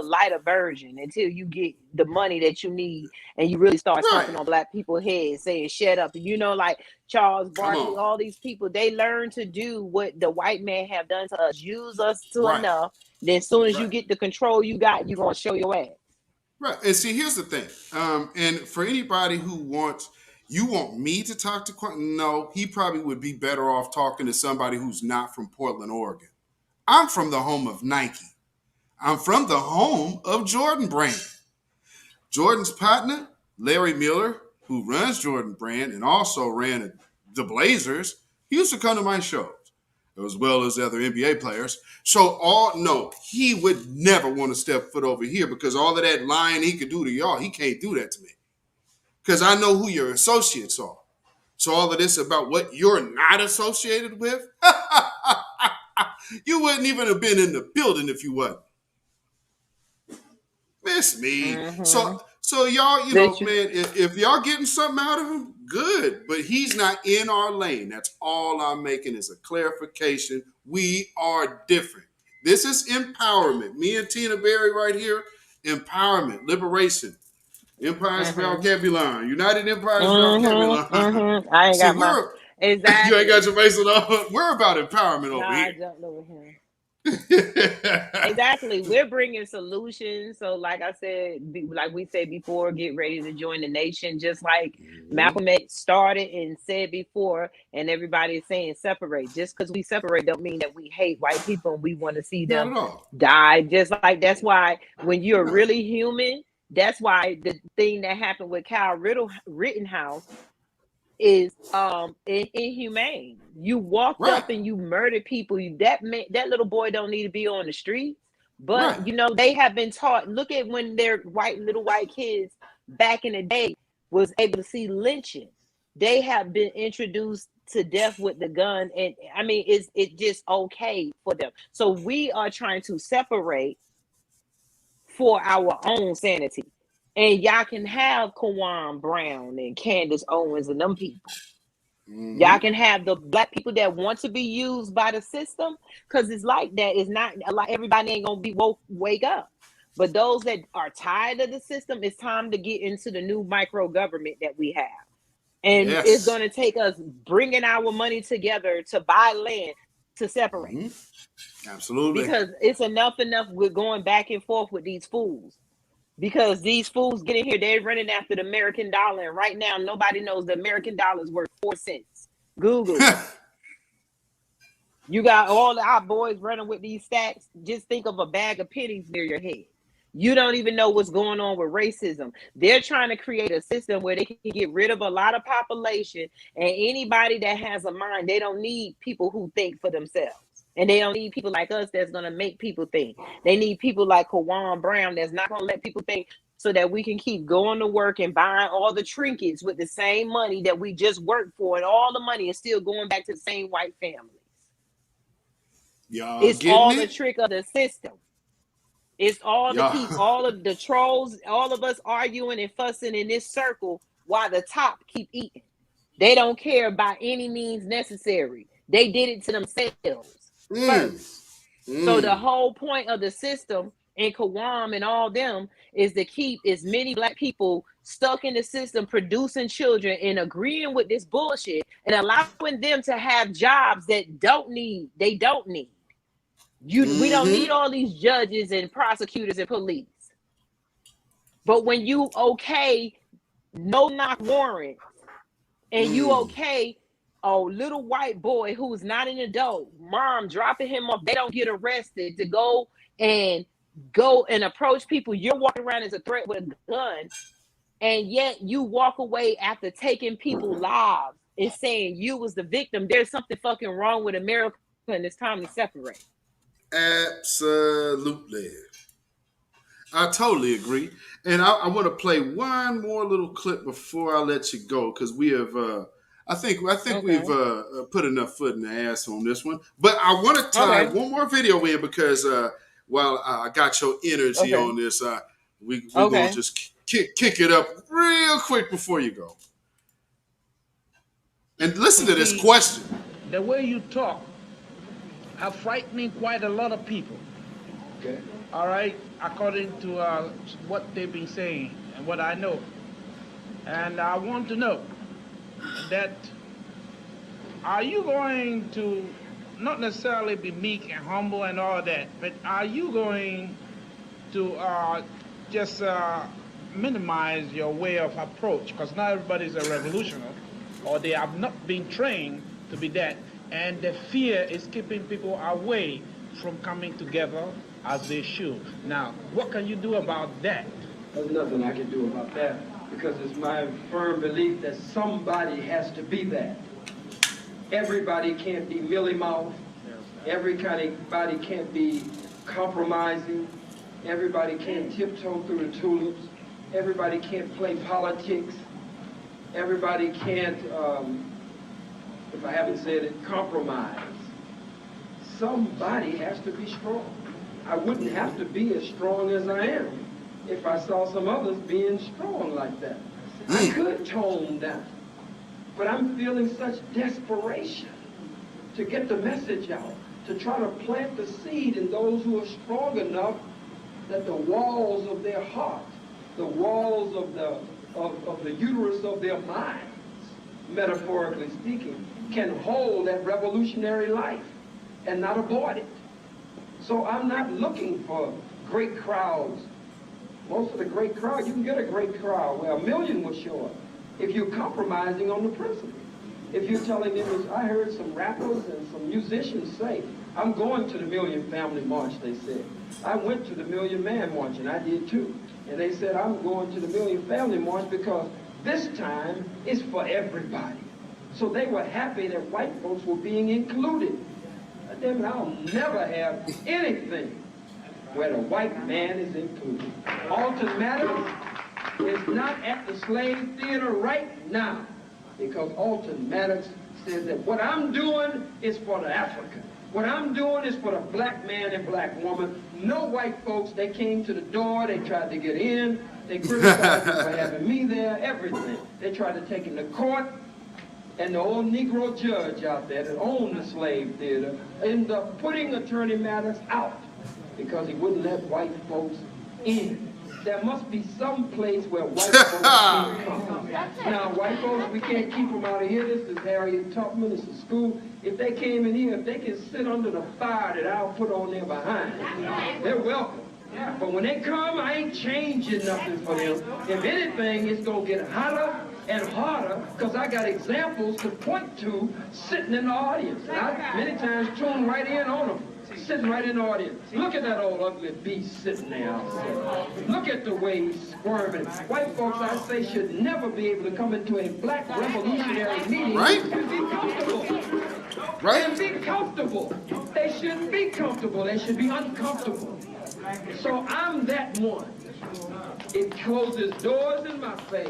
lighter version until you get the money that you need and you really start stomping on black people's heads, saying shut up. Like Charles Barkley, all these people, they learn to do what the white man have done to us, use us to enough. Then as soon as you get the control you got, you're gonna show your ass. Right. And see, here's the thing. And for anybody who wants, you want me to talk to Kwame? No, he probably would be better off talking to somebody who's not from Portland, Oregon. I'm from the home of Nike. I'm from the home of Jordan Brand. Jordan's partner, Larry Miller, who runs Jordan Brand and also ran the Blazers, he used to come to my shows, as well as other NBA players. So he would never want to step foot over here, because all of that lying he could do to y'all, he can't do that to me. Because I know who your associates are. So all of this about what you're not associated with, you wouldn't even have been in the building if you wasn't. Miss me. So y'all, man, if y'all getting something out of him, good. But he's not in our lane. That's all I'm making is a clarification. We are different. This is empowerment. Me and Tina Berry right here, empowerment, liberation. Empire's vocabulary. United Empire's vocabulary. I ain't got my exactly. You ain't got your face on. We're about empowerment over here. I don't know him. Exactly. We're bringing solutions. So like I said, like we said before, get ready to join the nation. Just like Malcolm X started and said before, and everybody is saying separate. Just because we separate don't mean that we hate white people and we want to see them die. Just like that's why when you're really human, that's why the thing that happened with Kyle Rittenhouse is inhumane. You walked up and you murdered people. That little boy don't need to be on the streets. But they have been taught. Look at when their little white kids back in the day was able to see lynching. They have been introduced to death with the gun, and I mean, it's just okay for them. So we are trying to separate for our own sanity. And y'all can have Kwame Brown and Candace Owens and them people. Y'all can have the black people that want to be used by the system, because it's like that. It's not a lot. Everybody ain't gonna be wake up, but those that are tired of the system, it's time to get into the new micro government that we have, and it's gonna take us bringing our money together to buy land to separate. Absolutely. Because it's enough with going back and forth with these fools. Because these fools get in here, they're running after the American dollar, and right now nobody knows the American dollar is worth 4 cents. Google it. You got all our boys running with these stacks. Just think of a bag of pennies near your head. You don't even know what's going on with racism. They're trying to create a system where they can get rid of a lot of population, and anybody that has a mind, they don't need people who think for themselves. And they don't need people like us that's going to make people think. They need people like Kwame Brown that's not going to let people think, so that we can keep going to work and buying all the trinkets with the same money that we just worked for, and all the money is still going back to the same white families. It's all the trick of the system. It's all to keep all of the trolls, all of us arguing and fussing in this circle while the top keep eating. They don't care by any means necessary. They did it to themselves first. So the whole point of the system and Kwame and all them is to keep as many black people stuck in the system, producing children and agreeing with this bullshit, and allowing them to have jobs that they don't need. We don't need all these judges and prosecutors and police. But when you no knock warrants, and you a little white boy who's not an adult, mom dropping him off, they don't get arrested to go and approach people. You're walking around as a threat with a gun, and yet you walk away after taking people's lives and saying you was the victim. There's something fucking wrong with America, and it's time to separate. Absolutely. I totally agree. And I want to play one more little clip before I let you go, because we have I think we've put enough foot in the ass on this one. But I want to tie one more video in, because while I got your energy on this, we're going to just kick it up real quick before you go. And listen to this question. The way you talk are frightening quite a lot of people. Okay. All right, according to what they've been saying and what I know. And I want to know that, are you going to not necessarily be meek and humble and all that, but are you going to just minimize your way of approach? Because not everybody's a revolutionary, or they have not been trained to be that. And the fear is keeping people away from coming together as they should. Now, what can you do about that? There's nothing I can do about that, because it's my firm belief that somebody has to be that. Everybody can't be mealy-mouthed. Everybody can't be compromising. Everybody can't tiptoe through the tulips. Everybody can't play politics. Everybody can't, if I haven't said it, compromise. Somebody has to be strong. I wouldn't have to be as strong as I am if I saw some others being strong like that. I could tone down, but I'm feeling such desperation to get the message out, to try to plant the seed in those who are strong enough that the walls of their heart, the walls of the uterus of their minds, metaphorically speaking, can hold that revolutionary life and not abort it. So I'm not looking for great crowds. Most of the great crowd, you can get a great crowd where 1 million will show up if you're compromising on the principle. If you're telling them, I heard some rappers and some musicians say, I'm going to the Million Family March, they said. I went to the Million Man March, and I did too. And they said, I'm going to the Million Family March because this time is for everybody. So they were happy that white folks were being included. Damn it, I'll never have anything where the white man is included. Alton Maddox is not at the Slave Theater right now, because Alton Maddox says that what I'm doing is for the African. What I'm doing is for the black man and black woman. No white folks, they came to the door, they tried to get in, they criticized me for having me there, everything. They tried to take him to court. and the old Negro judge out there that owned the slave theater ended up putting Attorney Maddox out because he wouldn't let white folks in. There must be some place where white folks can come. Now, white folks, we can't keep them out of here. This is Harriet Tubman. This is school. If they came in here, if they can sit under the fire that I'll put on there behind, they're welcome. But when they come, I ain't changing nothing for them. If anything, it's going to get hotter and harder because I got examples to point to sitting in the audience. And I many times tune right in on them. Sitting right in the audience. Look at that old ugly beast sitting there outside. Look at the way he's squirming. White folks, I say, should never be able to come into a black revolutionary meeting and be comfortable. And be comfortable. They shouldn't be comfortable. They should be uncomfortable. So I'm that one. It closes doors in my face.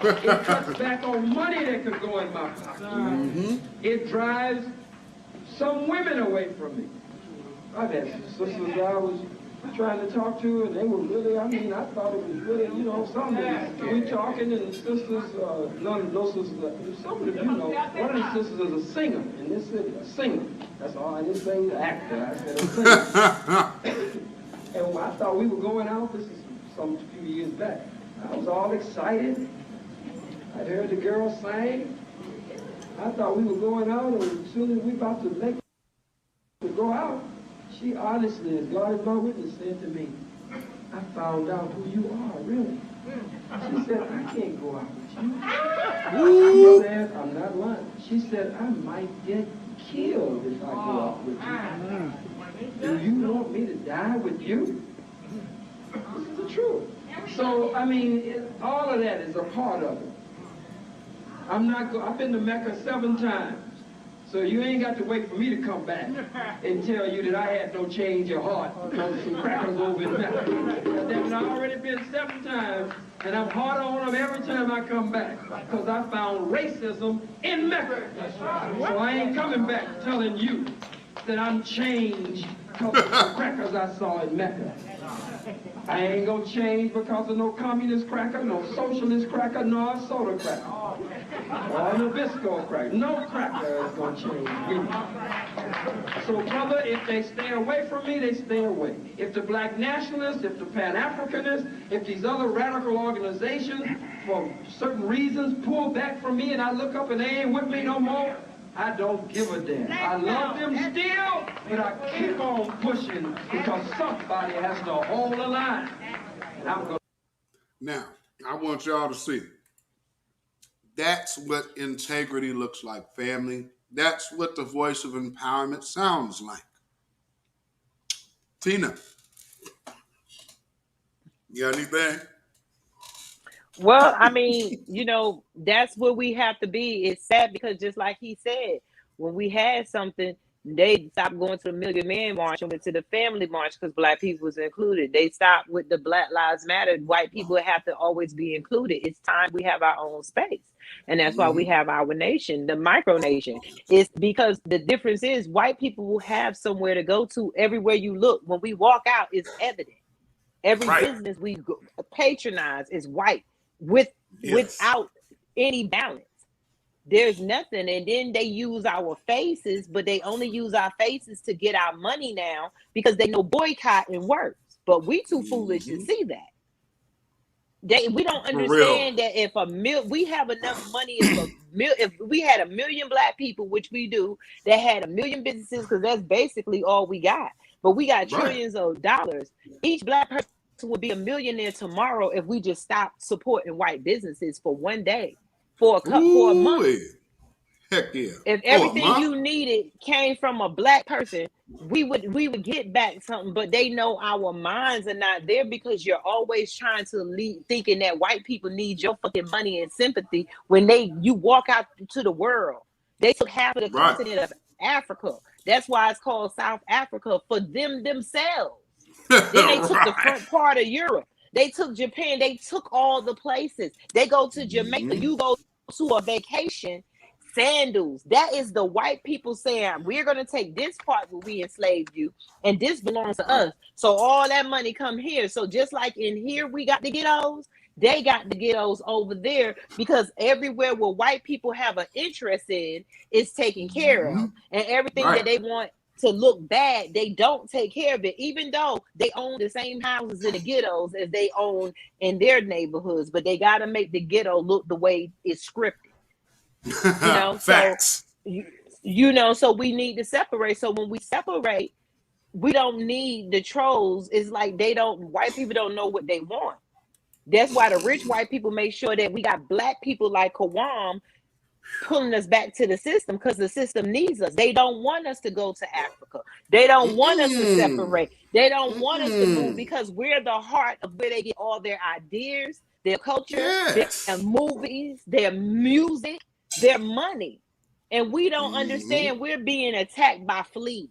It cuts back on money that could go in my pocket. It drives some women away from me. I've had sisters I was trying to talk to, and they were really, I mean, I thought it was really, you know, something. We talking, and the sisters, none of those sisters, some of you know, one of the sisters is a singer in this city, a singer. That's all, I didn't say an actor, I said a singer. And I thought we were going out, this is some few years back. I was all excited. I heard the girl sing. I thought we were going out, and as soon as we about to make to go out, she honestly, as God is my witness, said to me, I found out who you are, really. She said, I can't go out with you. She said, I'm not lying. She said, I might get killed if I go out with you. Do you want me to die with you? This is the truth. So, I mean, all of that is a part of it. I've been to Mecca 7 times. So you ain't got to wait for me to come back and tell you that I had no change of heart because of some crackers over in Mecca. I've already been 7 times, and I'm hard on them every time I come back because I found racism in Mecca. So I ain't coming back telling you that I'm changed because of the crackers I saw in Mecca. I ain't gonna change because of no communist cracker, no socialist cracker, nor a soda cracker. Or Nabisco cracker. No cracker is gonna change me. So, brother, if they stay away from me, they stay away. If the black nationalists, if the Pan-Africanists, if these other radical organizations, for certain reasons, pull back from me and I look up and they ain't with me no more, I don't give a damn. I love them still, but I keep on pushing because somebody has to hold the line. And I'm going. Now, I want y'all to see. That's what integrity looks like, family. That's what the voice of empowerment sounds like. Tina, you got anything? Well, I mean, you know, that's where we have to be. It's sad because just like he said, when we had something, they stopped going to the Million Man March and went to the Family March because black people was included. They stopped with the Black Lives Matter. White people have to always be included. It's time we have our own space. And that's why we have our nation, the micronation. It's because the difference is white people will have somewhere to go to everywhere you look. When we walk out, it's evident. Every business we patronize is white without any balance. There's nothing. And then they use our faces, but they only use our faces to get our money now because they know boycotting works. But we too foolish to see that. We don't understand that if we have enough money, if we had 1 million black people, which we do, that had 1 million businesses, because that's basically all we got. But we got trillions of dollars. Each black person would be a millionaire tomorrow if we just stopped supporting white businesses for one day, for a month. Heck yeah. If everything you needed came from a black person, we would get back something. But they know our minds are not there because you're always trying to lead, thinking that white people need your fucking money and sympathy. When you walk out to the world, they took half of the continent of Africa. That's why it's called South Africa, for themselves. Then they took the front part of Europe. They took Japan. They took all the places. They go to Jamaica. You go to a vacation. Sandals. That is the white people saying, we're going to take this part where we enslaved you, and this belongs to us. So all that money come here. So just like in here we got the ghettos, They got the ghettos over there because everywhere where white people have an interest in is taken care of. And everything that they want to look bad, they don't take care of it, even though they own the same houses in the ghettos as they own in their neighborhoods. But they got to make the ghetto look the way it's scripted. You know, Facts. So you know, so we need to separate. So when we separate, we don't need the trolls. It's like white people don't know what they want. That's why the rich white people make sure that we got black people like Kwame pulling us back to the system, because the system needs us. They don't want us to go to Africa. They don't want us to separate. They don't want us to move, because we're the heart of where they get all their ideas, their culture, their movies, their music, their money. And we don't understand we're being attacked by fleas.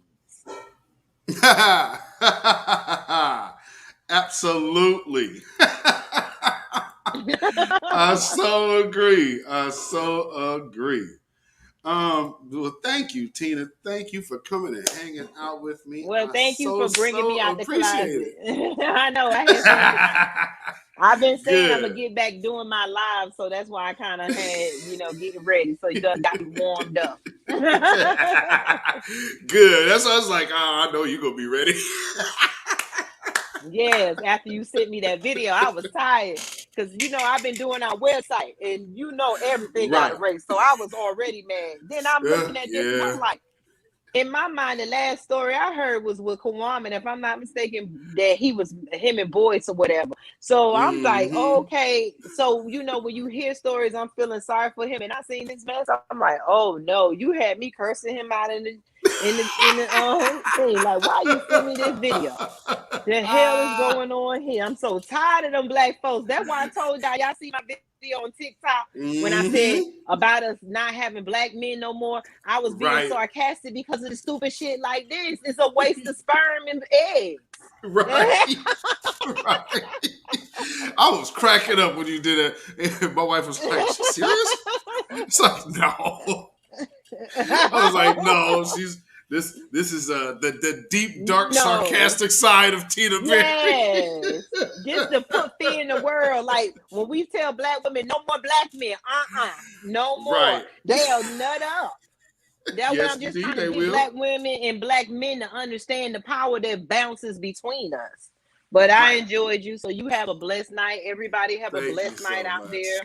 Absolutely. I so agree. Well, thank you, Tina. Thank you for coming and hanging out with me. Well, thank you for bringing me out the closet. It. I know. I've been saying I'm gonna get back doing my live, so that's why I kind of had, getting ready. So you done got me warmed up. Good. That's why I was like, I know you're gonna be ready. Yes, after you sent me that video, I was tired because I've been doing our website and everything got erased, so I was already mad. Then I'm looking at this and I'm like, in my mind, the last story I heard was with Kwame, and if I'm not mistaken, that him and Boyce or whatever. So I'm like, okay. So when you hear stories, I'm feeling sorry for him, and I seen this mess. I'm like, oh no, you had me cursing him out in the thing. Like, why you send me this video? The hell is going on here? I'm so tired of them black folks. That's why I told y'all see my video on TikTok when I said about us not having black men no more. I was being sarcastic because of the stupid shit like this. It's a waste of sperm and eggs. Right. I was cracking up when you did it. My wife was like, serious? It's like, no. I was like, no, this is the deep, dark, sarcastic side of Tina Berry. Yes. Just to put fear in the world. Like when we tell black women, no more black men, no more. Right. They'll nut up. That's what I'm just trying to get black women and black men to understand the power that bounces between us. But I enjoyed you. So you have a blessed night. Everybody have a blessed night out there.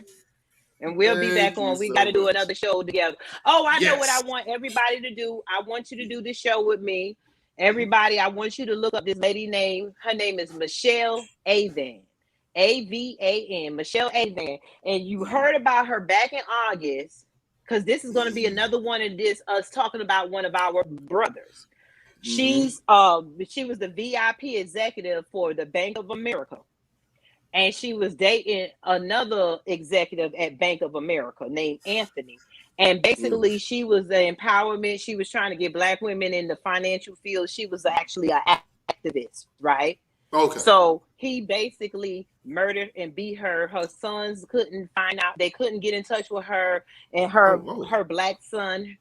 And we'll be back on. We got to do another show together. Oh, I know what I want everybody to do. I want you to do this show with me. Everybody, I want you to look up this lady name. Her name is Michelle Avan. Avan. Michelle Avan. And you heard about her back in August, because this is going to be another one of us talking about one of our brothers. She was the VIP executive for the Bank of America. And she was dating another executive at Bank of America named Anthony. And basically, she was the empowerment. She was trying to get black women in the financial field. She was actually an activist, right? Okay. So he basically murdered and beat her. Her sons couldn't find out. They couldn't get in touch with her. And her black son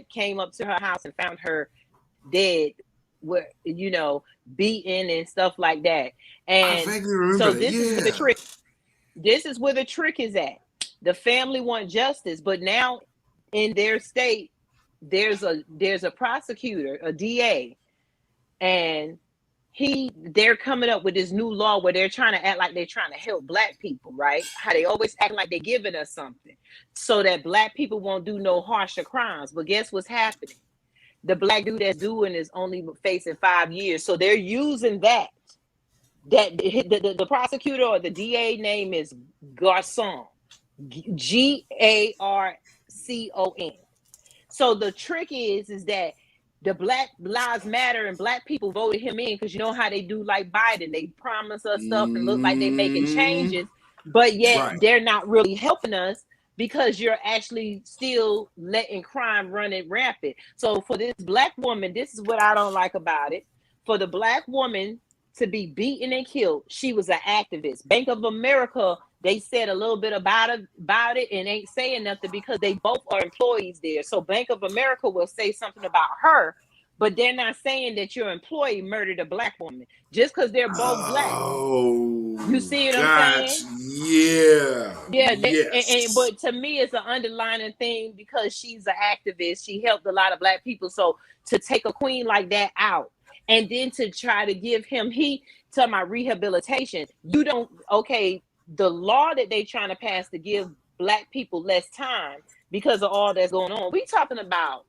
came up to her house and found her dead, beaten and stuff like that. And so this is where the trick. This is where the trick is at. The family want justice, but now in their state, there's a prosecutor, a DA, and they're coming up with this new law where they're trying to act like they're trying to help black people, right? How they always act like they're giving us something so that black people won't do no harsher crimes. But guess what's happening? The black dude that's doing is only facing 5 years. So they're using that the prosecutor or the DA name is Garcon, Garcon. So the trick is that the Black Lives Matter and black people voted him in because you know how they do like Biden. They promise us stuff and look like they're making changes, but yet they're not really helping us because you're actually still letting crime run it rampant. So for this black woman, this is what I don't like about it. For the black woman to be beaten and killed, she was an activist. Bank of America, they said a little bit about it and ain't saying nothing because they both are employees there. So Bank of America will say something about her, but they're not saying that your employee murdered a black woman just because they're both black. Oh, You see what I'm gotcha. saying? Yeah. Yeah, Yes. but to me, it's an underlining thing because she's an activist. She helped a lot of black people. So to take a queen like that out and then to try to give him, he to my rehabilitation, you don't, okay, the law that they trying to pass to give black people less time because of all that's going on. We talking about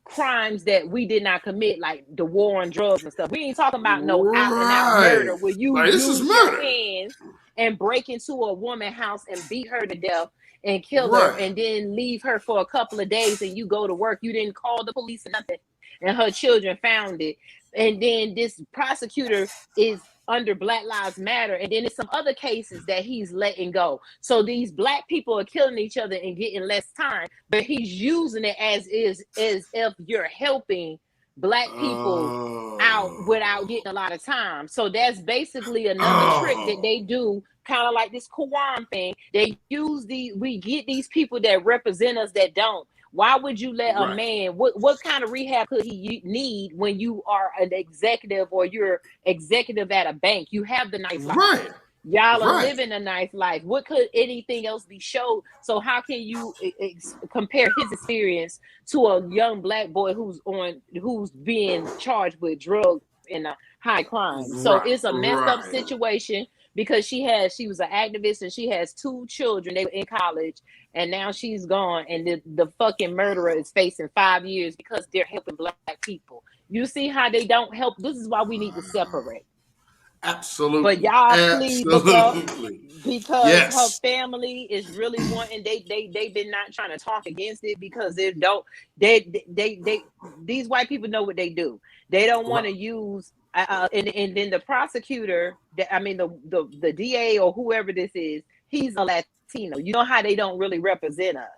crimes that we did not commit, like the war on drugs and stuff. We ain't talking about no out and out Right. murder where you Like, this is use your murder. hands and break into a woman's house and beat her to death and kill her Right. and then leave her for a couple of days and you go to work. You didn't call the police or nothing, and her children found it. And then this prosecutor is under Black Lives Matter, and then there's some other cases that he's letting go. So these black people are killing each other and getting less time, but he's using it as if you're helping black people out without getting a lot of time. So that's basically another trick that they do, kind of like this Kwame thing. They use we get these people that represent us that don't. Why would you let a Right. man, what kind of rehab could he need when you are an executive or you're executive at a bank? You have the nice life. Right. Y'all are Right. living a nice life. What could anything else be showed? So how can you compare his experience to a young black boy who's being charged with drugs and a high crime? So Right. it's a messed up Right. situation because she was an activist and she has 2 children. They were in college and now she's gone, and the fucking murderer is facing 5 years because they're helping black people. You see how they don't help? This is why we need to separate. But Absolutely. y'all please look up, Absolutely. because her Yes. family is really wanting, they've been not trying to talk against it because these white people know what they do. They don't want to use and then the prosecutor, the DA or whoever this is, he's a Latino. You know how they don't really represent us.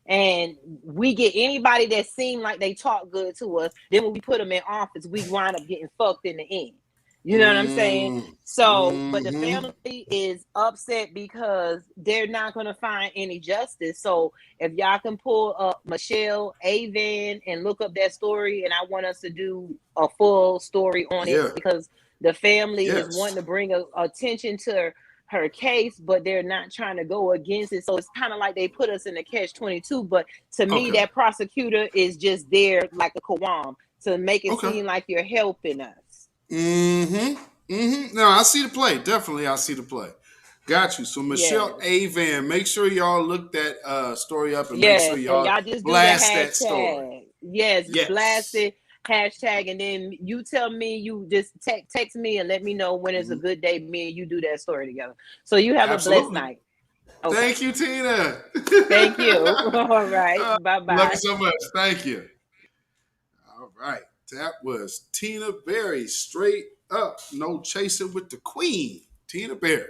And we get anybody that seem like they talk good to us, then when we put them in office, we wind up getting fucked in the end. You know what I'm saying? So, but the family is upset because they're not going to find any justice. So, if y'all can pull up Michelle Avan and look up that story, and I want us to do a full story on it Yeah. because the family is Yes. wanting to bring attention to her case, but they're not trying to go against it. So it's kind of like they put us in a catch-22. But to me, Okay. that prosecutor is just there like a Kwame to make it Okay. seem like you're helping us. No, I see the play. Definitely, I see the play. Got you. So Yes. Michelle Avan, make sure y'all look that story up and make sure Yes, and y'all y'all just do the blast that story. hashtag. Yes, blast Yes. it, hashtag, and then you tell me, you just text me and let me know when is a good day. Me and you do that story together. So you have a blessed Absolutely. night. Okay. Thank you, Tina. Thank you. All right. Love you Bye-bye. so much. Thank you. All right. That was Tina Berry. Straight up. No chasing with the queen. Tina Berry.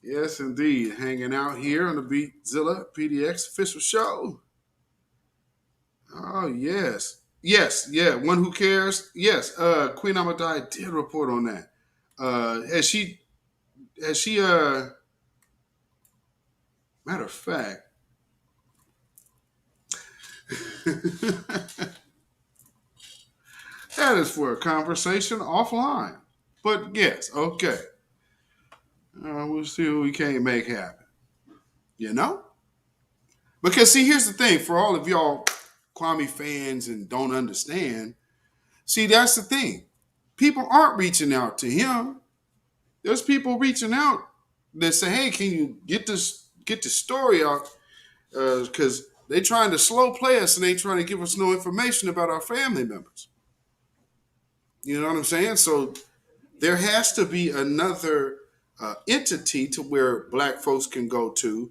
Yes, indeed. Hanging out here on the Beatzilla PDX official show. Oh, yes. Yes, yeah. One who cares. Yes. Queen Amadai did report on that. Has she matter of fact. That is for a conversation offline. But yes, okay. We'll see what we can't make happen. You know? Because see, here's the thing for all of y'all Kwame fans and don't understand. See, that's the thing. People aren't reaching out to him. There's people reaching out that say, "Hey, can you get the story out?" Because they're trying to slow play us and they trying to give us no information about our family members. You know what I'm saying? So there has to be another entity to where black folks can go to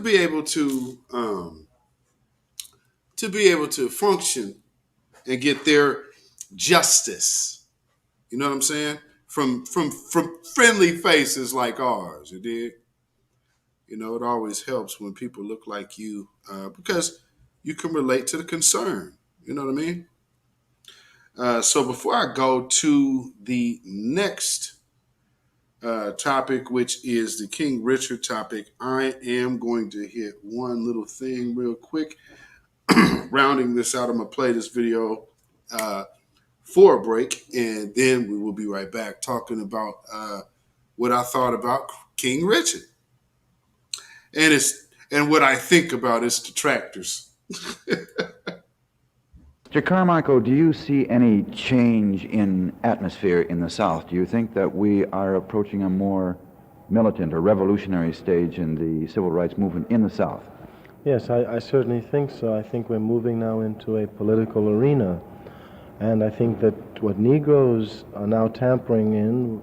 be able to function and get their justice. You know what I'm saying? From friendly faces like ours. You did. You know, it always helps when people look like you because you can relate to the concern. You know what I mean? So before I go to the next topic, which is the King Richard topic, I am going to hit one little thing real quick. Rounding this out, I'm going to play this video for a break, and then we will be right back talking about what I thought about King Richard, and what I think about its detractors. Mr. Carmichael, do you see any change in atmosphere in the South? Do you think that we are approaching a more militant or revolutionary stage in the civil rights movement in the South? Yes, I certainly think so. I think we're moving now into a political arena. And I think that what Negroes are now tampering in,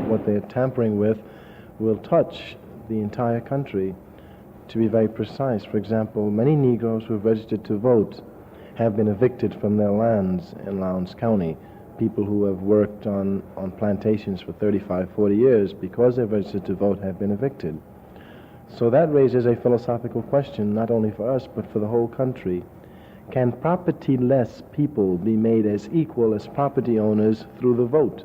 what they're tampering with, will touch the entire country, to be very precise. For example, many Negroes who have registered to vote have been evicted from their lands in Lowndes County. People who have worked on plantations for 35, 40 years, because they've registered to vote, have been evicted. So that raises a philosophical question, not only for us, but for the whole country. Can property-less people be made as equal as property owners through the vote?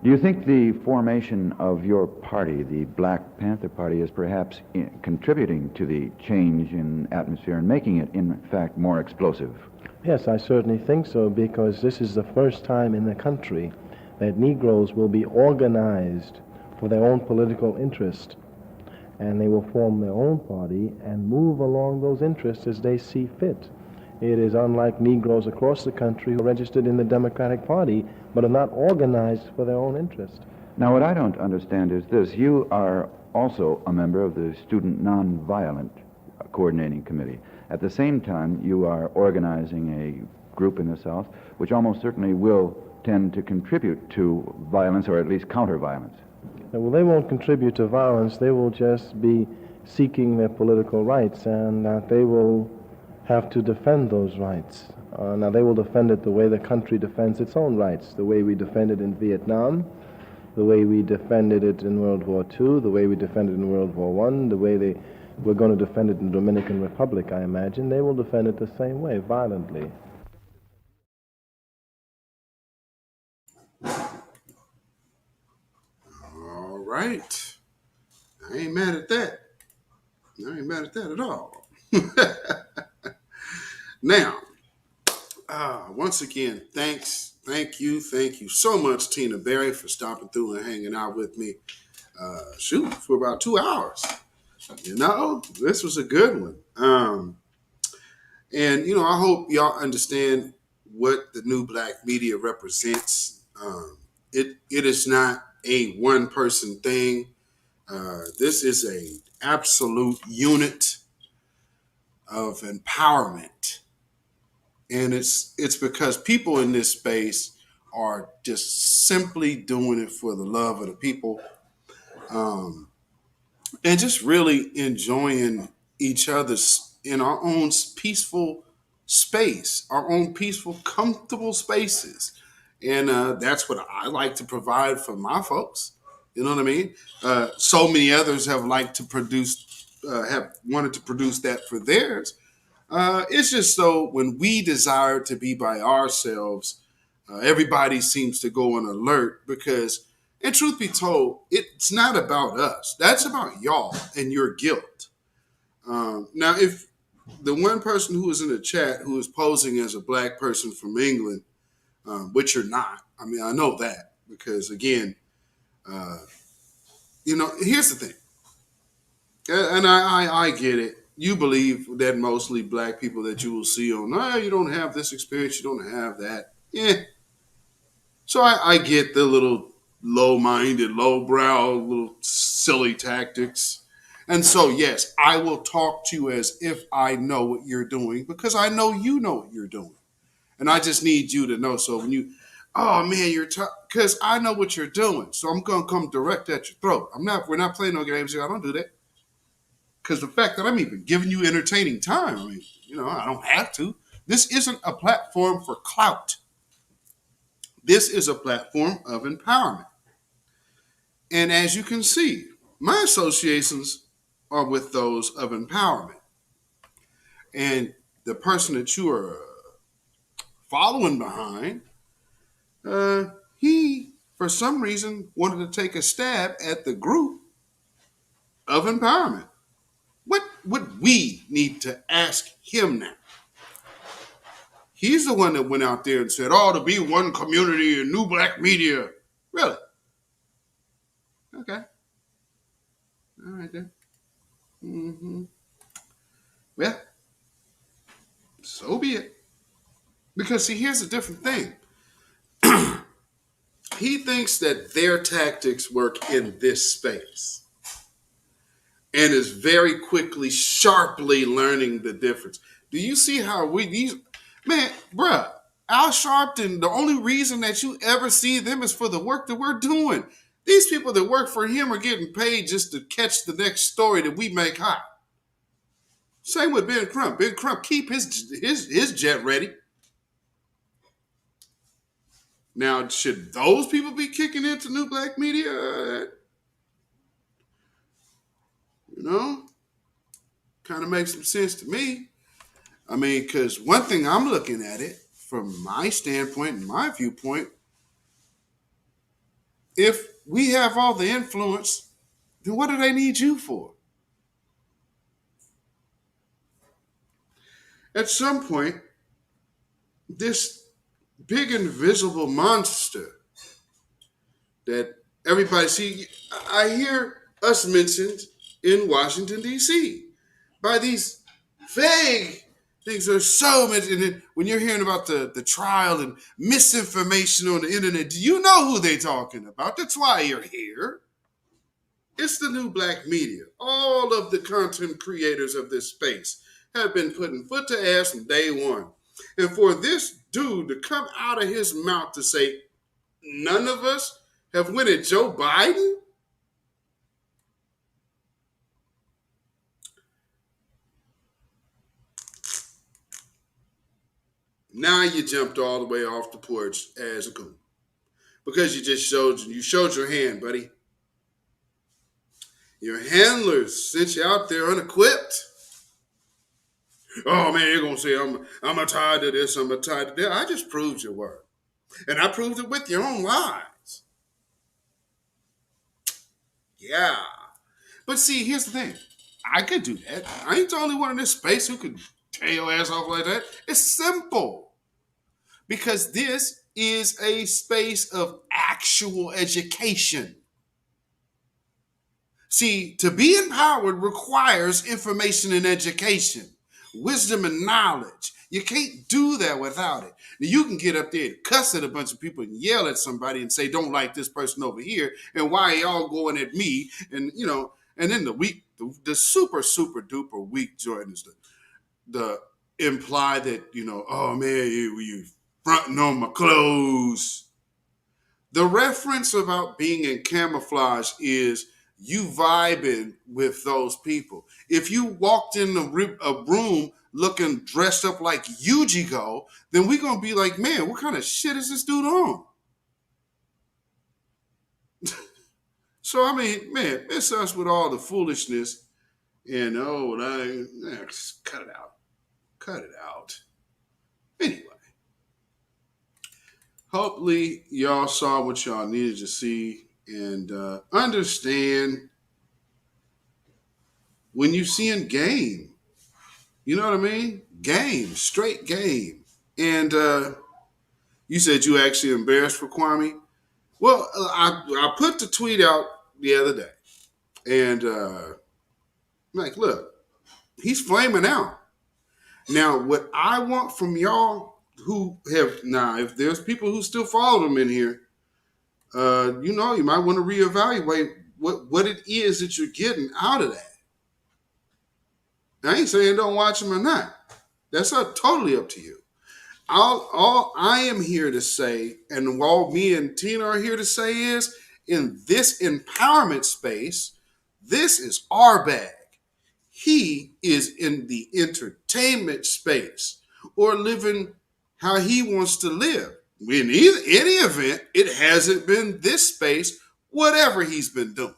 Do you think the formation of your party, the Black Panther Party, is perhaps contributing to the change in atmosphere and making it, in fact, more explosive? Yes, I certainly think so, because this is the first time in the country that Negroes will be organized for their own political interest, and they will form their own party and move along those interests as they see fit. It is unlike Negroes across the country who are registered in the Democratic Party but are not organized for their own interest. Now, what I don't understand is this. You are also a member of the Student Nonviolent Coordinating Committee. At the same time, you are organizing a group in the South which almost certainly will tend to contribute to violence, or at least counter-violence. Well, they won't contribute to violence. They will just be seeking their political rights, and they will have to defend those rights. Now, they will defend it the way the country defends its own rights, the way we defended in Vietnam, the way we defended it in World War II, the way we defended it in World War I, the way we're going to defend it in the Dominican Republic, I imagine. They will defend it the same way, violently. All right. I ain't mad at that. I ain't mad at that at all. Now, once again, thank you so much, Tina Berry, for stopping through and hanging out with me. For about 2 hours. This was a good one. And I hope y'all understand what the new black media represents. It is not a one-person thing. This is a absolute unit of empowerment. And it's because people in this space are just simply doing it for the love of the people, and just really enjoying each other's in our own peaceful space, our own peaceful, comfortable spaces. And that's what I like to provide for my folks. You know what I mean? So many others have liked to produce, have wanted to produce that for theirs. It's just so when we desire to be by ourselves, everybody seems to go on alert because, and truth be told, it's not about us. That's about y'all and your guilt. Now, if the one person who is in the chat who is posing as a black person from England, which you're not, I mean, I know that because, again, here's the thing, and I get it. You believe that mostly black people that you will see on, you don't have this experience, you don't have that. Yeah. So I get the little low-minded, low-brow, little silly tactics. And so, yes, I will talk to you as if I know what you're doing because I know you know what you're doing. And I just need you to know. So when you, oh man, because I know what you're doing. So I'm going to come direct at your throat. We're not playing no games here. I don't do that. Because the fact that I'm even giving you entertaining time, I mean, I don't have to. This isn't a platform for clout. This is a platform of empowerment. And as you can see, my associations are with those of empowerment. And the person that you are following behind, he, for some reason, wanted to take a stab at the group of empowerment. What would we need to ask him now? He's the one that went out there and said, "Oh, to be one community and new black media." Really? Okay. All right then. Mm-hmm. Well, so be it. Because see, here's a different thing. He thinks that their tactics work in this space, and is very quickly, sharply learning the difference. Do you see how man, bruh, Al Sharpton, the only reason that you ever see them is for the work that we're doing. These people that work for him are getting paid just to catch the next story that we make hot. Same with Ben Crump. Ben Crump keep his jet ready. Now, should those people be kicking into new black media? Kind of makes some sense to me. I mean, because one thing I'm looking at it from my standpoint and my viewpoint, if we have all the influence, then what do they need you for? At some point, this big invisible monster that everybody see, I hear us mentioned in Washington, D.C. by these vague things. There's so much. And then when you're hearing about the trial and misinformation on the internet, do you know who they're talking about? That's why you're here. It's the new black media. All of the content creators of this space have been putting foot to ass from day one. And for this dude to come out of his mouth to say, none of us have went at Joe Biden? Now you jumped all the way off the porch as a coon. Because you showed your hand, buddy. Your handlers sent you out there unequipped. Oh man, you're gonna say I'm tired of this, I'm tired of that. I just proved your word. And I proved it with your own lies. Yeah. But see, here's the thing. I could do that. I ain't the only one in this space who could tear your ass off like that. It's simple. Because this is a space of actual education. See, to be empowered requires information and education, wisdom and knowledge. You can't do that without it. Now, you can get up there and cuss at a bunch of people and yell at somebody and say, don't like this person over here, and why are y'all going at me? And, and then the super, super duper weak Jordan is the imply that, oh man, you fronting on my clothes. The reference about being in camouflage is you vibing with those people. If you walked in a room looking dressed up like Yujigo, then we're going to be like, man, what kind of shit is this dude on? So, I mean, man, it's us with all the foolishness and, just cut it out. Cut it out. Anyway. Hopefully, y'all saw what y'all needed to see and understand when you seeing game. You know what I mean? Game, straight game. And you said you actually embarrassed for Kwame. Well, I put the tweet out the other day. And look, he's flaming out. Now, what I want from y'all who have if there's people who still follow them in here, you might want to reevaluate what it is that you're getting out of that. I ain't saying don't watch them or not. That's totally up to you. All I am here to say, and all me and Tina are here to say is, in this empowerment space, this is our bag. He is in the entertainment space or living how he wants to live. In any event, it hasn't been this space, whatever he's been doing.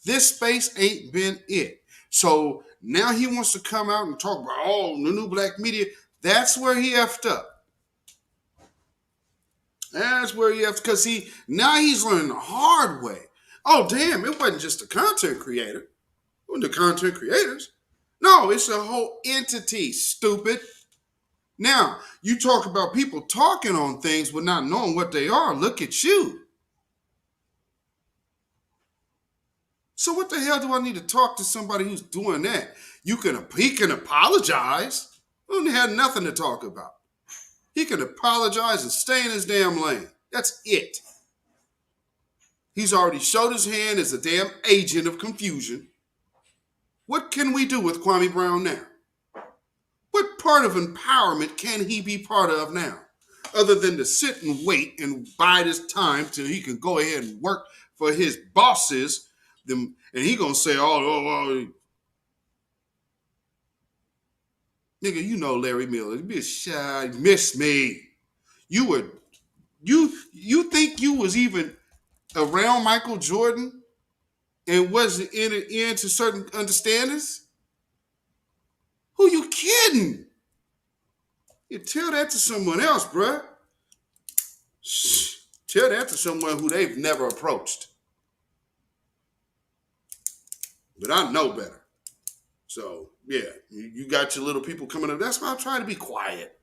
This space ain't been it. So now he wants to come out and talk about, the new black media. That's where he effed up. That's where he effed, because now he's learning the hard way. Oh, damn, it wasn't just the content creator. It wasn't the content creators. No, it's a whole entity, stupid. Now, you talk about people talking on things but not knowing what they are. Look at you. So what the hell do I need to talk to somebody who's doing that? He can apologize. We don't have nothing to talk about. He can apologize and stay in his damn lane. That's it. He's already showed his hand as a damn agent of confusion. What can we do with Kwame Brown now? What part of empowerment can he be part of now? Other than to sit and wait and bide his time till he can go ahead and work for his bosses. And he gonna say, oh, nigga, you know Larry Miller. You be shy, miss me. You think you was even around Michael Jordan and wasn't into certain understandings? Who you kidding? You tell that to someone else, bruh. Shh. Tell that to someone who they've never approached. But I know better. So, yeah, you got your little people coming up. That's why I'm trying to be quiet.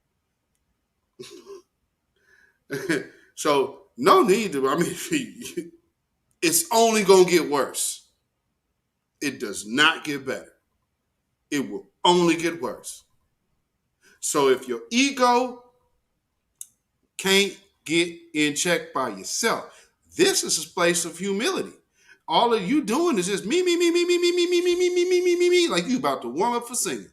So, no need to, it's only going to get worse. It does not get better. It will only get worse. So, if your ego can't get in check by yourself, this is a place of humility. All of you doing is just me, like you about to warm up for singing.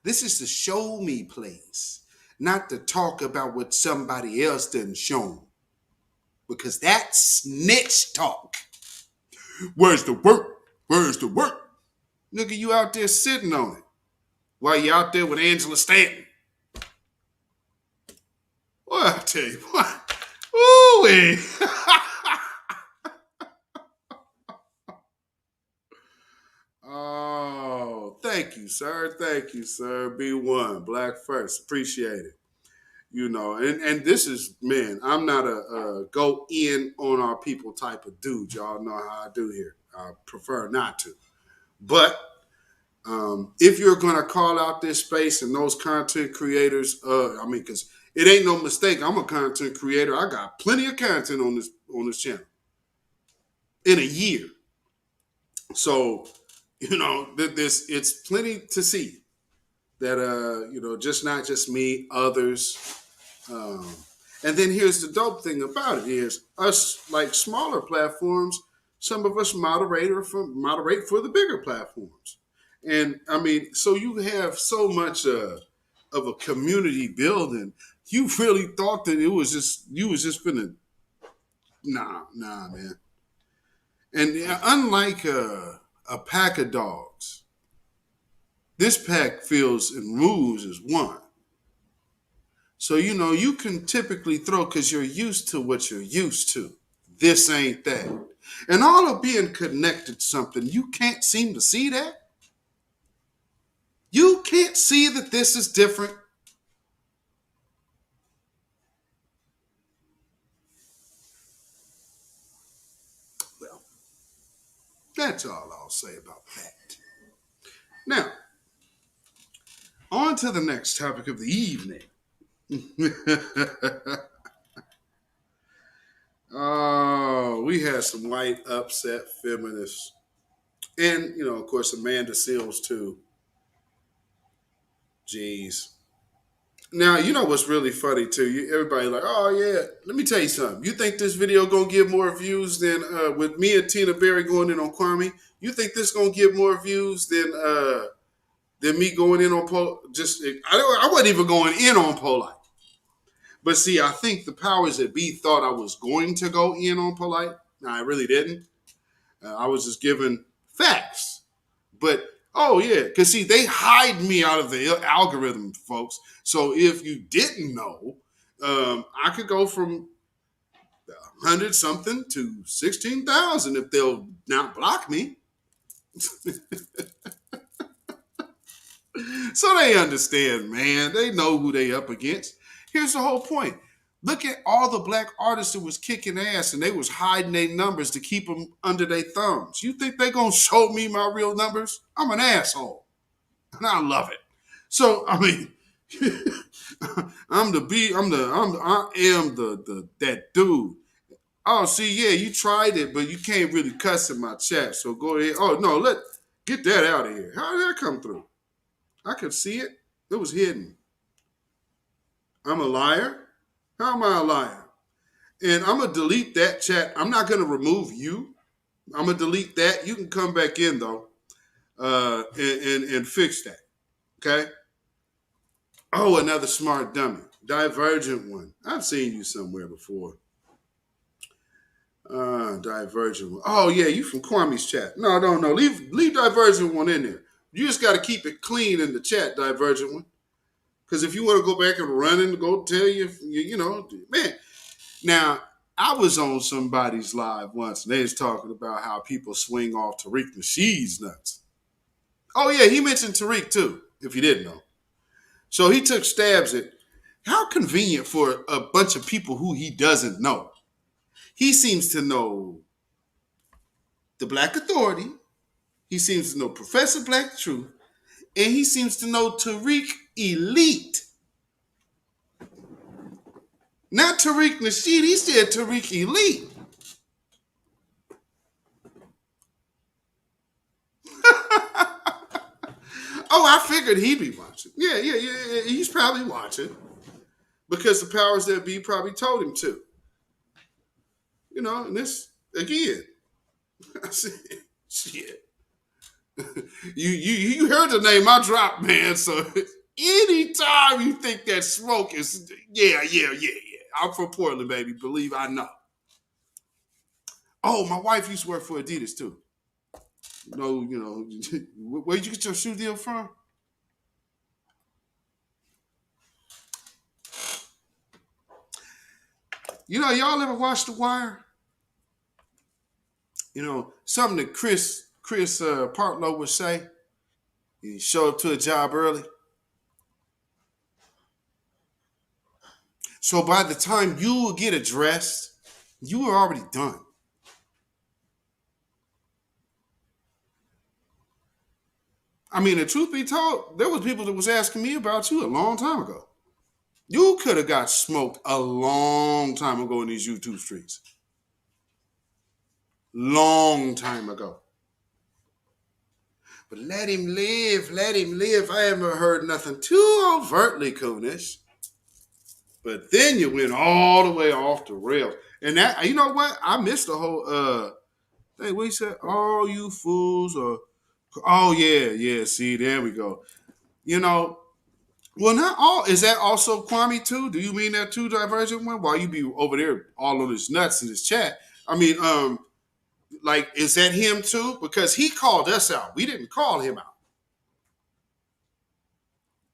This is the show me place, not to talk about what somebody else done shown. Because that's snitch talk. Where's the work? Where's the work? Nigga, you out there sitting on it while you out there with Angela Stanton. Well, I tell you what. Ooh-wee. Oh, thank you, sir. Thank you, sir. B1, Black First. Appreciate it. You know, and this is, man, I'm not a go in on our people type of dude. Y'all know how I do here. I prefer not to. But if you're going to call out this space and those content creators, because it ain't no mistake. I'm a content creator. I got plenty of content on this channel in a year. So, you know, it's plenty to see that, just not just me, others. And then here's the dope thing about it is us, like smaller platforms, some of us moderate for the bigger platforms. And so you have so much of a community building. You really thought that you was just finna, nah, man. And unlike a pack of dogs, this pack feels and moves as one. So, you can typically throw because you're used to what you're used to. This ain't that. And all of being connected to something, you can't seem to see that. You can't see that this is different. Well, that's all I'll say about that. Now, on to the next topic of the evening. Oh, we had some white upset feminists. And, of course, Amanda Seals, too. Jeez. Now, you know what's really funny, too? Everybody like, oh, yeah. Let me tell you something. You think this video going to get more views than with me and Tina Berry going in on Kwame? You think this going to get more views than me going in on I wasn't even going in on Polite. But see, I think the powers that be thought I was going to go in on Polite. No, I really didn't. I was just giving facts. But, oh, yeah, because, see, they hide me out of the algorithm, folks. So if you didn't know, I could go from 100-something to 16,000 if they'll not block me. So they understand, man. They know who they up against. Here's the whole point. Look at all the black artists that was kicking ass and they was hiding their numbers to keep them under their thumbs. You think they gonna show me my real numbers? I'm an asshole, and I love it. So I mean, I am the that dude. Oh, see, yeah, you tried it, but you can't really cuss in my chat. So go ahead. Oh no, get that out of here. How did that come through? I could see it. It was hidden. I'm a liar. How am I a liar? And I'm going to delete that chat. I'm not going to remove you. I'm going to delete that. You can come back in, though, and fix that. Okay? Oh, another smart dummy. Divergent one. I've seen you somewhere before. Divergent one. Oh, yeah, you from Kwame's chat. No. Leave Divergent one in there. You just got to keep it clean in the chat, Divergent one. Because if you want to go back and run and go tell you know, man. Now, I was on somebody's live once, and they was talking about how people swing off Tariq Nasheed's nuts. Oh, yeah, he mentioned Tariq, too, if you didn't know. So he took stabs at, how convenient for a bunch of people who he doesn't know. He seems to know the Black Authority. He seems to know Professor Black Truth. And he seems to know Tariq Elite. Not Tariq Nasheed. He said Tariq Elite. Oh, I figured he'd be watching. Yeah. He's probably watching because the powers that be probably told him to. You know, and this, again, I said, shit. You heard the name I dropped, man. So anytime you think that smoke is, yeah. I'm from Portland, baby. Believe I know. Oh, my wife used to work for Adidas, too. No, you know, where'd you get your shoe deal from? You know, y'all ever watch The Wire? You know, something that Chris Partlow would say. He show up to a job early. So by the time you will get addressed, you were already done. I mean, the truth be told, there was people that was asking me about you a long time ago. You could have got smoked a long time ago in these YouTube streets. Long time ago. But let him live. I haven't heard nothing too overtly coonish. But then you went all the way off the rails. And that, you know what? I missed the whole thing. What he said, all you fools are, oh yeah, see, there we go. You know, well, not all. Is that also Kwame too? Do you mean that too, Divergent one? While you be over there all on his nuts in his chat. I mean, like, is that him too? Because he called us out. We didn't call him out.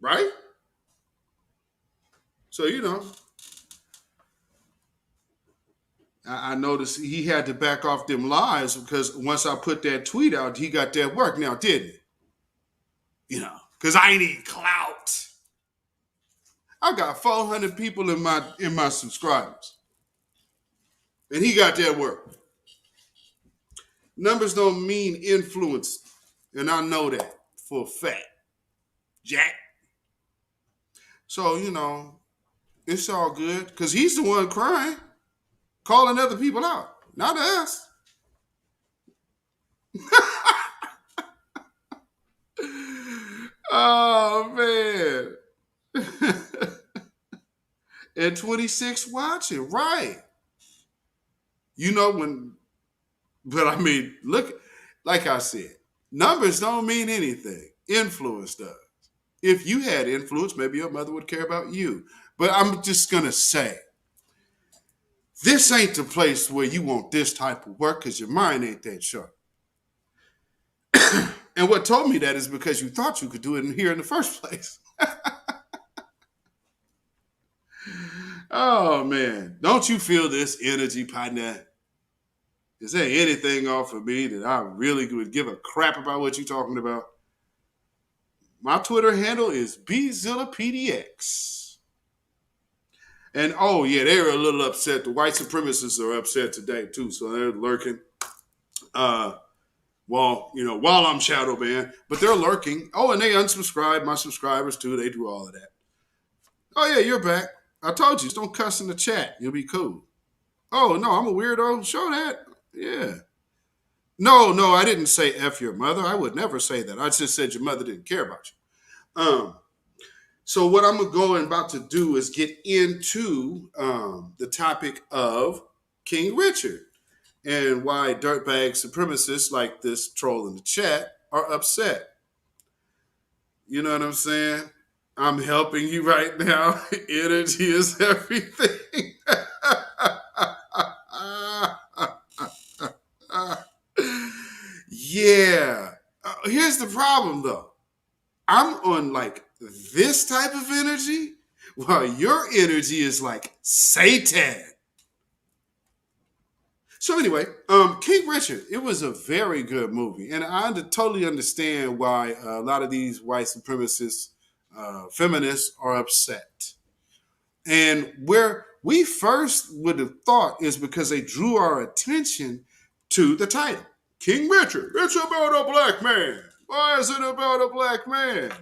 Right? So, you know, I noticed he had to back off them lies because once I put that tweet out, he got that work now, didn't he? You know, because I need clout. I got 400 people in my subscribers. And he got that work. Numbers don't mean influence. And I know that for a fact. Jack. So, you know, it's all good. Because he's the one crying. Calling other people out. Not us. Oh, man. And 26 watching. Right. You know when... But I mean, look, like I said, numbers don't mean anything. Influence does. If you had influence, maybe your mother would care about you. But I'm just going to say, this ain't the place where you want this type of work because your mind ain't that sharp. And what told me that is because you thought you could do it in here in the first place. Oh, man. Don't you feel this energy, partner? Is there anything off of me that I really would give a crap about what you're talking about? My Twitter handle is beatzillapdx. And oh yeah, they're a little upset. The white supremacists are upset today too, so they're lurking. While I'm shadow banned, but they're lurking. Oh, and they unsubscribe my subscribers too. They do all of that. Oh yeah, you're back. I told you, just don't cuss in the chat. You'll be cool. Oh no, I'm a weirdo. Show that. Yeah. No, I didn't say F your mother. I would never say that. I just said your mother didn't care about you. So what I'm about to do is get into the topic of King Richard and why dirtbag supremacists like this troll in the chat are upset. You know what I'm saying? I'm helping you right now. Energy is everything. Yeah. Here's the problem, though. I'm on like this type of energy, while your energy is like Satan. So anyway, King Richard, it was a very good movie. And I totally understand why a lot of these white supremacist feminists are upset. And where we first would have thought is because they drew our attention to the title. King Richard, it's about a black man. Why is it about a black man?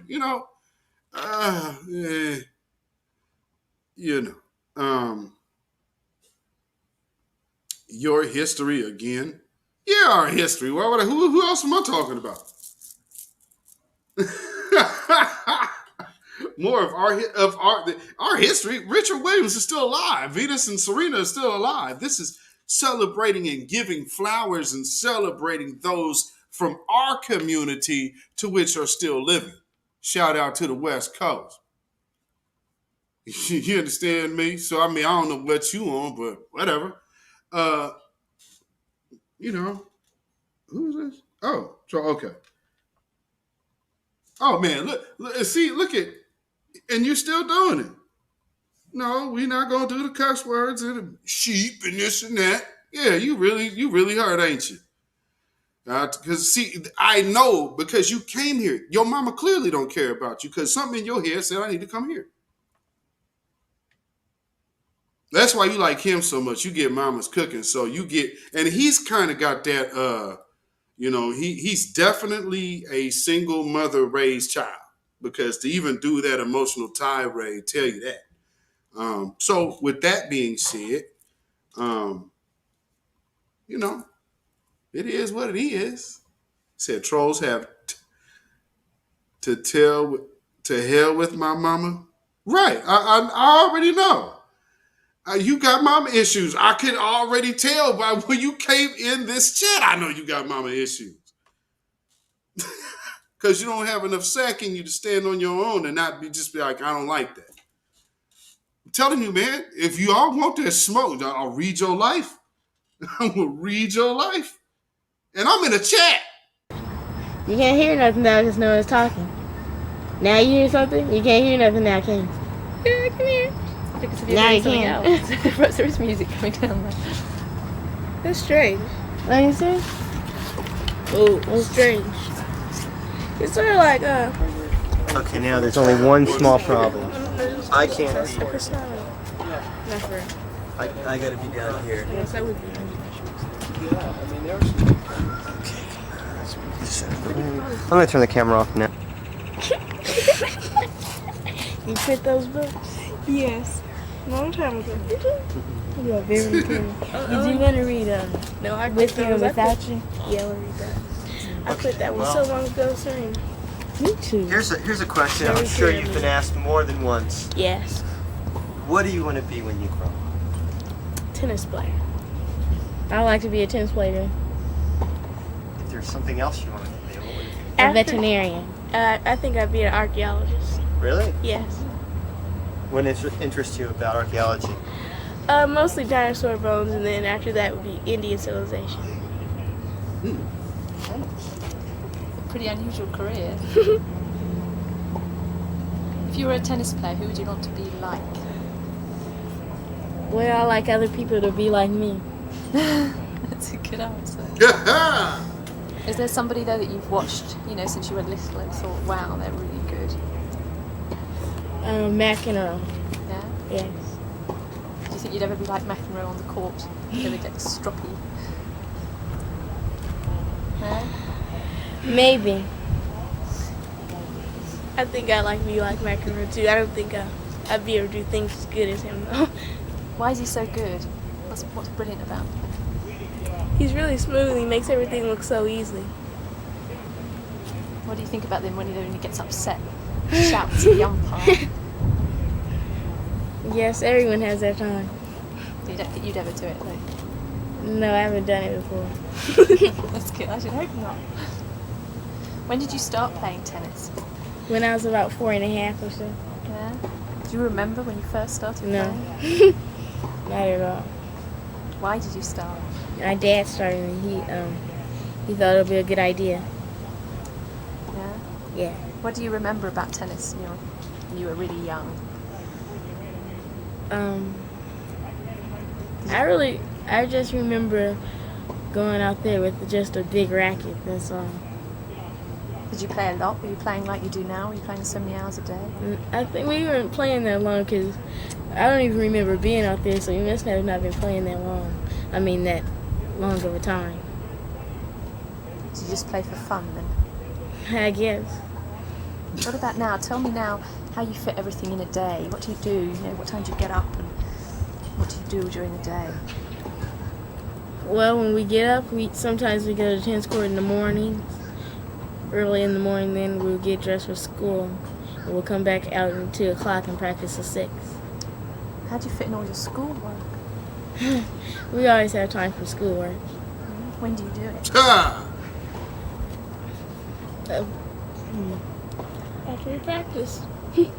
Your history again. Yeah, our history. Why would who else am I talking about? More of our history. Richard Williams is still alive. Venus and Serena are still alive. This is celebrating and giving flowers and celebrating those from our community to which are still living. Shout out to the West Coast. You understand me? So I don't know what you on, but whatever. Who's this? Oh, okay. Oh man, look at, and you're still doing it. No, we're not gonna do the cuss words and the sheep and this and that. Yeah, you really hurt, ain't you? Because I know because you came here. Your mama clearly don't care about you because something in your head said I need to come here. That's why you like him so much. You get mama's cooking, so you get, and he's kind of got that. He's definitely a single mother raised child because to even do that emotional tirade tell you that. So with that being said, it is what it is. Said trolls have to hell with my mama. Right. I already know. You got mama issues. I could already tell by when you came in this chat. I know you got mama issues. Because you don't have enough sack in you to stand on your own and not be like, I don't like that. I'm telling you, man, if you all want that smoke, I'll read your life. I'm going to read your life. And I'm in a chat. You can't hear nothing now because no one's talking. Now you hear something? You can't hear nothing now, can you? Yeah, I can hear. Because if you're now doing you something can. else. There's music coming down there. That's strange. Let me see. Oh, that's strange. It's sort of like, Okay, now there's only one small problem. I can't. Not for real. I gotta be down here. Yes, I would be. I'm gonna turn the camera off now. You print those books? Yes. Long time ago. Did you? You are very good. Did you want to read No, I With You and Without You? Yeah, I'll read that. I put that one so long ago, Serena. Me too. Here's a question I'm sure you've been asked more than once. Yes. What do you want to be when you grow up? Tennis player. I like to be a tennis player. If there's something else you want to be, what would it be? A veterinarian. I think I'd be an archaeologist. Really? Yes. What interests you about archaeology? Mostly dinosaur bones, and then after that would be Indian civilization. Pretty unusual career. If you were a tennis player, who would you want to be like? Well, I like other people to be like me. That's a good answer. Is there somebody though that you've watched, since you were little and thought, wow, they're really good? McEnroe. Yeah? Yes. think you'd ever be like McEnroe on the court? You'd ever get stroppy? Huh? Maybe. I think I like be like McEnroe too. I don't think I'd be able to do things as good as him though. Why is he so good? What's brilliant about him? He's really smooth. He makes everything look so easy. What do you think about him when he gets upset? Shouts at the umpire. Yes, everyone has their time. You don't think you'd ever do it though? No, I haven't done it before. That's good. I should hope not. When did you start playing tennis? When I was about 4.5 or so. Yeah. Do you remember when you first started No. playing? Not at all. Why did you start? My dad started and he thought it would be a good idea. Yeah? Yeah. What do you remember about tennis when you were really young? I just remember going out there with just a big racket, that's all. Did you play a lot? Were you playing like you do now? Were you playing so many hours a day? I think we weren't playing that long because I don't even remember being out there, so we must have not been playing that long. I mean, that long of a time. Did you just play for fun then? I guess. What about now? Tell me now how you fit everything in a day. What do you do? You know, what time do you get up and what do you do during the day? Well, when we get up, sometimes we go to the tennis court in the morning. Early in the morning, then we'll get dressed for school. And we'll come back out at 2 o'clock and practice till 6. How do you fit in all your schoolwork? We always have time for schoolwork. When do you do it? After we practice. Yeah,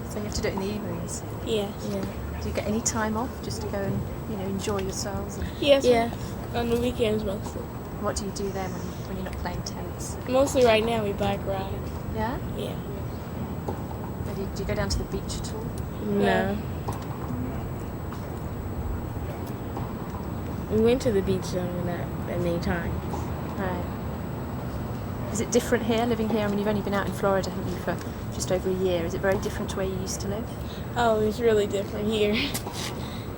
so you have to do it in the evenings? Yes. Yeah. Do you get any time off just to go and, enjoy yourselves? Yes. Yeah. On the weekends mostly. What do you do then when you're not playing tennis? Mostly right now we bike ride. Yeah? Yeah. Do you go down to the beach at all? No. We went to the beach though, not that many times. Right. Is it different here, living here? I mean, you've only been out in Florida, haven't you, for just over a year. Is it very different to where you used to live? Oh, it's really different here.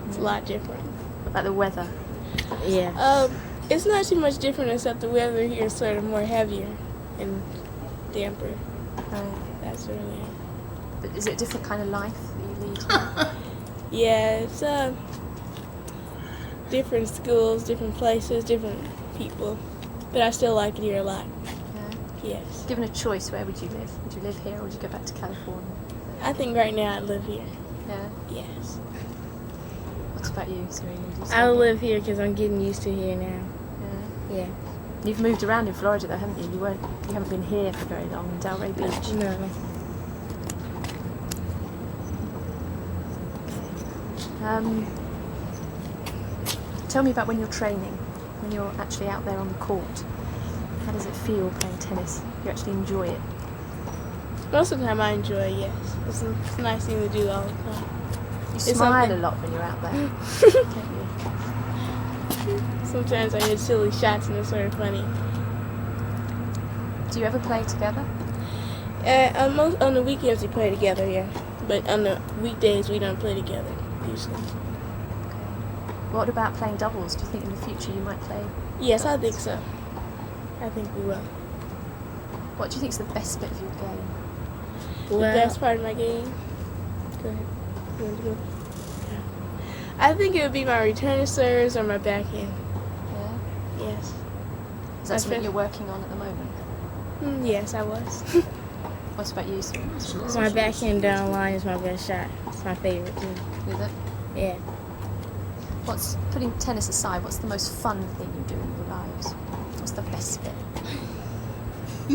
It's a lot different. What about the weather? Yeah. It's not too much different except the weather here is sort of more heavier and damper. Right. That's really it. But is it a different kind of life that you lead here? Yeah, it's different schools, different places, different people. But I still like it here a lot. Yeah. Yes. Given a choice, where would you live? Would you live here or would you go back to California? I think right now I live here. Yeah? Yes. What about you, Serena? I live here because I'm getting used to here now. Yeah. Yeah. You've moved around in Florida though, haven't you? You haven't been here for very long in Delray Beach. No. Tell me about when you're training, when you're actually out there on the court. How does it feel playing tennis? You actually enjoy it? Most of the time I enjoy it, yes. It's a nice thing to do all the time. You smile a lot when you're out there. Sometimes I hit silly shots and it's sort of funny. Do you ever play together? On the weekends we play together, yeah. But on the weekdays we don't play together, usually. What about playing doubles? Do you think in the future you might play? Yes, doubles? I think so. I think we will. What do you think is the best bit of your game? The best part of my game? Go ahead. You want to go? I think it would be my return serves or my backhand. Yeah? Yes. Is that something you're working on at the moment? Yes, I was. What about you? My backhand down line is my best shot. It's my favorite too. Is it? Yeah. Putting tennis aside, what's the most fun thing you do in your lives? What's the best bit? I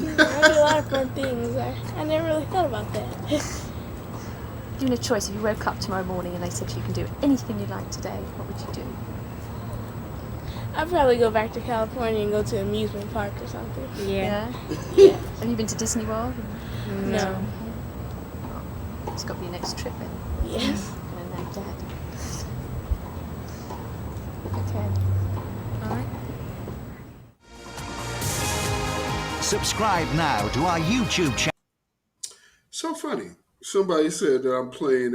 do a lot of fun things. I never really thought about that. Given a choice, if you woke up tomorrow morning and they said you can do anything you like today, what would you do? I'd probably go back to California and go to an amusement park or something. Yeah? Yeah. Have you been to Disney World? No. Oh, it's got to be your next trip then. Yes. And then Dad. Okay. All right. Subscribe now to our YouTube channel. So funny. Somebody said that I'm playing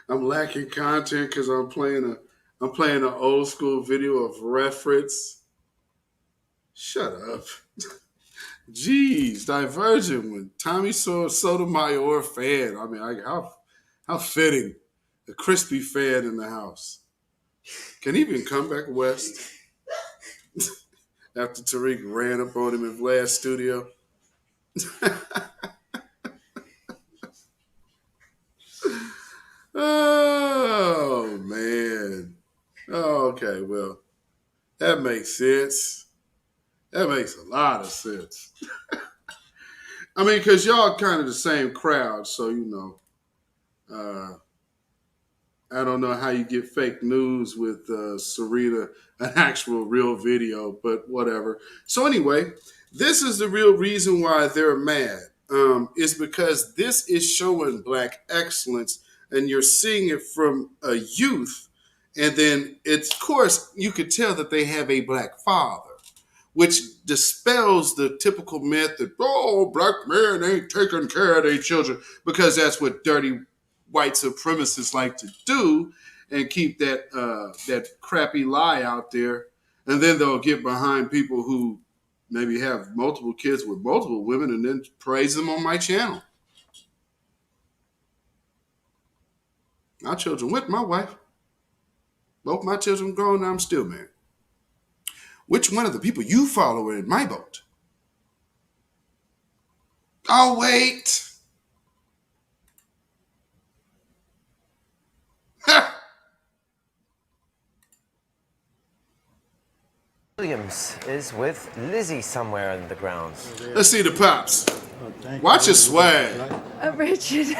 I'm lacking content because I'm playing an old school video of reference. Shut up. Jeez, Divergent when Tommy Sotomayor fan. I mean, how fitting. A crispy fan in the house. Can he even come back west? After Tariq ran up on him in Vlad's studio. Oh, man. Oh, okay, well, that makes sense. That makes a lot of sense. I mean, because y'all kind of the same crowd, so, I don't know how you get fake news with Serena, an actual real video, but whatever. So anyway, this is the real reason why they're mad. Is because this is showing Black excellence, and you're seeing it from a youth, and then it's, of course, you could tell that they have a Black father, which dispels the typical myth that, oh, Black men ain't taking care of their children, because that's what dirty white supremacists like to do and keep that crappy lie out there. And then they'll get behind people who maybe have multiple kids with multiple women and then praise them on my channel. My children with my wife. Both my children grown, I'm still married. Which one of the people you follow are in my boat? Oh, wait. Williams is with Lizzie somewhere in the grounds. Let's see the pops. Watch your swag. Richard,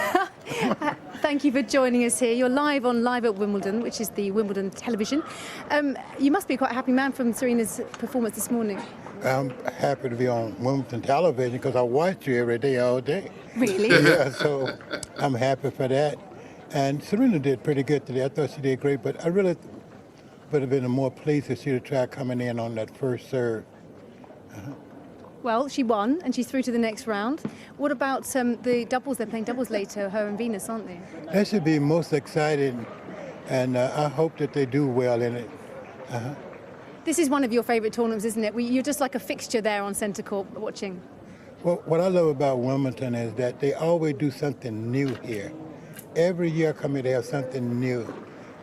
thank you for joining us here. You're live at Wimbledon, which is the Wimbledon television. You must be quite a happy man from Serena's performance this morning. I'm happy to be on Wimbledon television because I watch you every day, all day. Really? Yeah, so I'm happy for that. And Serena did pretty good today. I thought she did great, but I really would have been more pleased if she'd have tried coming in on that first serve. Well, she won, and she's through to the next round. What about the doubles? They're playing doubles later, her and Venus, aren't they? That should be most exciting, and I hope that they do well in it. This is one of your favourite tournaments, isn't it? You're just like a fixture there on centre court watching. Well, what I love about Wimbledon is that they always do something new here. Every year I come here, they have something new,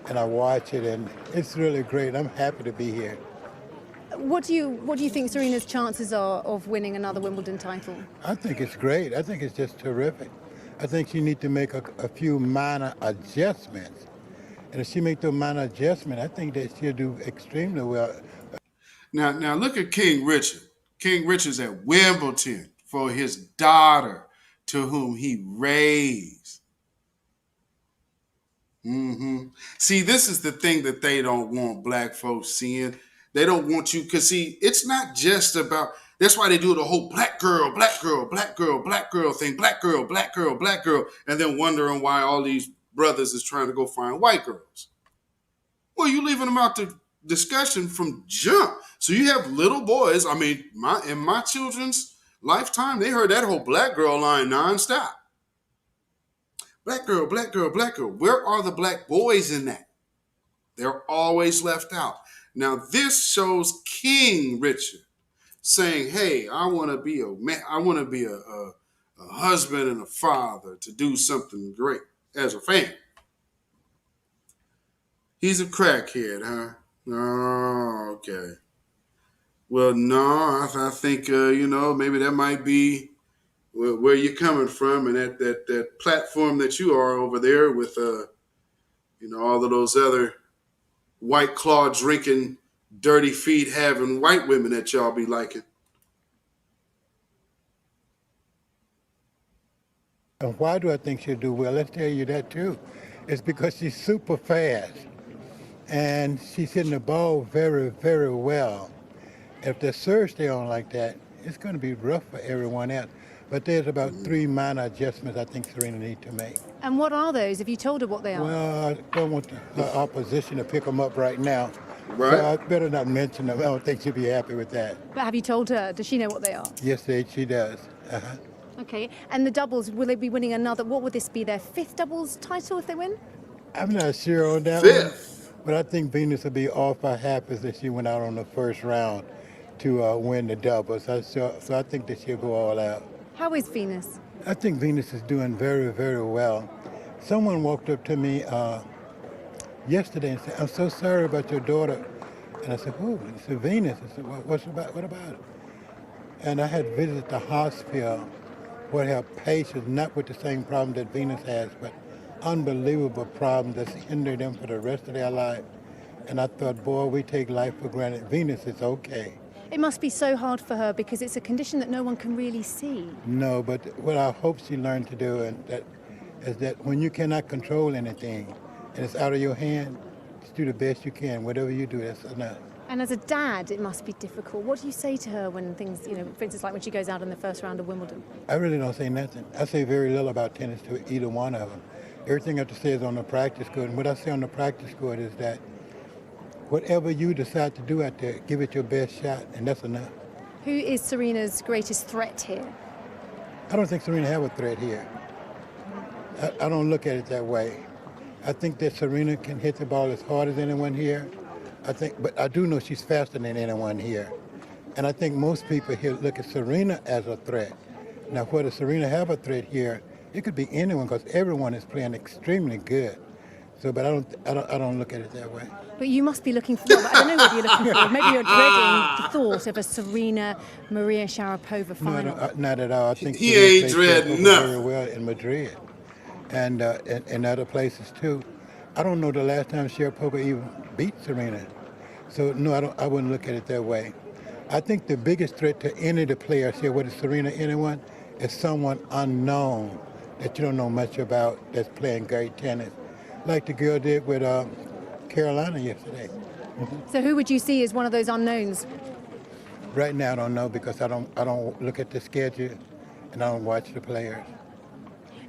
and I watch it, and it's really great. I'm happy to be here. What do you think Serena's chances are of winning another Wimbledon title? I think it's great. I think it's just terrific. I think she needs to make a few minor adjustments. And if she makes those minor adjustments, I think that she'll do extremely well. Now look at King Richard. King Richard's at Wimbledon for his daughter, to whom he raised. See, this is the thing that they don't want Black folks seeing. They don't want you, because see, it's not just about, that's why they do the whole black girl, black girl, black girl, black girl thing, black girl, black girl, black girl, and then wondering why all these brothers is trying to go find white girls. Well, you leaving them out the discussion from jump. So you have little boys, I mean, in my children's lifetime, they heard that whole black girl line nonstop. Black girl, black girl, black girl. Where are the black boys in that? They're always left out. Now, this shows King Richard saying, hey, I want to be a man. I want to be a husband and a father to do something great as a fan. He's a crackhead, huh? Oh, okay. Well, no, I think, maybe that might be where you're coming from, and that platform that you are over there with, all of those other White Claw drinking, dirty feet having white women that y'all be liking. And why do I think she'll do well? Let's tell you that too. It's because she's super fast. And she's hitting the ball very, very well. If the serve stay on like that, it's going to be rough for everyone else. But there's about 3 minor adjustments I think Serena needs to make. And what are those? Have you told her what they are? Well, I don't want the opposition to pick them up right now. Right. So I better not mention them. I don't think she'll be happy with that. But have you told her? Does she know what they are? Yes, she does. Okay. And the doubles, will they be winning another? What would this be, their 5th doubles title if they win? I'm not sure on that one, but I think Venus would be awful happy that she went out on the first round to win the doubles. So I think that she'll go all out. How is Venus? I think Venus is doing very, very well. Someone walked up to me yesterday and said, "I'm so sorry about your daughter." And I said, "Who?" He said, "Venus." I said, What about it?" And I had visited the hospital where her patients, not with the same problem that Venus has, but unbelievable problems that's hindered them for the rest of their life. And I thought, boy, we take life for granted. Venus is okay. It must be so hard for her because it's a condition that no one can really see. No, but what I hope she learned to do is that when you cannot control anything and it's out of your hand, just do the best you can. Whatever you do, that's enough. And as a dad, it must be difficult. What do you say to her when things, for instance, like when she goes out in the first round of Wimbledon? I really don't say nothing. I say very little about tennis to either one of them. Everything I have to say is on the practice court. And what I say on the practice court is that whatever you decide to do out there, give it your best shot, and that's enough. Who is Serena's greatest threat here? I don't think Serena have a threat here. I don't look at it that way. I think that Serena can hit the ball as hard as anyone here. But I do know she's faster than anyone here. And I think most people here look at Serena as a threat. Now, whether Serena have a threat here, it could be anyone because everyone is playing extremely good. So, but I don't look at it that way. But you must be looking forward. I don't know what you're looking for. Maybe you're dreading the thought of a Serena Maria Sharapova final. No, not at all. I think he ain't dreading nothing. Very well in Madrid and other places too. I don't know the last time Sharapova even beat Serena. So no, I wouldn't look at it that way. I think the biggest threat to any of the players here, whether it's Serena or anyone, is someone unknown that you don't know much about that's playing great tennis, like the girl did with Carolina yesterday. So who would you see as one of those unknowns? Right now, I don't know because I don't look at the schedule and I don't watch the players.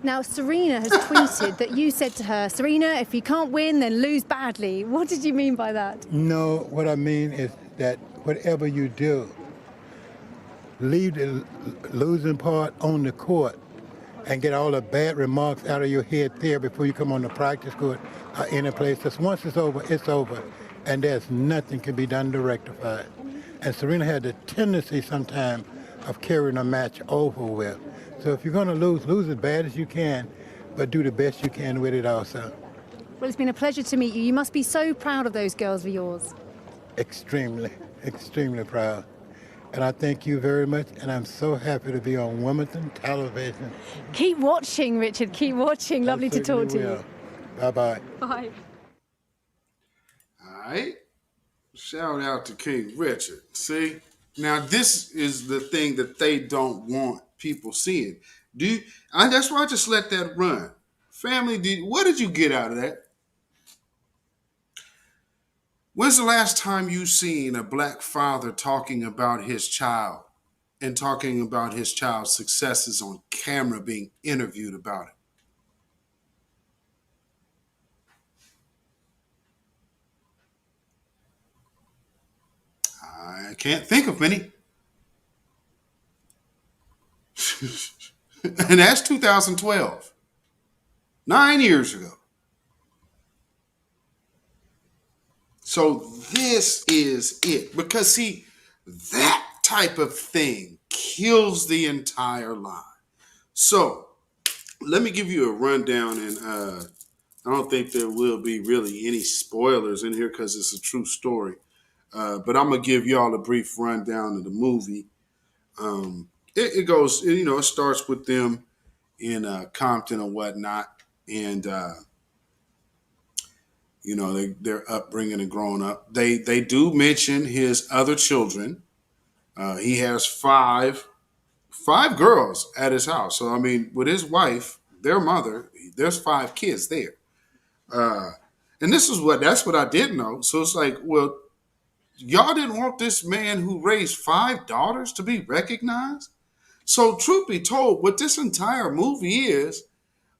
Now, Serena has tweeted that you said to her, "Serena, if you can't win, then lose badly." What did you mean by that? No, what I mean is that whatever you do, leave the losing part on the court and get all the bad remarks out of your head there before you come on the practice court or any place. Because once it's over, and there's nothing can be done to rectify it. And Serena had the tendency sometimes of carrying a match over with. So if you're going to lose as bad as you can, but do the best you can with it also. Well, it's been a pleasure to meet you. You must be so proud of those girls of yours. Extremely, extremely proud. And I thank you very much, and I'm so happy to be on Wimbledon television. Keep watching, Richard. Keep watching. Lovely to talk to you. Bye-bye. Bye. All right. Shout out to King Richard. See? Now, this is the thing that they don't want people seeing. That's why I just let that run. Family, what did you get out of that? When's the last time you seen a black father talking about his child and talking about his child's successes on camera, being interviewed about it? I can't think of many. And that's 2012. 9 years ago. So this is it. Because, see, that type of thing kills the entire line. So let me give you a rundown, and I don't think there will be really any spoilers in here because it's a true story. But I'm going to give y'all a brief rundown of the movie. It goes, it starts with them in Compton or whatnot. And, they're upbringing and growing up. They do mention his other children. He has five girls at his house. So, I mean, with his wife, their mother, there's 5 kids there. And that's what I didn't know. So it's like, well, y'all didn't want this man who raised 5 daughters to be recognized? So truth be told, what this entire movie is,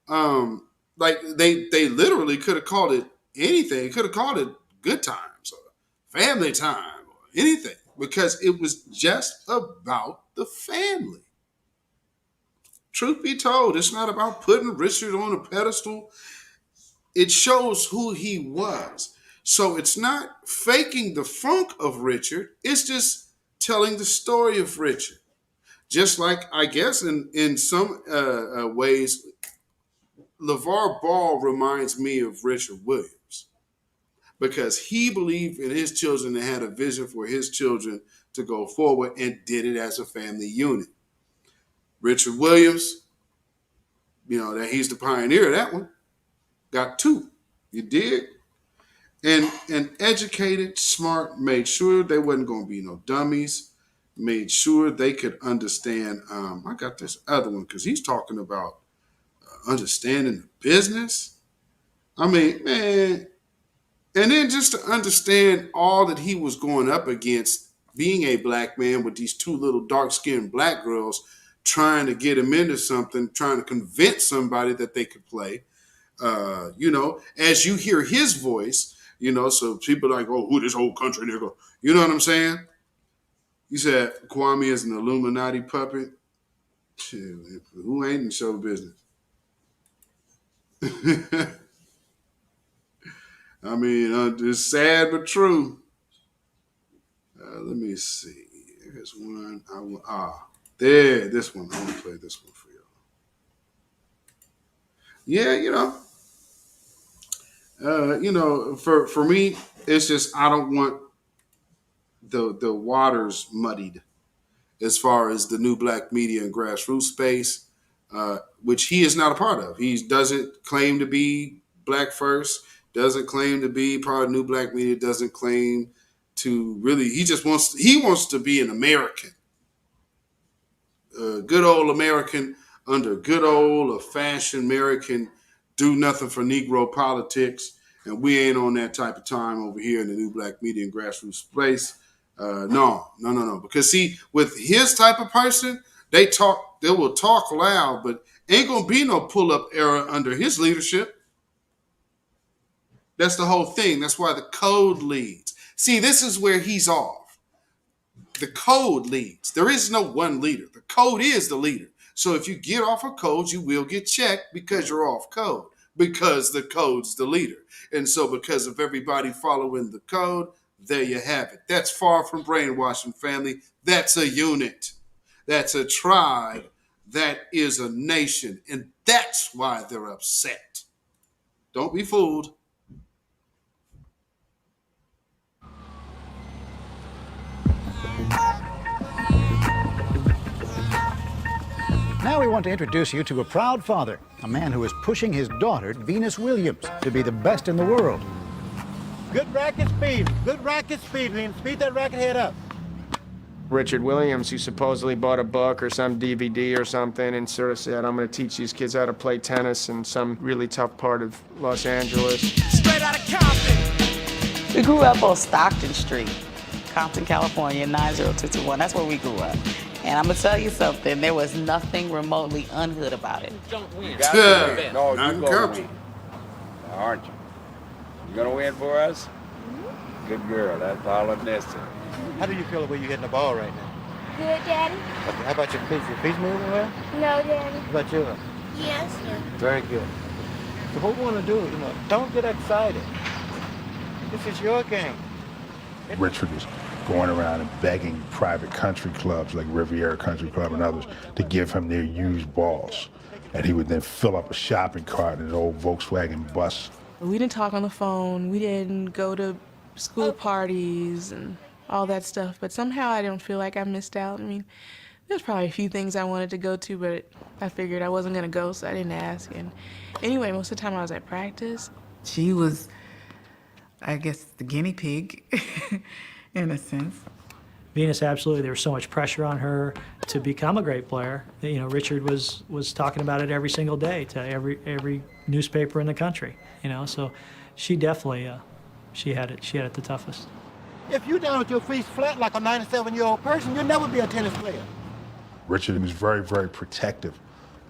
like they literally could have called it anything. Could have called it Good Times or Family Time or anything, because it was just about the family. Truth be told, it's not about putting Richard on a pedestal. it shows who he was. So it's not faking the funk of Richard. It's just telling the story of Richard. Just like, I guess, in some ways, LeVar Ball reminds me of Richard Williams because he believed in his children and had a vision for his children to go forward and did it as a family unit. Richard Williams, that he's the pioneer of that one. Got two. You dig? And educated, smart, made sure they wasn't going to be no dummies, made sure they could understand. I got this other one because he's talking about understanding the business. I mean, man. And then just to understand all that he was going up against, being a black man with these two little dark-skinned black girls trying to get him into something, trying to convince somebody that they could play. As you hear his voice, so people are like, oh, who this whole country nigga? You know what I'm saying? You said Kwame is an Illuminati puppet. Shit, who ain't in show business? I mean, it's sad but true. Let me see. Here's one. This one. I want to play this one for y'all. Yeah, for me, it's just I don't want the waters muddied as far as the new black media and grassroots space, which he is not a part of. He doesn't claim to be black first, doesn't claim to be part of new black media, doesn't claim to really, he wants to be an American, good old American under good old fashioned American, do nothing for Negro politics. And we ain't on that type of time over here in the new black media and grassroots space. No. Because see, with his type of person, they will talk loud, but ain't gonna be no pull-up era under his leadership. That's the whole thing. That's why the code leads. See, this is where he's off. The code leads. There is no one leader. The code is the leader. So if you get off a code, you will get checked because you're off code, because the code's the leader. And so because of everybody following the code, there you have it. That's far from brainwashing, family. That's a unit. That's a tribe. That is a nation. And that's why they're upset. Don't be fooled. Now we want to introduce you to a proud father, a man who is pushing his daughter, Venus Williams, to be the best in the world. Good racket speed. Good racket speed, Liam. Speed that racket head up. Richard Williams, who supposedly bought a book or some DVD or something and sort of said, I'm going to teach these kids how to play tennis in some really tough part of Los Angeles. Straight out of Compton. We grew up on Stockton Street, Compton, California, 90221. That's where we grew up. And I'm going to tell you something, there was nothing remotely unhood about it. Don't win. No, you gonna win. Aren't you? You gonna win for us? Mm-hmm. Good girl, that's all I'm necessary. How do you feel the way you're hitting the ball right now? Good, Daddy. Okay, how about your feet? Your feet moving well? No, Daddy. How about yours? Yes. Very good. So what we want to do, don't get excited. This is your game. Richard was going around and begging private country clubs like Riviera Country Club and others to give him their used balls. And he would then fill up a shopping cart in an old Volkswagen bus. We didn't talk on the phone. We didn't go to school parties and all that stuff. But somehow I don't feel like I missed out. I mean, there's probably a few things I wanted to go to, but I figured I wasn't going to go, so I didn't ask. And anyway, most of the time I was at practice. She was, I guess, the guinea pig. In a sense. Venus, absolutely. There was so much pressure on her to become a great player. Richard was talking about it every single day to every newspaper in the country. So she definitely she had it the toughest. If you're down with your feet flat like a 97-year-old person, you'll never be a tennis player. Richard was very, very protective,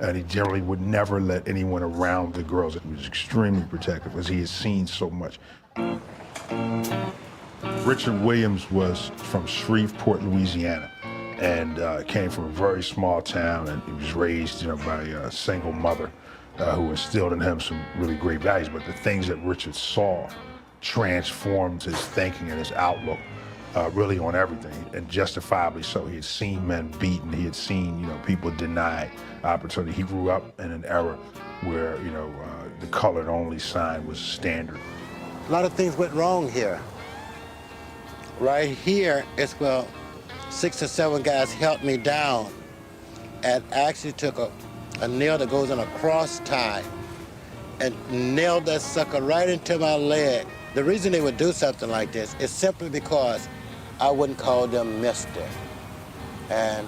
and he generally would never let anyone around the girls. He was extremely protective because he had seen so much. Richard Williams was from Shreveport, Louisiana, and came from a very small town, and he was raised, by a single mother who instilled in him some really great values. But the things that Richard saw transformed his thinking and his outlook really on everything, and justifiably so. He had seen men beaten. He had seen, people denied opportunity. He grew up in an era where, the colored only sign was standard. A lot of things went wrong here. Right here is where 6 or 7 guys helped me down and actually took a nail that goes in a cross tie and nailed that sucker right into my leg. The reason they would do something like this is simply because I wouldn't call them mister. And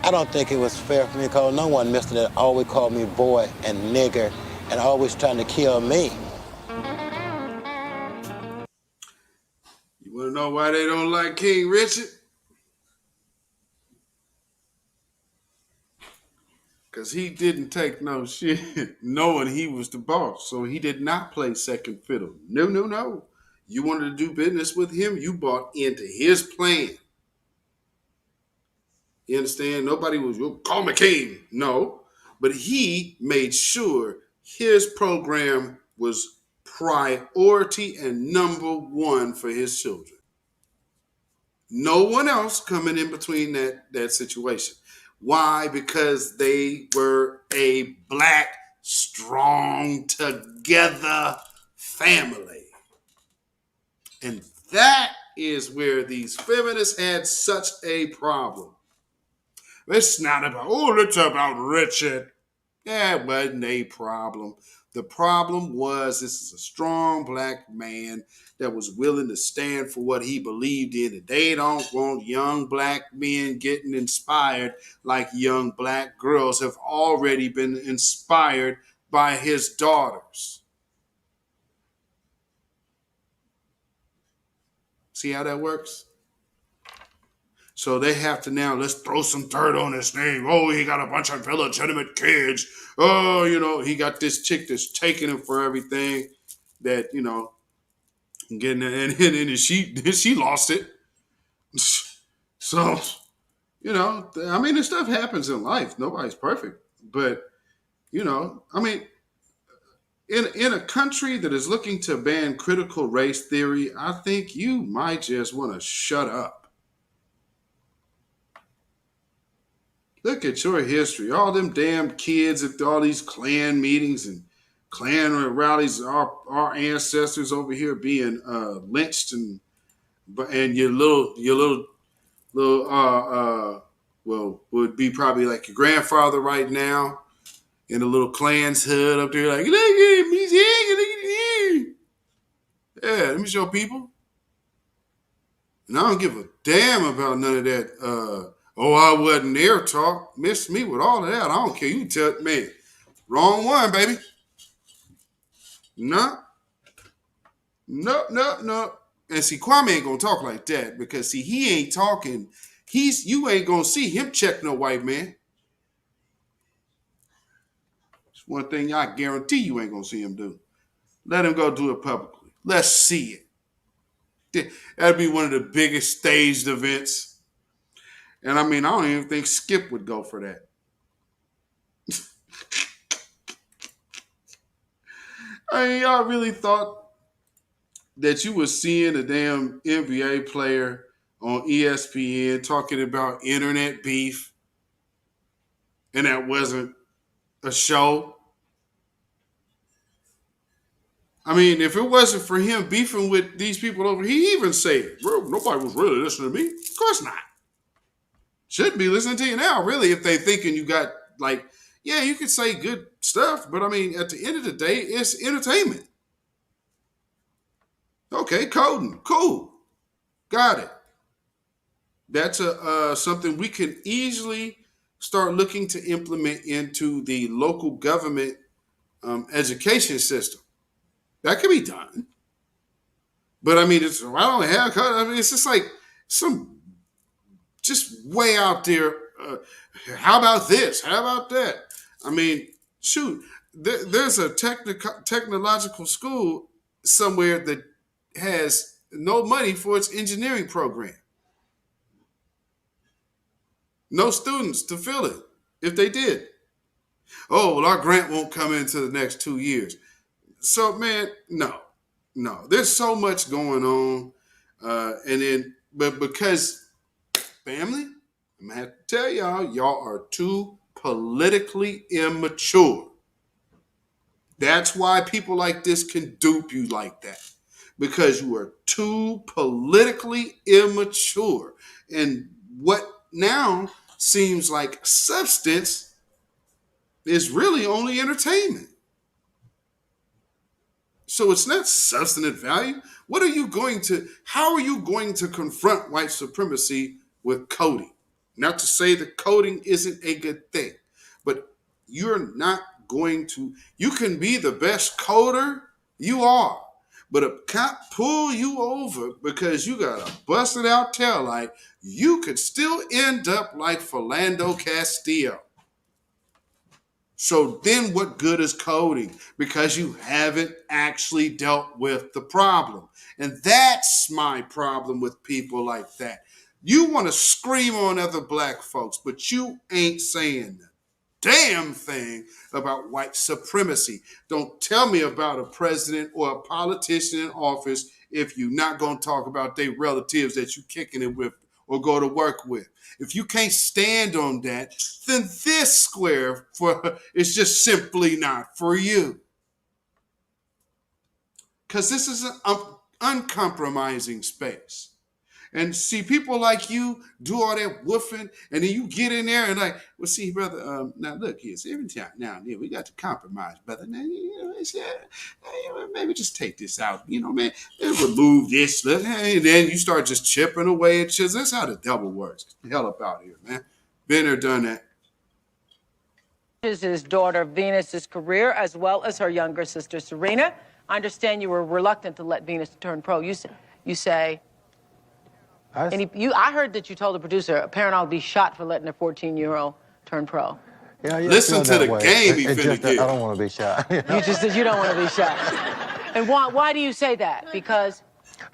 I don't think it was fair for me to call no one mister that always called me boy and nigger and always trying to kill me. You want to know why they don't like King Richard? Because he didn't take no shit knowing he was the boss. So he did not play second fiddle. No, no, no. You wanted to do business with him, you bought into his plan. You understand? Nobody was, call me king. No. But he made sure his program was priority and number one for his children. No one else coming in between that situation. Why? Because they were a black, strong, together family. And that is where these feminists had such a problem. It's not about, it's about Richard. That wasn't a problem. The problem was this is a strong black man that was willing to stand for what he believed in. And they don't want young black men getting inspired like young black girls have already been inspired by his daughters. See how that works? So they have to now, let's throw some dirt on his name. Oh, he got a bunch of illegitimate kids. Oh, he got this chick that's taking him for everything that, getting and she lost it. So, this stuff happens in life. Nobody's perfect. But, in a country that is looking to ban critical race theory, I think you might just want to shut up. Look at your history. All them damn kids at all these Klan meetings and Klan rallies. Our ancestors over here being lynched and your little would be probably like your grandfather right now in a little Klan's hood up there, like, look at him, he's here, look at him. Yeah, let me show people. And I don't give a damn about none of that. I wasn't there talk. Miss me with all of that. I don't care. You tell me. Wrong one, baby. No. And see, Kwame ain't gonna talk like that because see, he ain't talking. You ain't gonna see him check no white man. It's one thing I guarantee you ain't gonna see him do. Let him go do it publicly. Let's see it. That'd be one of the biggest staged events. And I don't even think Skip would go for that. Y'all really thought that you were seeing a damn NBA player on ESPN talking about internet beef and that wasn't a show? If it wasn't for him beefing with these people over, he even said, bro, nobody was really listening to me. Of course not. Shouldn't be listening to you now, really, if they thinking you got, you could say good stuff, but at the end of the day, it's entertainment. Okay, coding, cool. Got it. That's something we can easily start looking to implement into the local government education system. That can be done. But it's, I don't have, it's just like some, just way out there. How about this? How about that? Shoot, there's a technological school somewhere that has no money for its engineering program. No students to fill it if they did. Oh, well, our grant won't come into the next 2 years. So, man, no. There's so much going on. But because family, I'm going to have to tell y'all are too politically immature. That's why people like this can dupe you like that. Because you are too politically immature. And what now seems like substance is really only entertainment. So it's not substantive value. How are you going to confront white supremacy with coding? Not to say that coding isn't a good thing, but you're not going to, you can be the best coder you are, but a cop pull you over because you got a busted out taillight, you could still end up like Philando Castillo. So then what good is coding? Because you haven't actually dealt with the problem. And that's my problem with people like that. You want to scream on other black folks, but you ain't saying the damn thing about white supremacy. Don't tell me about a president or a politician in office if you're not going to talk about their relatives that you kicking it with or go to work with. If you can't stand on that, then this square is just simply not for you. Because this is an uncompromising space. And see, people like you do all that woofing, and then you get in there and like, well, see, brother, now look here, so every time now and then we got to compromise, brother. Now, maybe just take this out, man. Remove this, and then you start just chipping away at chisel. That's how the devil works. Get the hell up out here, man. Been there, done that. His daughter Venus's career, as well as her younger sister Serena. I understand you were reluctant to let Venus turn pro. You say. I heard that you told the producer a parent ought to be shot for letting a 14-year-old turn pro. Yeah, listen to the game he finna get. I don't want to be shot. You just said you don't want to be shot. And why do you say that? Because?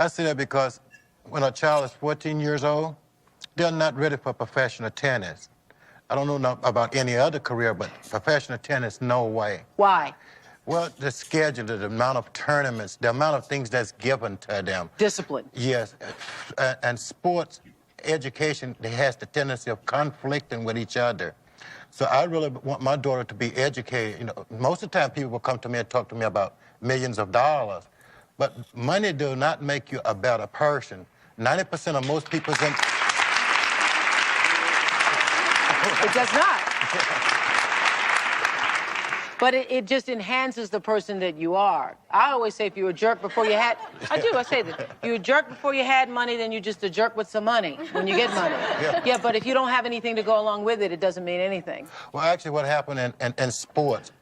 I say that because when a child is 14 years old, they're not ready for professional tennis. I don't know about any other career, but professional tennis, no way. Why? Well, the schedule, the amount of tournaments, the amount of things that's given to them. Discipline. Yes. And sports education, it has the tendency of conflicting with each other. So I really want my daughter to be educated. Most of the time people will come to me and talk to me about millions of dollars. But money does not make you a better person. 90% of most people's It does not. But it just enhances the person that you are. I always say if you're a jerk before you had... I say that. You're a jerk before you had money, then you're just a jerk with some money when you get money. Yeah, but if you don't have anything to go along with it, it doesn't mean anything. Well, actually what happened in sports,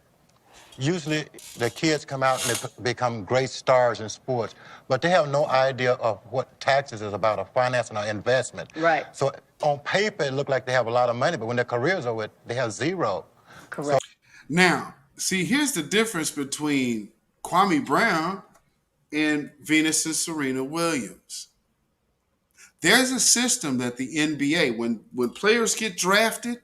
usually the kids come out and they become great stars in sports, but they have no idea of what taxes is about, or finance or investment. Right. So on paper, it looks like they have a lot of money, but when their careers are with, they have zero. Correct. Now, see, here's the difference between Kwame Brown and Venus and Serena Williams. There's a system that the NBA, when players get drafted,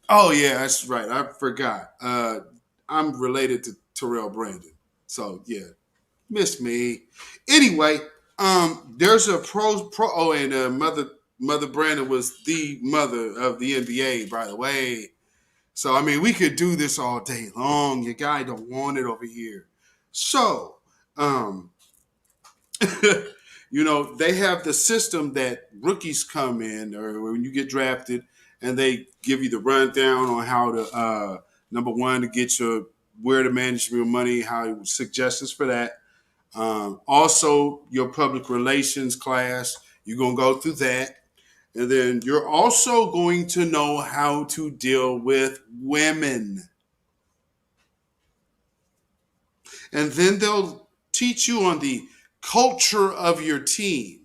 oh yeah, that's right, I forgot. I'm related to Terrell Brandon. So yeah, miss me. Anyway, there's a and Mother Brandon was the mother of the NBA, by the way. So, I mean, we could do this all day long. Your guy don't want it over here. So, they have the system that rookies come in, or when you get drafted, and they give you the rundown on how to, number one, to get where to manage your money, how suggestions for that. Also, your public relations class, you're going to go through that. And then you're also going to know how to deal with women. And then they'll teach you on the culture of your team.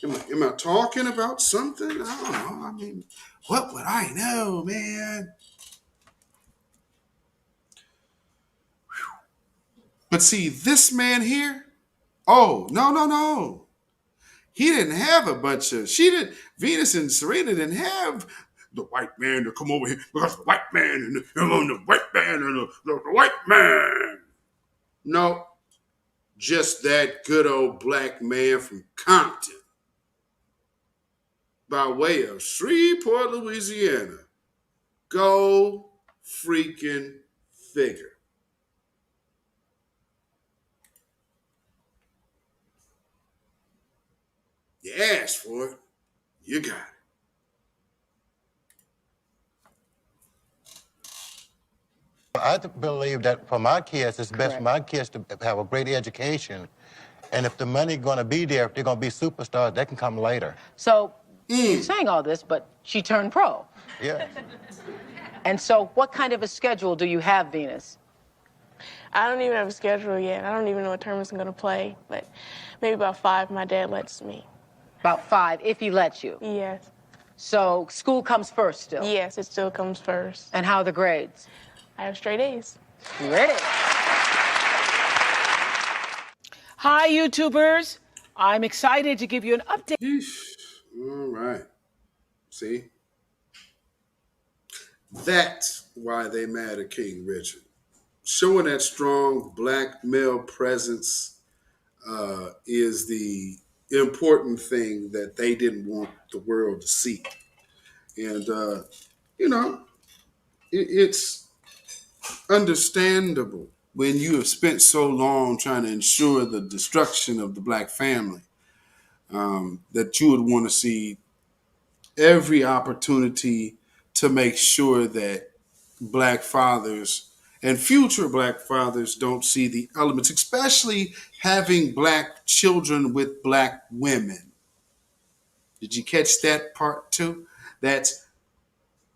Am I talking about something? I don't know. I mean, what would I know, man? Whew. But see, this man here, no. He didn't have Venus and Serena didn't have the white man to come over here because the white man and the white man and the white man. No, just that good old black man from Compton by way of Shreveport, Louisiana. Go freaking figure. You asked for it, you got it. I believe that for my kids, it's best for my kids to have a great education. And if the money's going to be there, if they're going to be superstars, they can come later. So you're saying all this, but she turned pro. Yeah. And so what kind of a schedule do you have, Venus? I don't even have a schedule yet. I don't even know what tournaments I'm going to play, but maybe about 5 my dad lets me. About 5, if he lets you? Yes. So school comes first still? Yes, it still comes first. And how are the grades? I have straight A's. Great. Hi, YouTubers. I'm excited to give you an update. All right. See? That's why they mad at King Richard. Showing that strong black male presence is the important thing that they didn't want the world to see. And, it's understandable when you have spent so long trying to ensure the destruction of the black family that you would want to see every opportunity to make sure that black fathers and future black fathers don't see the elements, especially having black children with black women. Did you catch that part too? That's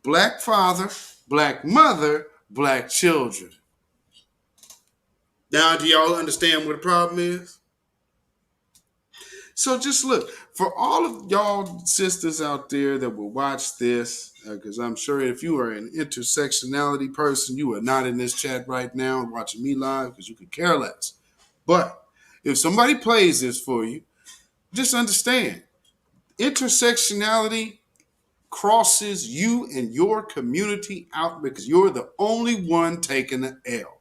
black father, black mother, black children. Now, do y'all understand what the problem is? So just look, for all of y'all sisters out there that will watch this, because I'm sure if you are an intersectionality person, you are not in this chat right now watching me live because you could care less. But if somebody plays this for you, just understand, intersectionality crosses you and your community out because you're the only one taking the L.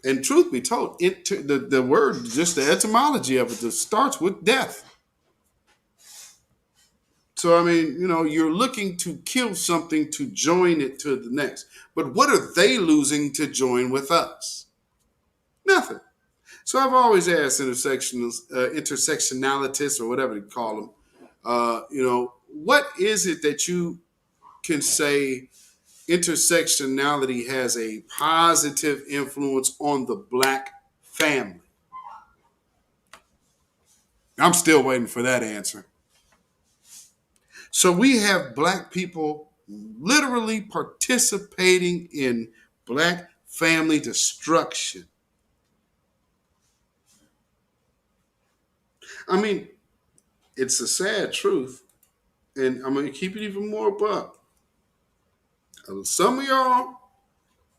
And truth be told, the word, just the etymology of it, just starts with death. So, I mean, you're looking to kill something to join it to the next. But what are they losing to join with us? Nothing. So I've always asked intersectionalists or whatever you call them, what is it that you can say intersectionality has a positive influence on the black family? I'm still waiting for that answer. So we have black people literally participating in black family destruction. I mean, it's a sad truth, and I'm going to keep it even more buck. Some of y'all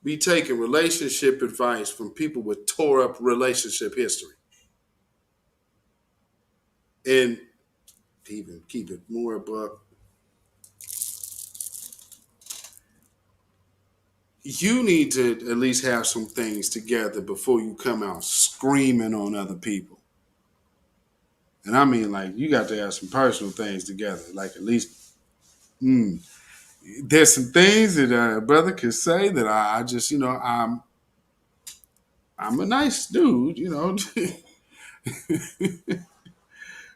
be taking relationship advice from people with tore up relationship history. And even keep it more buck. You need to at least have some things together before you come out screaming on other people. And I mean, like, you got to have some personal things together. Like, at least, there's some things that a brother could say that I just, I'm a nice dude,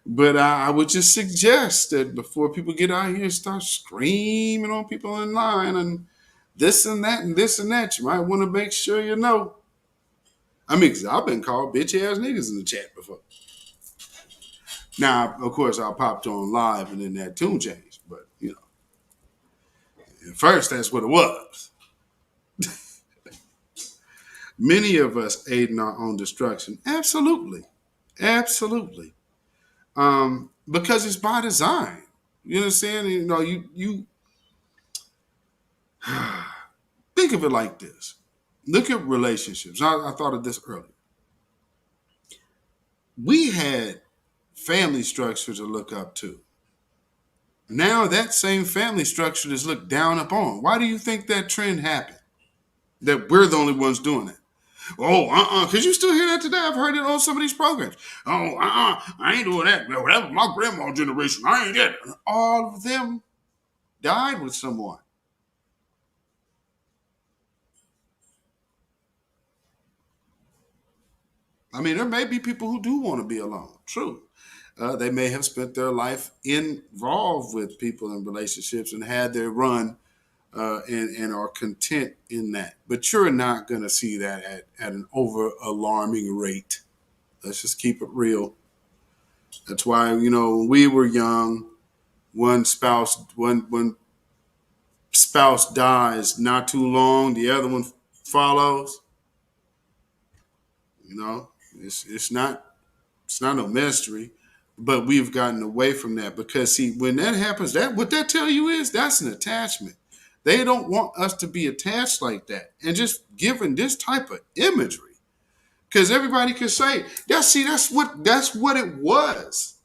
But I would just suggest that before people get out here and start screaming on people in line and this and that and this and that, you might want to make sure you know. I mean, 'cause I've been called bitch ass niggas in the chat before. Now, of course, I popped on live and then that tune changed. But, at first, that's what it was. Many of us aid in our own destruction. Absolutely. Absolutely. Because it's by design. You understand? You think of it like this. Look at relationships. I thought of this earlier. We had family structure to look up to. Now that same family structure is looked down upon. Why do you think that trend happened? That we're the only ones doing it. Oh, because you still hear that today. I've heard it on some of these programs. Oh, I ain't doing that. Well, that was my grandma's generation. I ain't that. All of them died with someone. I mean, there may be people who do want to be alone. True. They may have spent their life involved with people in relationships and had their run and are content in that. But you're not going to see that at an over alarming rate. Let's just keep it real. That's why, when we were young, one spouse dies not too long, the other one follows. It's not no mystery, but we've gotten away from that because see, when that happens, what that tell you is that's an attachment. They don't want us to be attached like that, and just given this type of imagery, because everybody can say, that's what it was.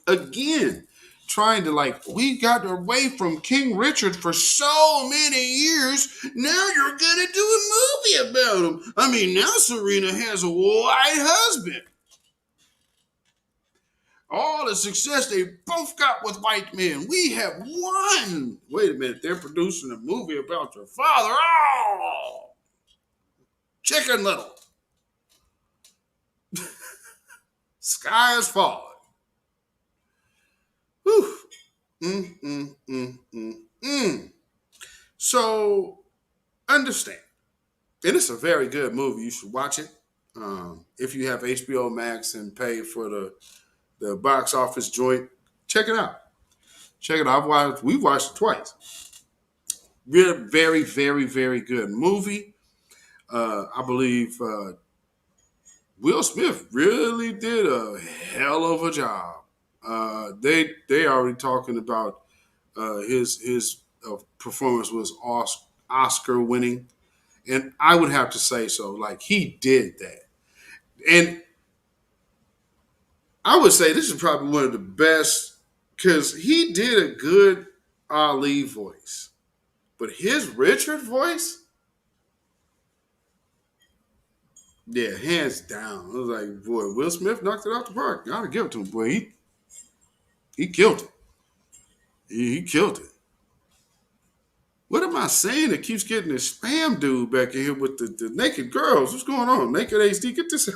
Again, trying to we got away from King Richard for so many years. Now you're gonna do a movie about him. I mean, now Serena has a white husband. All the success they both got with white men. We have won. Wait a minute, they're producing a movie about your father. Oh, Chicken Little. Sky is falling. Whew. So, understand. And it's a very good movie. You should watch it. If you have HBO Max and pay for the box office joint, check it out. Check it out. We've watched it twice. Really, very, very, very good movie. I believe Will Smith really did a hell of a job. They already talking about his performance was Oscar winning, and I would have to say so. He did that, and I would say this is probably one of the best because he did a good Ali voice, but his Richard voice, yeah, hands down. I was like, boy, Will Smith knocked it out the park. Gotta give it to him, boy. He killed it. He killed it. What am I saying that keeps getting this spam dude back in here with the naked girls? What's going on? Naked HD, get this out.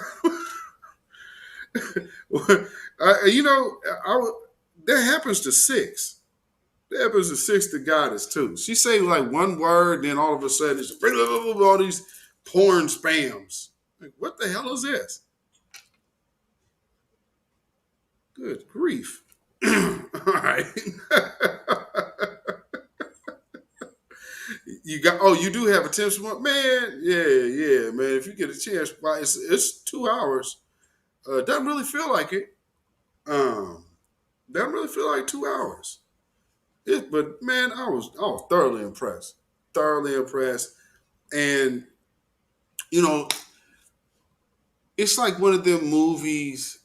That happens to Six. That happens to Six, the goddess, too. She say one word, then all of a sudden it's all these porn spams. What the hell is this? Good grief. All right. You do have a Tim's man. Yeah, man. If you get a chance, it's 2 hours. Doesn't really feel like it. Doesn't really feel like 2 hours. But man, I was thoroughly impressed. Thoroughly impressed. And it's like one of them movies.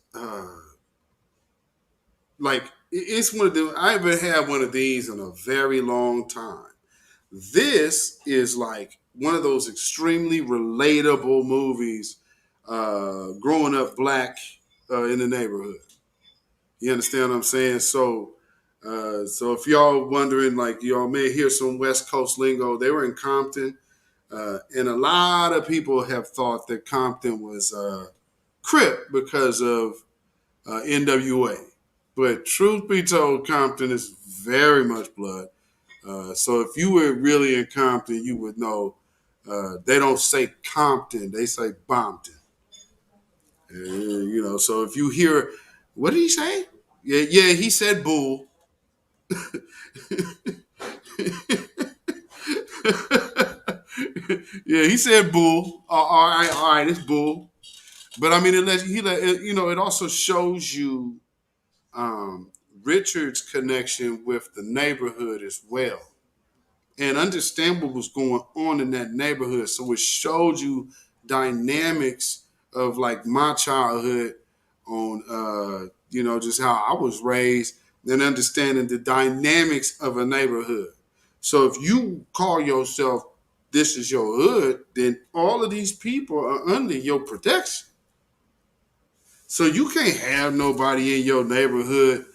It's one of them. I haven't had one of these in a very long time. This is like one of those extremely relatable movies. Growing up black in the neighborhood. You understand what I'm saying? So if y'all wondering, y'all may hear some West Coast lingo. They were in Compton, and a lot of people have thought that Compton was Crip because of NWA. But truth be told, Compton is very much blood. So if you were really in Compton, you would know they don't say Compton, they say Bompton. So if you hear, what did he say? Yeah, he said bull. Yeah, he said bull. All right, it's bull. But I mean, it also shows you Richard's connection with the neighborhood as well, and understand what was going on in that neighborhood. So it showed you dynamics of my childhood on just how I was raised, and understanding the dynamics of a neighborhood. So if you call yourself, this is your hood, then all of these people are under your protection. So you can't have nobody in your neighborhood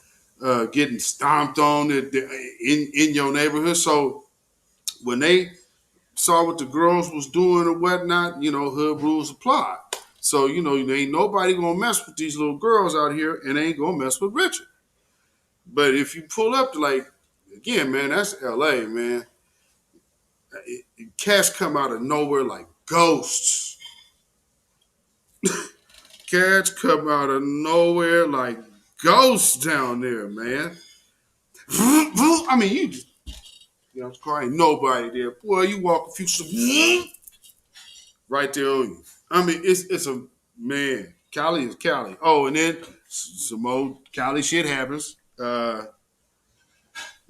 getting stomped on in your neighborhood. So when they saw what the girls was doing or whatnot, hood rules apply. So, ain't nobody gonna mess with these little girls out here and ain't gonna mess with Richard. But if you pull up to again, man, that's LA, man. Cats come out of nowhere like ghosts. Cats come out of nowhere like ghosts down there, man. I mean, you just, car ain't nobody there. Boy, you walk a few steps, right there on you. I mean, it's a, man, Cali is Cali. Oh, and then some old Cali shit happens.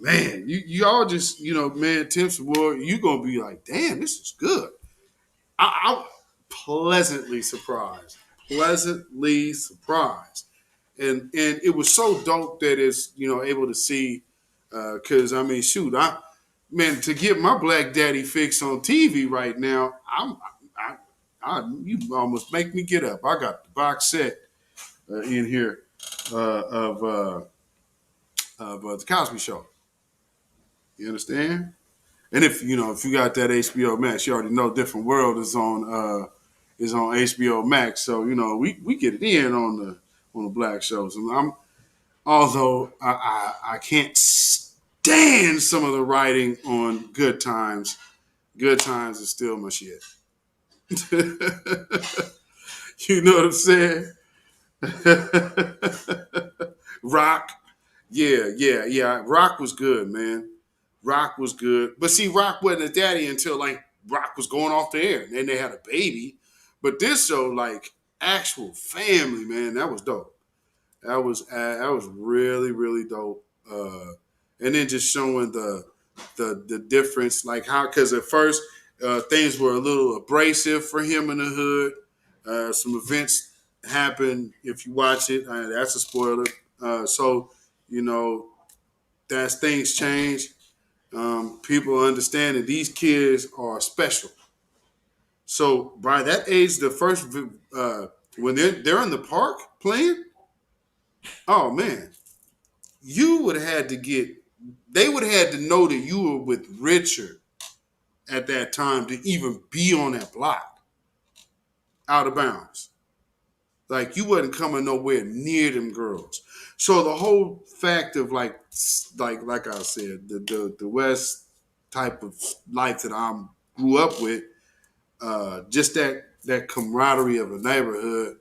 Man, you all just, man, Tim's Award, you going to be like, damn, this is good. I'm pleasantly surprised. Pleasantly surprised. And it was so dope that it's, able to see, because, I mean, shoot, man, to get my Black Daddy fix on TV right now, you almost make me get up. I got the box set in here of the Cosby Show. You understand? And if you got that HBO Max, you already know Different World is on HBO Max. So we get it in on the black shows. And although I can't stand some of the writing on Good Times. Good Times is still my shit. You know what I'm saying? Rock. Yeah. Rock was good, man. Rock was good. But see, Rock wasn't a daddy until Rock was going off the air. And then they had a baby. But this show, actual family, man, that was dope. That was really, really dope. And then just showing the difference, because at first things were a little abrasive for him in the hood. Some events happened. If you watch it, that's a spoiler. So as things change, people understand that these kids are special. So by that age, the first when they're in the park playing, oh man, you would have had to they would have had to know that you were with Richard at that time to even be on that block out of bounds. You wasn't coming nowhere near them girls. So the whole fact of like I said, the West type of life that I grew up with, just that camaraderie of a neighborhood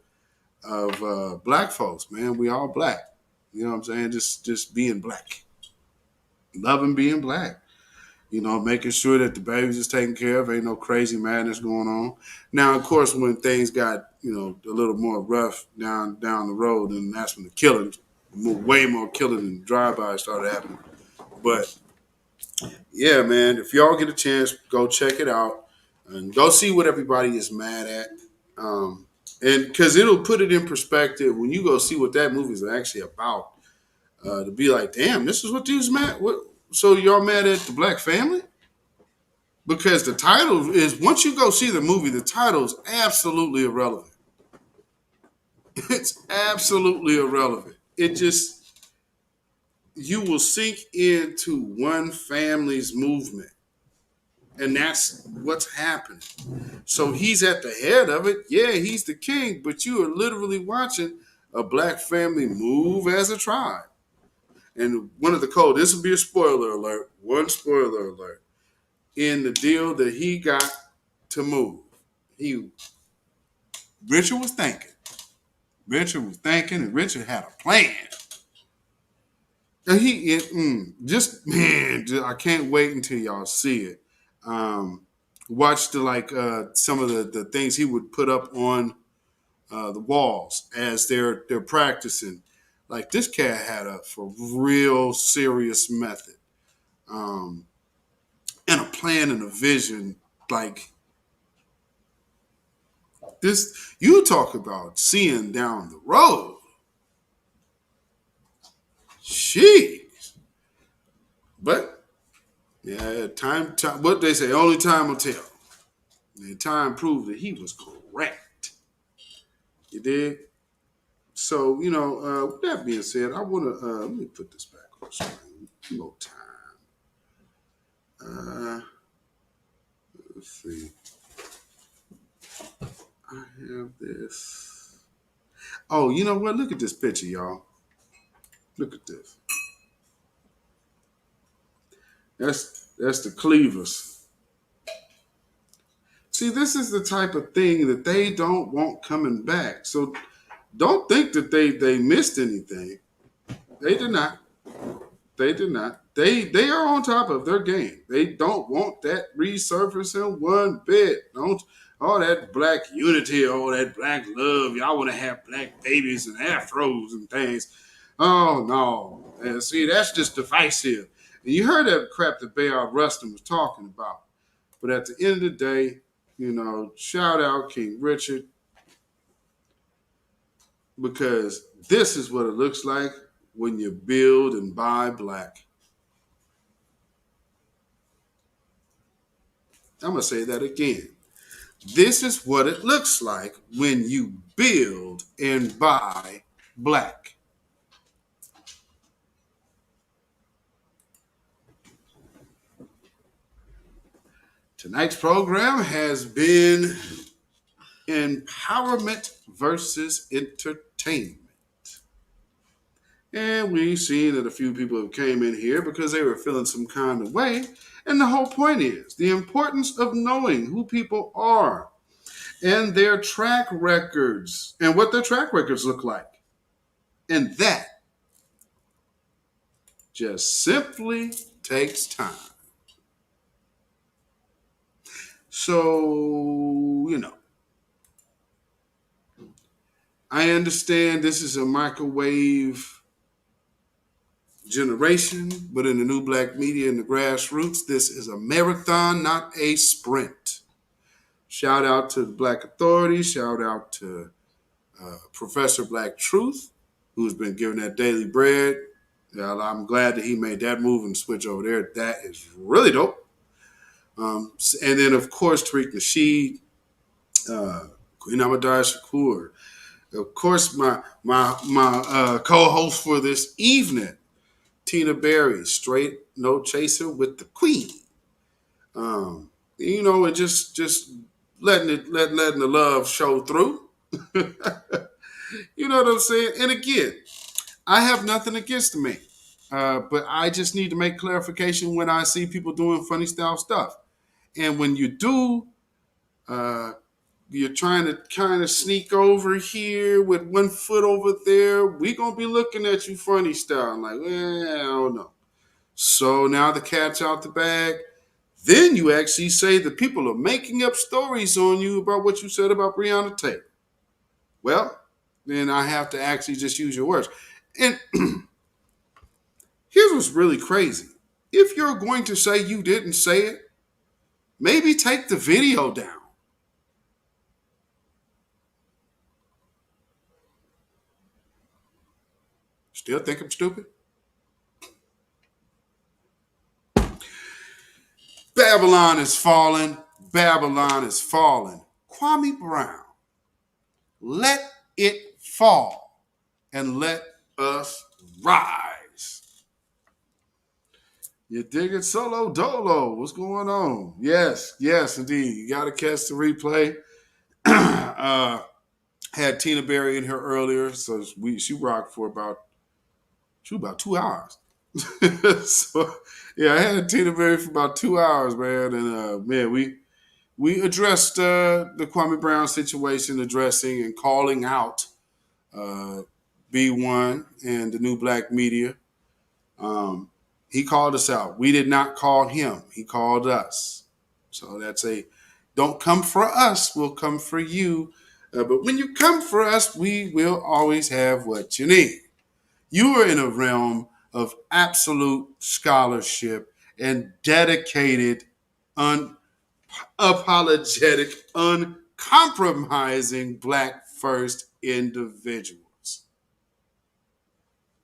of black folks, man. We all black. You know what I'm saying? Just being black. Loving being black. Making sure that the babies is taken care of. Ain't no crazy madness going on. Now, of course, when things got, a little more rough down the road, and that's when the killing, way more killing and drive-bys started happening. But, yeah, man, if y'all get a chance, go check it out and go see what everybody is mad at. And because it'll put it in perspective when you go see what that movie is actually about. To be like, damn, this is what these mad. So y'all mad at the black family? Because the title is, once you go see the movie, the title is absolutely irrelevant. It's absolutely irrelevant. It just, you will sink into one family's movement. And that's what's happening. So he's at the head of it. Yeah, he's the king, but you are literally watching a black family move as a tribe. And one of the codes, this will be a spoiler alert, one spoiler alert. In the deal that he got to move, Richard was thinking. And Richard had a plan. And I can't wait until y'all see it. Watch some of the things he would put up on the walls as they're practicing. This cat had a for real serious method, and a plan and a vision. This, you talk about seeing down the road. Jeez. But yeah, time. What they say, only time will tell. And time proved that he was correct. You did. So with that being said, I want to let me put this back on the screen. No time. Let's see. I have this. Oh, you know what? Look at this picture, y'all. Look at this. That's the Cleavers. See, this is the type of thing that they don't want coming back. So don't think that they missed anything. They did not. They did not. They are on top of their game. They don't want that resurfacing one bit. Don't all that black unity, all that black love. Y'all want to have black babies and afros and things. Oh no. And see, that's just divisive. And you heard that crap that Bayard Rustin was talking about. But at the end of the day, shout out King Richard, because this is what it looks like when you build and buy black. I'm going to say that again. This is what it looks like when you build and buy black. Tonight's program has been empowerment versus entertainment. And we've seen that a few people have came in here because they were feeling some kind of way. And the whole point is the importance of knowing who people are and their track records and what their track records look like. And that just simply takes time. So, I understand this is a microwave generation, but in the new black media and the grassroots, this is a marathon, not a sprint. Shout out to the Black Authority. Shout out to Professor Black Truth, who's been given that daily bread. I'm glad that he made that move and switch over there. That is really dope. And then, of course, Tariq Nasheed, Queen Amadar Shakur. Of course, my co-host for this evening, Tina Berry, straight no chaser with the Queen. And just letting the love show through. You know what I'm saying? And again, I have nothing against the man, but I just need to make clarification when I see people doing funny style stuff. And when you do, you're trying to kind of sneak over here with one foot over there, we gonna be looking at you funny style. I'm like, I don't know. So now the cat's out the bag. Then you actually say that people are making up stories on you about what you said about Breonna Taylor. Well, then I have to actually just use your words. And here's what's really crazy. If you're going to say you didn't say it, maybe take the video down. Still think I'm stupid? Babylon is falling. Babylon is falling. Kwame Brown. Let it fall and let us rise. You dig it, Solo Dolo? What's going on? Yes, indeed. You got to catch the replay. Had Tina Berry in here earlier, so she rocked for about 2 hours. So yeah, I had Tina Berry for about 2 hours, man, and man, we addressed the Kwame Brown situation, addressing and calling out B1 and the new black media. He called us out. We did not call him. He called us. So that's don't come for us, we'll come for you. But when you come for us, we will always have what you need. You are in a realm of absolute scholarship and dedicated, unapologetic, uncompromising Black first individuals.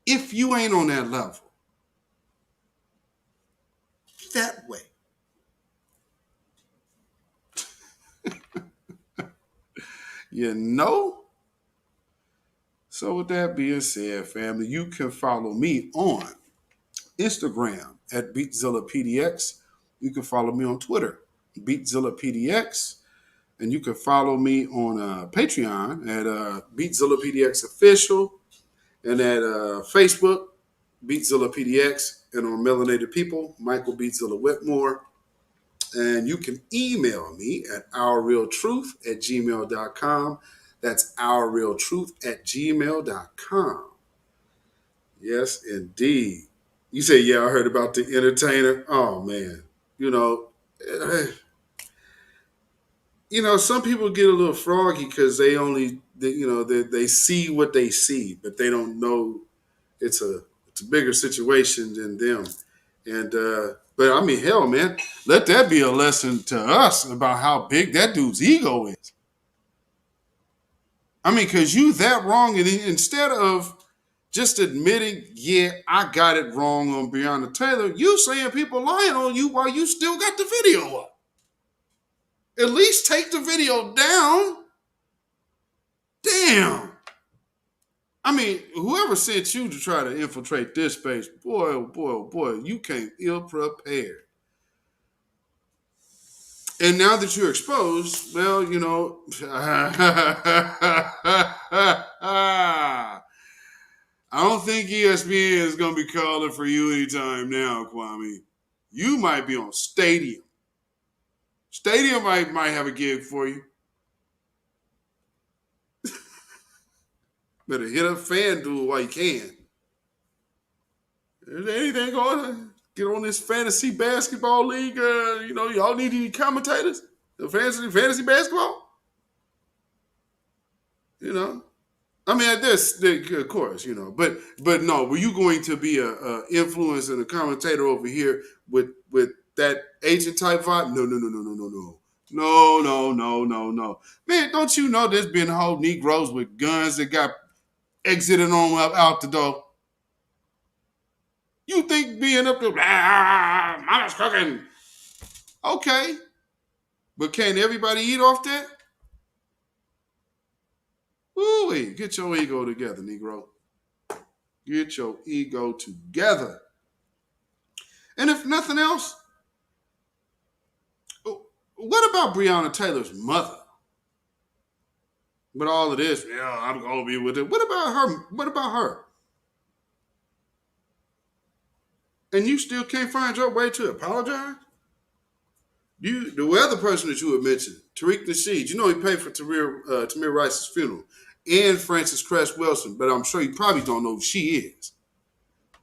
if you ain't on that level, that way. You know? So with that being said, family, you can follow me on Instagram at beatzillapdx. You can follow me on Twitter, beatzillapdx. And you can follow me on Patreon at beatzillapdx official, and at Facebook, beatzillapdx, and on Melanated People, Michael Beatzilla Whitmore. And you can email me at ourrealtruth@gmail.com. That's ourrealtruth@gmail.com. Yes, indeed. You say, yeah, I heard about the entertainer. Oh, man. You know, some people get a little froggy because they see what they see, but they don't know it's a bigger situation than them. And but I mean, hell, man, let that be a lesson to us about how big that dude's ego is. I mean, because you that wrong, and instead of just admitting, yeah, I got it wrong on Breonna Taylor, you saying people lying on you while you still got the video up. At least take the video down. Damn. I mean, whoever sent you to try to infiltrate this space, boy, oh boy, oh boy, you came ill-prepared. And now that you're exposed, well, I don't think ESPN is going to be calling for you anytime now, Kwame. You might be on Stadium. Stadium might have a gig for you. Better hit up FanDuel while you can. Is there anything going on? Get on this fantasy basketball league. Y'all need any commentators? The fantasy basketball? I mean, of course, but no, were you going to be a influencer and a commentator over here with that agent type vibe? No. No. Man, don't you know there's been whole Negroes with guns that got exited on up out the door? You think being up there, mama's cooking. Okay. But can't everybody eat off that? Ooh, get your ego together, Negro. Get your ego together. And if nothing else, what about Breonna Taylor's mother? But all of this, yeah, I'm gonna be with it. What about her? And you still can't find your way to apologize? The other person that you had mentioned, Tariq Nasheed, he paid for Tamir Rice's funeral, and Frances Cress Wilson, but I'm sure you probably don't know who she is.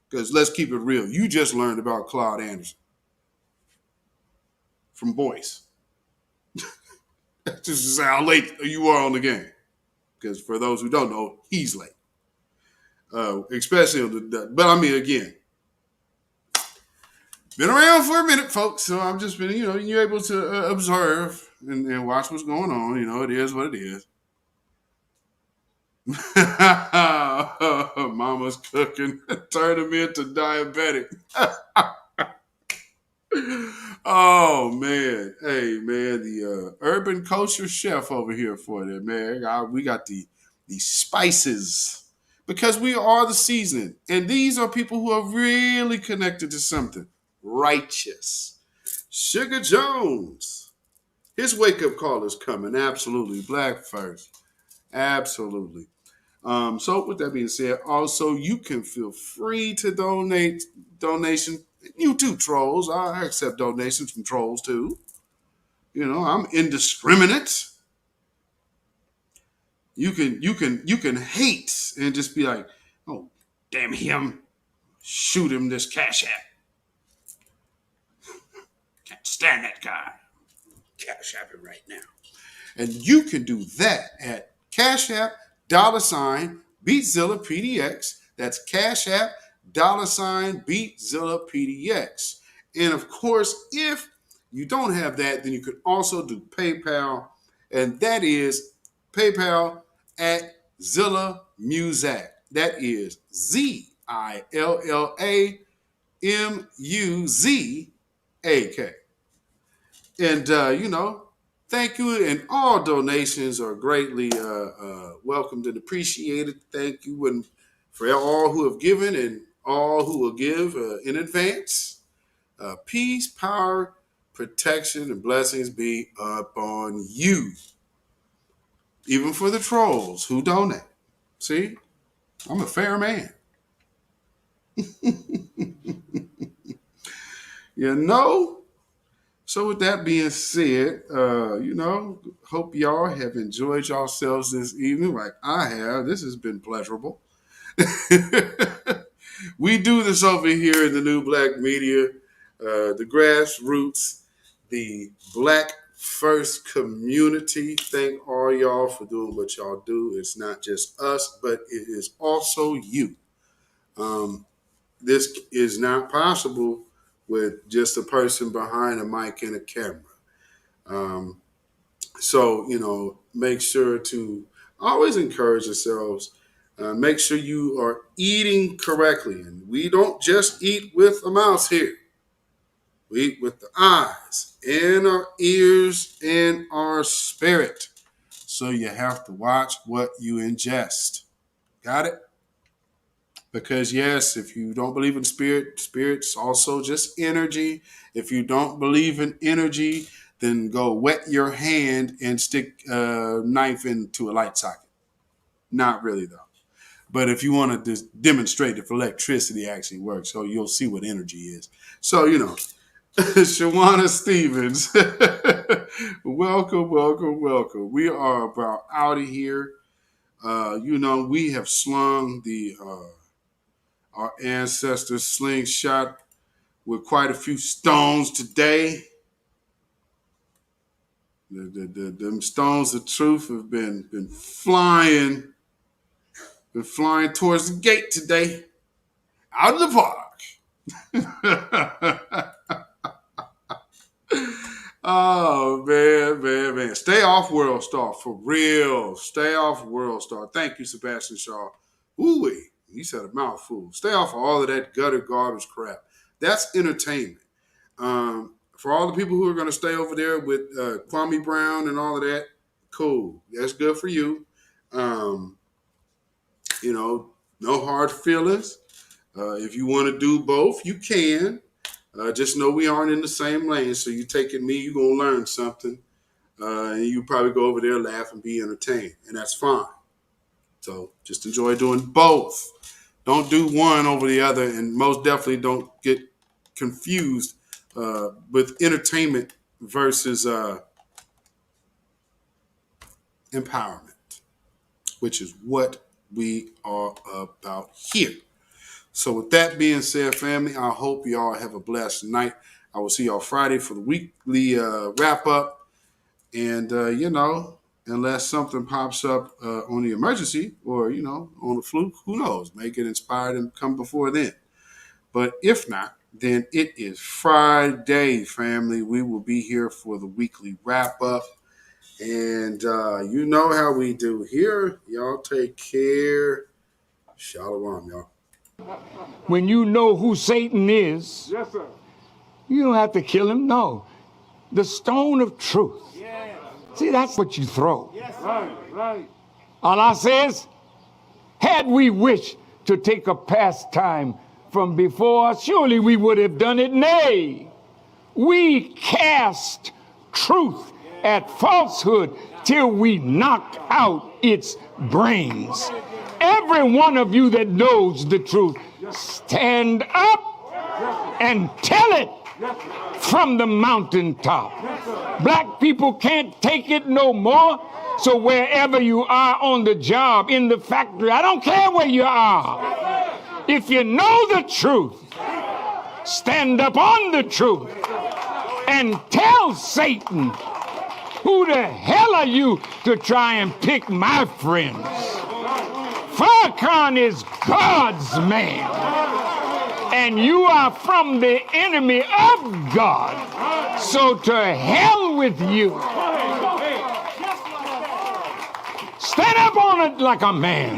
Because let's keep it real. You just learned about Claude Anderson from Boyce. Just to say how late you are on the game. Because for those who don't know, he's late. Especially on but I mean, again, been around for a minute, folks. So I've just been, you're able to observe and watch what's going on. It is what it is. Mama's cooking. Turn him into diabetic. Oh, man. Hey, man, the urban culture chef over here for you, man. We got the spices because we are the seasoning. And these are people who are really connected to something righteous. Sugar Jones. His wake-up call is coming. Absolutely. Black first. Absolutely. So with that being said, also you can feel free to donation. You too, trolls. I accept donations from trolls too. I'm indiscriminate. You can hate and just be like, oh, damn him. Shoot him this Cash App. Can't stand that guy. Cash App it right now. And you can do that at Cash App $BeatZillaPDX. That's Cash App $BeatZillaPDX. And of course, if you don't have that, then you could also do PayPal, and that is PayPal at Zilla Muzak. That is ZillaMuzak. ILLAMUZAK. And, thank you. And all donations are greatly welcomed and appreciated. Thank you. And for all who have given and all who will give in advance, peace, power, protection, and blessings be upon you. Even for the trolls who donate. See, I'm a fair man. So with that being said, hope y'all have enjoyed yourselves this evening like I have. This has been pleasurable. We do this over here in the New Black Media, the grassroots, the Black First community. Thank all y'all for doing what y'all do. It's not just us, but it is also you. This is not possible with just a person behind a mic and a camera. So, make sure to always encourage yourselves. Make sure you are eating correctly. And we don't just eat with a mouse here. We eat with the eyes and our ears and our spirit. So you have to watch what you ingest. Got it? Because yes, if you don't believe in spirit's also just energy. If you don't believe in energy, then go wet your hand and stick a knife into a light socket. Not really though. But if you want to demonstrate if electricity actually works, so you'll see what energy is. So, Shawana Stevens, welcome. We are about out of here. We have slung our ancestors' slingshot with quite a few stones today. Them stones of truth have been flying. Been flying towards the gate today. Out of the park. Oh, man. Stay off World Star, for real. Stay off World Star. Thank you, Sebastian Shaw. Ooh-wee. He said a mouthful. Stay off of all of that gutter garbage crap. That's entertainment. For all the people who are going to stay over there with Kwame Brown and all of that, cool. That's good for you. No hard feelings. If you want to do both, you can. Just know we aren't in the same lane. So you taking me, you're going to learn something. And you probably go over there, laugh, and be entertained. And that's fine. So just enjoy doing both. Don't do one over the other. And most definitely don't get confused with entertainment versus empowerment, which is what we are about here. So with that being said, family, I hope y'all have a blessed night. I will see y'all Friday for the weekly wrap up. And, unless something pops up on the emergency or, on the fluke, who knows? May get inspired and come before then. But if not, then it is Friday, family. We will be here for the weekly wrap up. And you know how we do here. Y'all take care. Shalom, y'all. When you know who Satan is, yes, sir, you don't have to kill him. No. The stone of truth. Yes. See, that's what you throw. Yes, right. Allah says, had we wished to take a pastime from before, surely we would have done it. Nay, we cast truth at falsehood till we knock out its brains. Every one of you that knows the truth, stand up and tell it from the mountaintop. Black people can't take it no more. So wherever you are on the job, in the factory, I don't care where you are. If you know the truth, stand up on the truth and tell Satan, who the hell are you to try and pick my friends? Farrakhan is God's man, and you are from the enemy of God. So to hell with you. Stand up on it like a man.